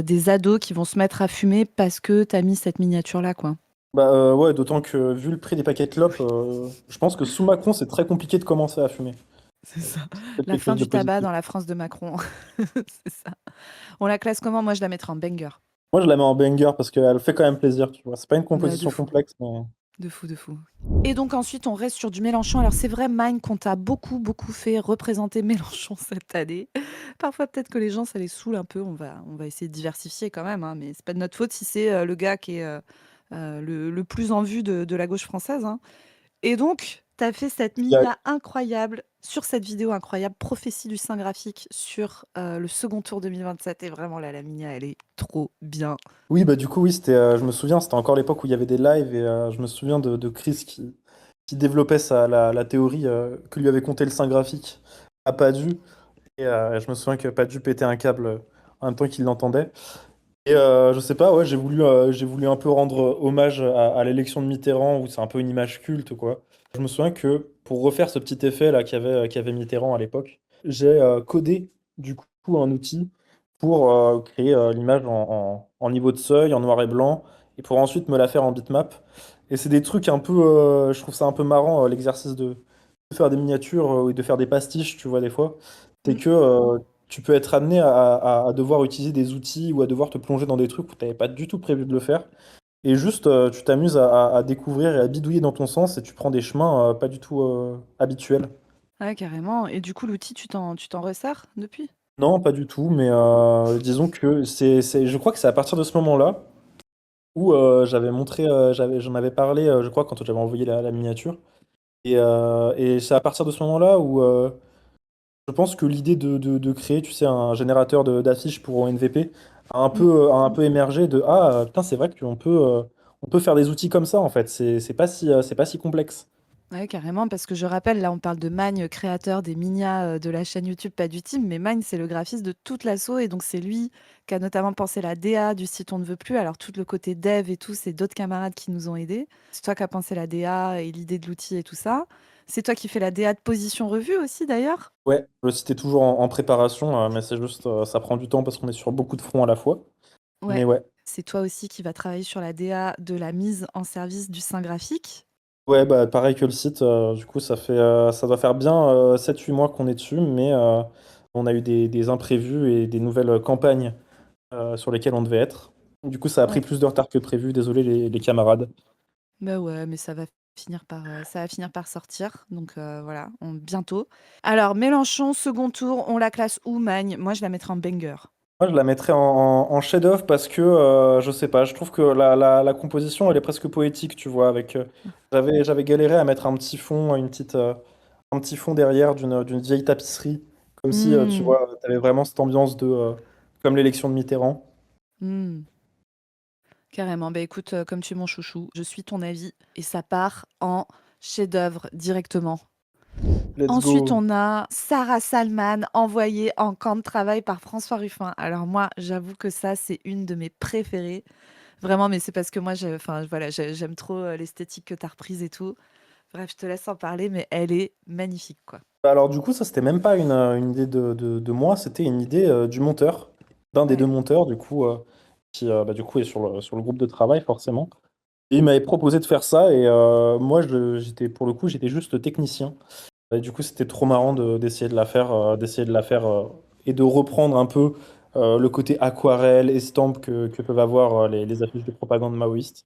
des ados qui vont se mettre à fumer parce que t'as mis cette miniature-là, quoi. Bah ouais, d'autant que vu le prix des paquets de clopes, je pense que sous Macron, c'est très compliqué de commencer à fumer. C'est ça. C'est peut-être La quelque fin chose de du tabac positif. dans la France de Macron. C'est ça. On la classe comment? Moi, je la mettrais en banger. Moi, je la mets en banger parce qu'elle fait quand même plaisir, tu vois. C'est pas une Bah, de composition fou. complexe, mais... De fou, de fou. Et donc ensuite, on reste sur du Mélenchon. Alors c'est vrai, Mine, qu'on t'a beaucoup, beaucoup fait représenter Mélenchon cette année. Parfois, peut-être que les gens, ça les saoule un peu. On va essayer de diversifier quand même, hein, mais c'est pas de notre faute si c'est le gars qui est le plus en vue de la gauche française, hein. Et donc, tu as fait cette Il y a- mini incroyable sur cette vidéo incroyable, prophétie du Saint graphique sur le second tour 2027. Et vraiment, là, la mini, elle est trop bien. Oui, bah du coup, oui, je me souviens, c'était encore l'époque où il y avait des lives et je me souviens de Chris qui développait la théorie que lui avait conté le Saint graphique à Padu. Et je me souviens que Padu pétait un câble en même temps qu'il l'entendait. Et je sais pas, ouais, j'ai voulu un peu rendre hommage à l'élection de Mitterrand, où c'est un peu une image culte, quoi. Je me souviens que pour refaire ce petit effet là qu'avait Mitterrand à l'époque, j'ai codé du coup un outil pour créer l'image en niveau de seuil, en noir et blanc, et pour ensuite me la faire en bitmap. Et c'est des trucs un peu, je trouve ça un peu marrant, l'exercice de faire des miniatures et de faire des pastiches, tu vois, des fois. C'est Mm. que tu peux être amené à devoir utiliser des outils ou à devoir te plonger dans des trucs où tu n'avais pas du tout prévu de le faire. Et juste, tu t'amuses à découvrir et à bidouiller dans ton sens et tu prends des chemins pas du tout habituels. Ouais, carrément. Et du coup, l'outil, tu t'en resserres depuis? Non, pas du tout, mais disons que je crois que c'est à partir de ce moment-là où j'avais montré, j'en avais parlé, je crois, quand j'avais envoyé la miniature. Et c'est à partir de ce moment-là où je pense que l'idée de créer, tu sais, un générateur d'affiches pour MVP Mm. a un peu émergé de putain, c'est vrai qu'on peut faire des outils comme ça en fait. C'est pas si complexe. Ouais, carrément, parce que je rappelle, là, on parle de Magne, créateur des Mignats de la chaîne YouTube Pas du Team, mais Magne, c'est le graphiste de toute l'asso, et donc c'est lui qui a notamment pensé la DA du site On ne veut plus. Alors, tout le côté dev et tout, c'est d'autres camarades qui nous ont aidés. C'est toi qui as pensé la DA et l'idée de l'outil et tout ça. C'est toi qui fais la DA de Position Revue aussi, d'ailleurs. Ouais, le site est toujours en préparation, mais c'est juste, ça prend du temps parce qu'on est sur beaucoup de fronts à la fois. Mais Ouais. ouais. C'est toi aussi qui va travailler sur la DA de la mise en service du sein graphique. Ouais, bah, pareil que le site, du coup, ça doit faire bien 7-8 mois qu'on est dessus, mais on a eu des imprévus et des nouvelles campagnes sur lesquelles on devait être. Du coup, ça a pris Ouais. plus de retard que prévu. Désolé les camarades. Bah ouais, mais ça va finir par sortir. Donc voilà, bientôt. Alors, Mélenchon, second tour, on la classe où, Magne? Moi, je la mettrais en banger. Moi, je la mettrais en chef-d'œuvre parce que, je sais pas, je trouve que la composition, elle est presque poétique, tu vois. J'avais galéré à mettre un petit fond derrière d'une vieille tapisserie, comme si, tu Hmm, vois, t'avais vraiment cette ambiance comme l'élection de Mitterrand. hmm, carrément. Bah écoute, comme tu es mon chouchou, je suis ton avis et ça part en chef-d'œuvre directement. Let's Ensuite, go. on a Sarah Salman, envoyée en camp de travail par François Ruffin. Alors moi, j'avoue que ça, c'est une de mes préférées. Vraiment, mais c'est parce que moi, enfin, voilà, j'aime trop l'esthétique que tu as reprise et tout. Bref, je te laisse en parler, mais elle est magnifique, quoi. Bah, alors du coup, ça c'était même pas une idée de moi, c'était une idée du monteur, d'un des deux Ouais. monteurs du coup, qui bah, du coup est sur le groupe de travail forcément. Et il m'avait proposé de faire ça et moi j'étais pour le coup j'étais juste technicien. Et du coup c'était trop marrant d'essayer de la faire et de reprendre un peu le côté aquarelle, estampe que peuvent avoir les affiches de propagande maoïste.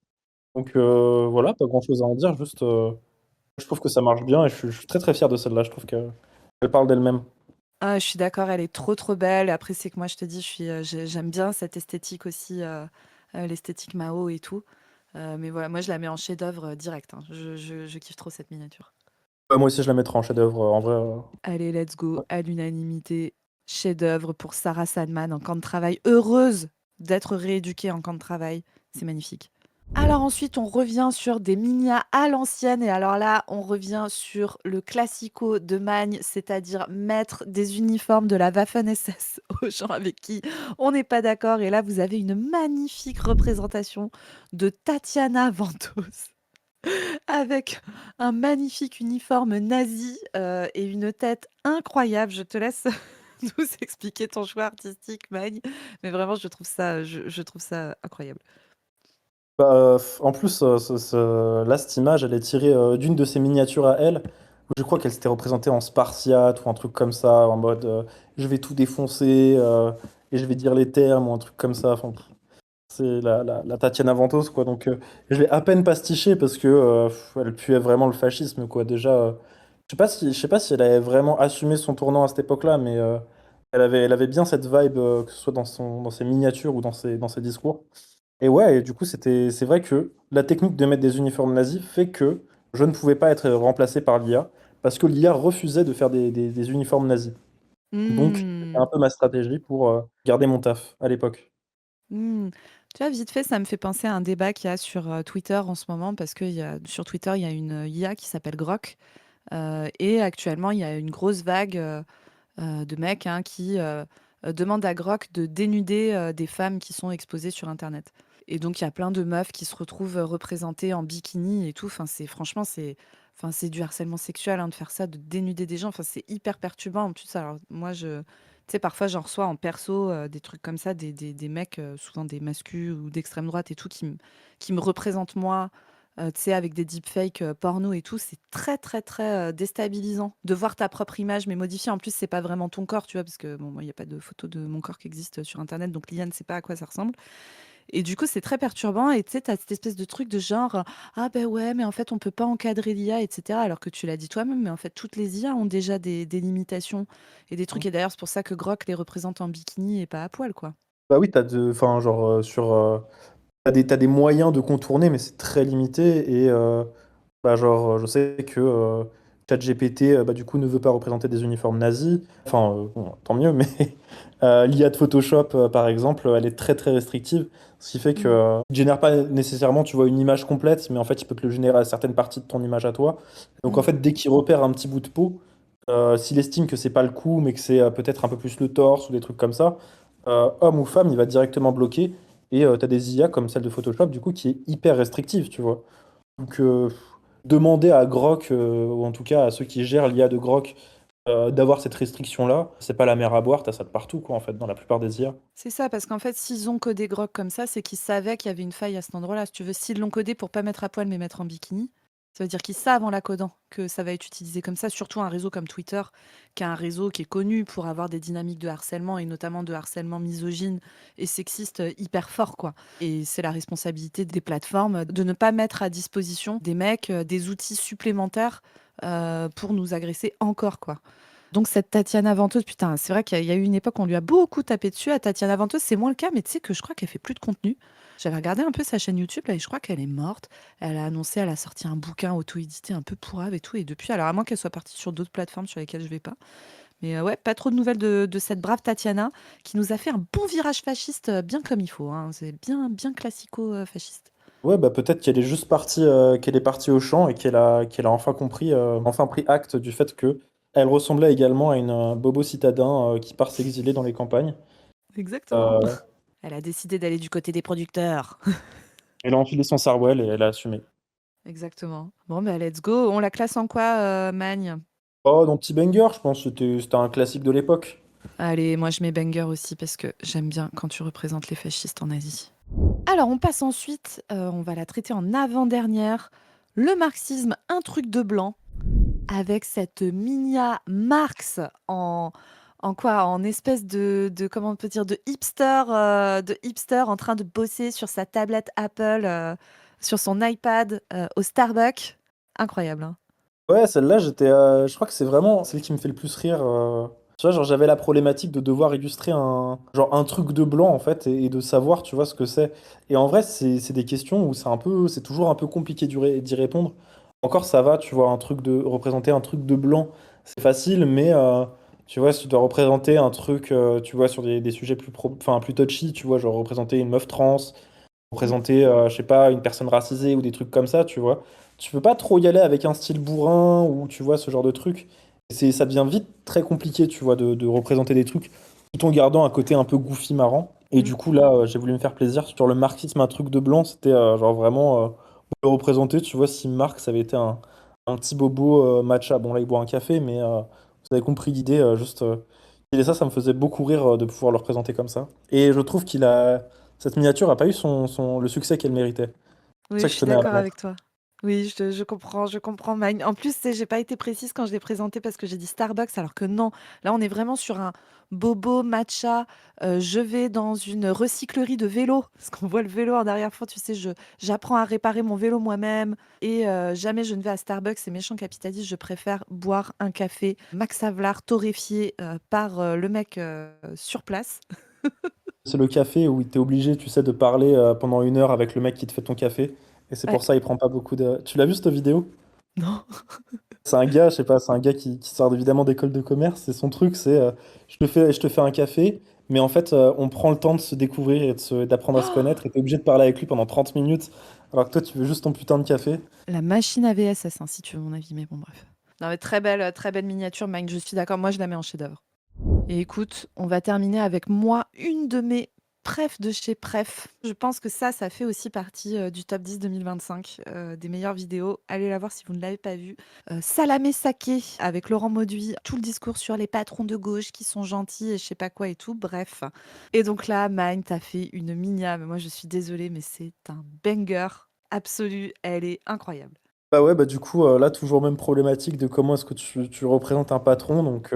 Donc voilà, pas grand-chose à en dire, juste je trouve que ça marche bien et je suis très très fier de celle-là. Je trouve qu'elle parle d'elle-même. Ah, je suis d'accord, elle est trop trop belle. Après, c'est que moi, je te dis, j'aime bien cette esthétique aussi, l'esthétique Mao et tout. Mais voilà, moi, je la mets en chef-d'œuvre direct, hein. Je kiffe trop cette miniature. Ouais, moi aussi, je la mettrai en chef-d'œuvre, en vrai. Allez, let's go, Ouais. à l'unanimité. Chef-d'œuvre pour Sarah Salman en camp de travail. Heureuse d'être rééduquée en camp de travail. C'est magnifique. Alors ensuite, on revient sur des Minia à l'ancienne. Et alors là, on revient sur le classico de Magne, c'est-à-dire mettre des uniformes de la Waffen-SS aux gens avec qui on n'est pas d'accord. Et là, vous avez une magnifique représentation de Tatiana Ventos avec un magnifique uniforme nazi et une tête incroyable. Je te laisse nous expliquer ton choix artistique, Magne. Mais vraiment, je trouve ça incroyable. Bah, en plus, là, cette image, elle est tirée d'une de ses miniatures à elle, où je crois qu'elle s'était représentée en Spartiate ou un truc comme ça, en mode je vais tout défoncer et je vais dire les termes ou un truc comme ça. Enfin, c'est la Tatiana Ventos, quoi. Donc, je l'ai à peine pastiché parce que elle puait vraiment le fascisme, quoi. Déjà, je sais pas si elle avait vraiment assumé son tournant à cette époque-là, mais elle avait bien cette vibe, que ce soit dans ses miniatures ou dans ses discours. Et ouais, et du coup, c'est vrai que la technique de mettre des uniformes nazis fait que je ne pouvais pas être remplacé par l'IA parce que l'IA refusait de faire des uniformes nazis. Donc, c'était un Mmh. peu ma stratégie pour garder mon taf à l'époque. Mmh. Tu vois, vite fait, ça me fait penser à un débat qu'il y a sur Twitter en ce moment, parce que sur Twitter, il y a une IA qui s'appelle Grok. Et actuellement, il y a une grosse vague de mecs, hein, qui demandent à Grok de dénuder des femmes qui sont exposées sur Internet. Et donc, il y a plein de meufs qui se retrouvent représentées en bikini et tout. Enfin, enfin, c'est du harcèlement sexuel, hein, de faire ça, de dénuder des gens. Enfin, c'est hyper perturbant. En plus, alors, moi, tu sais, parfois, j'en reçois en perso des trucs comme ça, des mecs, souvent des masculins ou d'extrême droite et tout, qui me représentent moi, tu sais, avec des deepfakes porno et tout. C'est très, très, très déstabilisant de voir ta propre image, mais modifiée. En plus, c'est pas vraiment ton corps, tu vois, parce que bon, moi, il n'y a pas de photo de mon corps qui existe sur Internet, donc l'IA ne sait pas à quoi ça ressemble. Et du coup, c'est très perturbant. Et tu sais, tu as cette espèce de truc de genre, ah ben ouais, mais en fait, on peut pas encadrer l'IA, etc. Alors que tu l'as dit toi-même, mais en fait, toutes les IA ont déjà des limitations et des trucs. Et d'ailleurs, c'est pour ça que Grok les représente en bikini et pas à poil, quoi. Bah oui, enfin, genre, t'as des moyens de contourner, mais c'est très limité. Et bah, genre, je sais que ChatGPT, bah, du coup, ne veut pas représenter des uniformes nazis. Enfin, bon, tant mieux, mais l'IA de Photoshop, par exemple, elle est très très restrictive, ce qui fait que il génère pas nécessairement, tu vois, une image complète, mais en fait, il peut te le générer à certaines parties de ton image à toi. Donc, en Mm. fait, dès qu'il repère un petit bout de peau, s'il estime que c'est pas le cou, mais que c'est peut-être un peu plus le torse ou des trucs comme ça, homme ou femme, il va directement bloquer. Et tu as des IA comme celle de Photoshop, du coup, qui est hyper restrictive, tu vois. Donc, demander à Grok, ou en tout cas à ceux qui gèrent l'IA de Grok, d'avoir cette restriction-là, c'est pas la mer à boire, t'as ça de partout, quoi, en fait, dans la plupart des IA. C'est ça, parce qu'en fait, s'ils ont codé Grok comme ça, c'est qu'ils savaient qu'il y avait une faille à cet endroit-là. Si tu veux, s'ils l'ont codé pour pas mettre à poil mais mettre en bikini, ça veut dire qu'ils savent en la codant que ça va être utilisé comme ça, surtout un réseau comme Twitter, qui est un réseau qui est connu pour avoir des dynamiques de harcèlement et notamment de harcèlement misogyne et sexiste hyper fort, quoi. Et c'est la responsabilité des plateformes de ne pas mettre à disposition des mecs des outils supplémentaires pour nous agresser encore, quoi. Donc cette Tatiana Venteuse, putain, c'est vrai qu'il y a eu une époque où on lui a beaucoup tapé dessus. À Tatiana Venteuse, c'est moins le cas, mais tu sais que je crois qu'elle fait plus de contenu. J'avais regardé un peu sa chaîne YouTube là, et je crois qu'elle est morte. Elle a annoncé, elle a sorti un bouquin auto-édité un peu pourrave et tout. Et depuis, alors à moins qu'elle soit partie sur d'autres plateformes sur lesquelles je vais pas. Mais ouais, pas trop de nouvelles de cette brave Tatiana qui nous a fait un bon virage fasciste bien comme il faut, hein. C'est bien, bien classico-fasciste. Ouais, bah peut-être qu'elle est partie au champ et qu'elle a enfin compris, enfin pris acte du fait que elle ressemblait également à une bobo citadin qui part s'exiler dans les campagnes. Exactement. Euh, Elle a décidé d'aller du côté des producteurs. Elle a enfilé son sarouel et elle a assumé. Exactement. Bon, bah let's go. On la classe en quoi, Magne? Oh, dans Petit Banger, je pense que c'était un classique de l'époque. Allez, moi je mets banger aussi parce que j'aime bien quand tu représentes les fascistes en Asie. Alors on passe ensuite, on va la traiter en avant-dernière, le marxisme, un truc de blanc, avec cette Minia Marx en quoi? En espèce comment on peut dire, de hipster en train de bosser sur sa tablette Apple, sur son iPad, au Starbucks. Incroyable, hein. Ouais, celle-là, je crois que c'est vraiment celle qui me fait le plus rire. Tu vois, genre, j'avais la problématique de devoir illustrer un truc de blanc, en fait, et de savoir, tu vois, ce que c'est. Et en vrai, c'est des questions où c'est toujours un peu compliqué d'y répondre. Encore, ça va, tu vois, représenter un truc de blanc, c'est facile, mais, tu vois, si tu dois représenter un truc, tu vois, sur des sujets enfin, plus touchy, tu vois, genre représenter une meuf trans, Mmh. représenter, je sais pas, une personne racisée ou des trucs comme ça, tu vois. Tu peux pas trop y aller avec un style bourrin ou tu vois ce genre de truc. Ça devient vite très compliqué, tu vois, de représenter des trucs tout en gardant un côté un peu goofy marrant. Et Mmh. du coup, là, j'ai voulu me faire plaisir sur le marxisme, un truc de blanc. C'était genre vraiment le représenter, tu vois, si Marx avait été un petit bobo matcha. Bon, là, il boit un café, mais vous avez compris l'idée. Et ça me faisait beaucoup rire de pouvoir le représenter comme ça. Et je trouve cette miniature a pas eu le succès qu'elle méritait. C'est pour Oui, ça je que je suis tenais à la d'accord mettre. avec toi. Oui, je comprends Mine. En plus, tu sais, j'ai pas été précise quand je l'ai présenté parce que j'ai dit Starbucks, alors que non. Là, on est vraiment sur un bobo matcha. Je vais dans une recyclerie de vélos, parce qu'on voit le vélo en arrière-fond. Tu sais, j'apprends à réparer mon vélo moi-même et jamais je ne vais à Starbucks. C'est méchant capitaliste. Je préfère boire un café Max Havelaar torréfié par le mec sur place. C'est le café où tu es obligé, tu sais, de parler pendant 1 heure avec le mec qui te fait ton café. Et c'est Ouais. pour ça il prend pas beaucoup de. Tu l'as vu cette vidéo? Non. C'est un gars, je sais pas, c'est un gars qui sort évidemment d'école de commerce. Et son truc, c'est je te fais un café, mais en fait, on prend le temps de se découvrir et d'apprendre à se connaître. Et t'es obligé de parler avec lui pendant 30 minutes, alors que toi, tu veux juste ton putain de café. La machine à VSS, hein, si tu veux mon avis, mais bon, bref. Non, mais très belle miniature, Mike, je suis d'accord. Moi, je la mets en chef-d'œuvre. Et écoute, on va terminer avec moi, une de mes prefs de chez Pref. Je pense que ça fait aussi partie du top 10 2025, des meilleures vidéos. Allez la voir si vous ne l'avez pas vue. Salamé Saké avec Laurent Mauduit, tout le discours sur les patrons de gauche qui sont gentils et je sais pas quoi et tout, bref. Et donc là, Mine, t'as fait une minia, mais moi je suis désolée, mais c'est un banger absolu, elle est incroyable. Bah ouais, bah du coup, là, toujours même problématique de comment est-ce que tu représentes un patron. Donc,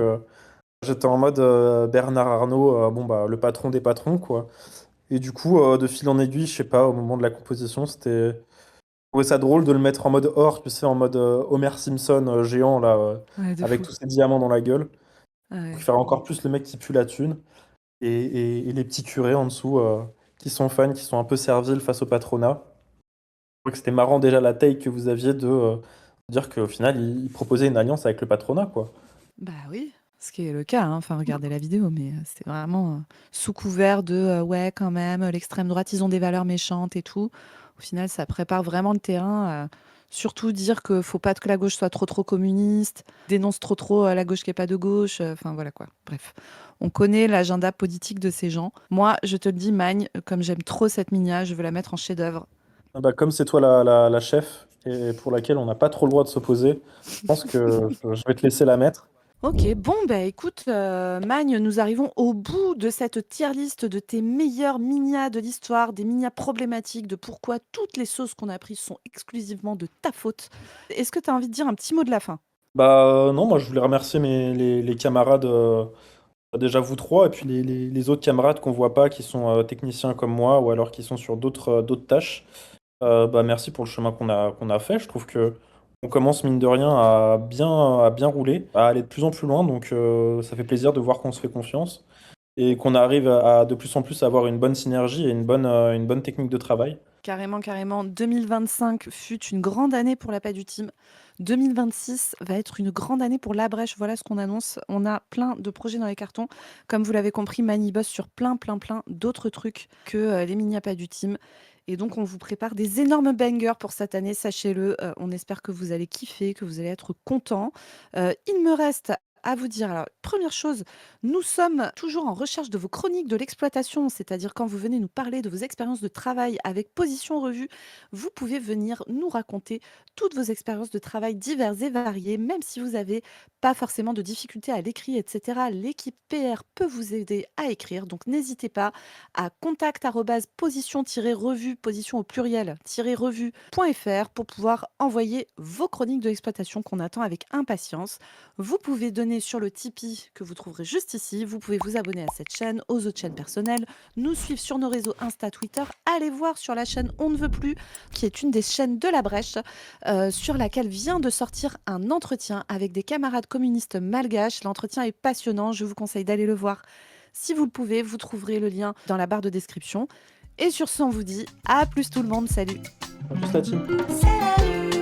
j'étais en mode Bernard Arnault, bon, bah, le patron des patrons, quoi. Et du coup, de fil en aiguille, je sais pas, au moment de la composition, je trouvais ça drôle de le mettre en mode or, tu sais, en mode Homer Simpson géant, là, Ouais, de avec fou. tous ses diamants dans la gueule. Pour Ouais. faire encore plus le mec qui pue la thune. Et les petits curés en dessous qui sont fans, qui sont un peu serviles face au patronat. Je trouvais que c'était marrant déjà la taille que vous aviez Dire qu'au final, il proposait une alliance avec le patronat, quoi. Bah oui, ce qui est le cas, hein. Enfin, regardez la vidéo, mais c'est vraiment sous couvert de ouais, quand même, l'extrême droite, ils ont des valeurs méchantes et tout. Au final, ça prépare vraiment le terrain. Surtout dire que faut pas que la gauche soit trop communiste, dénonce trop la gauche qui est pas de gauche. Enfin voilà quoi. Bref, on connaît l'agenda politique de ces gens. Moi, je te le dis, Magne, comme j'aime trop cette Minia, je veux la mettre en chef-d'œuvre. Ah bah, comme c'est toi la chef et pour laquelle on n'a pas trop le droit de s'opposer, je pense que je vais te laisser la mettre. Ok, bon, bah écoute, Magne, nous arrivons au bout de cette tier list de tes meilleurs minias de l'histoire, des minias problématiques, de pourquoi toutes les sauces qu'on a prises sont exclusivement de ta faute. Est-ce que tu as envie de dire un petit mot de la fin? Bah non, moi je voulais remercier les camarades, déjà vous trois, et puis les autres camarades qu'on voit pas, qui sont techniciens comme moi, ou alors qui sont sur d'autres tâches. Bah merci pour le chemin qu'on a fait. Je trouve que on commence mine de rien à bien rouler, à aller de plus en plus loin, donc ça fait plaisir de voir qu'on se fait confiance et qu'on arrive à de plus en plus avoir une bonne synergie et une bonne technique de travail. Carrément, carrément. 2025 fut une grande année pour la pas du team. 2026 va être une grande année pour la brèche. Voilà ce qu'on annonce. On a plein de projets dans les cartons. Comme vous l'avez compris, Mani bosse sur plein d'autres trucs que les mini pas du team. Et donc, on vous prépare des énormes bangers pour cette année, sachez-le. On espère que vous allez kiffer, que vous allez être contents. Il me reste à vous dire, alors, première chose, nous sommes toujours en recherche de vos chroniques de l'exploitation, c'est-à-dire quand vous venez nous parler de vos expériences de travail avec Position Revue, vous pouvez venir nous raconter toutes vos expériences de travail diverses et variées, même si vous n'avez pas forcément de difficultés à l'écrit, etc. L'équipe PR peut vous aider à écrire, donc n'hésitez pas à contact@position-revue, position au pluriel, -revue.fr pour pouvoir envoyer vos chroniques de l'exploitation qu'on attend avec impatience. Vous pouvez donner sur le Tipeee que vous trouverez juste ici. Vous pouvez vous abonner à cette chaîne, aux autres chaînes personnelles, nous suivre sur nos réseaux Insta, Twitter. Allez voir sur la chaîne On ne veut plus, qui est une des chaînes de la Brèche, sur laquelle vient de sortir un entretien avec des camarades communistes malgaches. L'entretien est passionnant, je vous conseille d'aller le voir. Si vous le pouvez, vous trouverez le lien dans la barre de description. Et sur ce, on vous dit à plus tout le monde, salut! À plus la team. Salut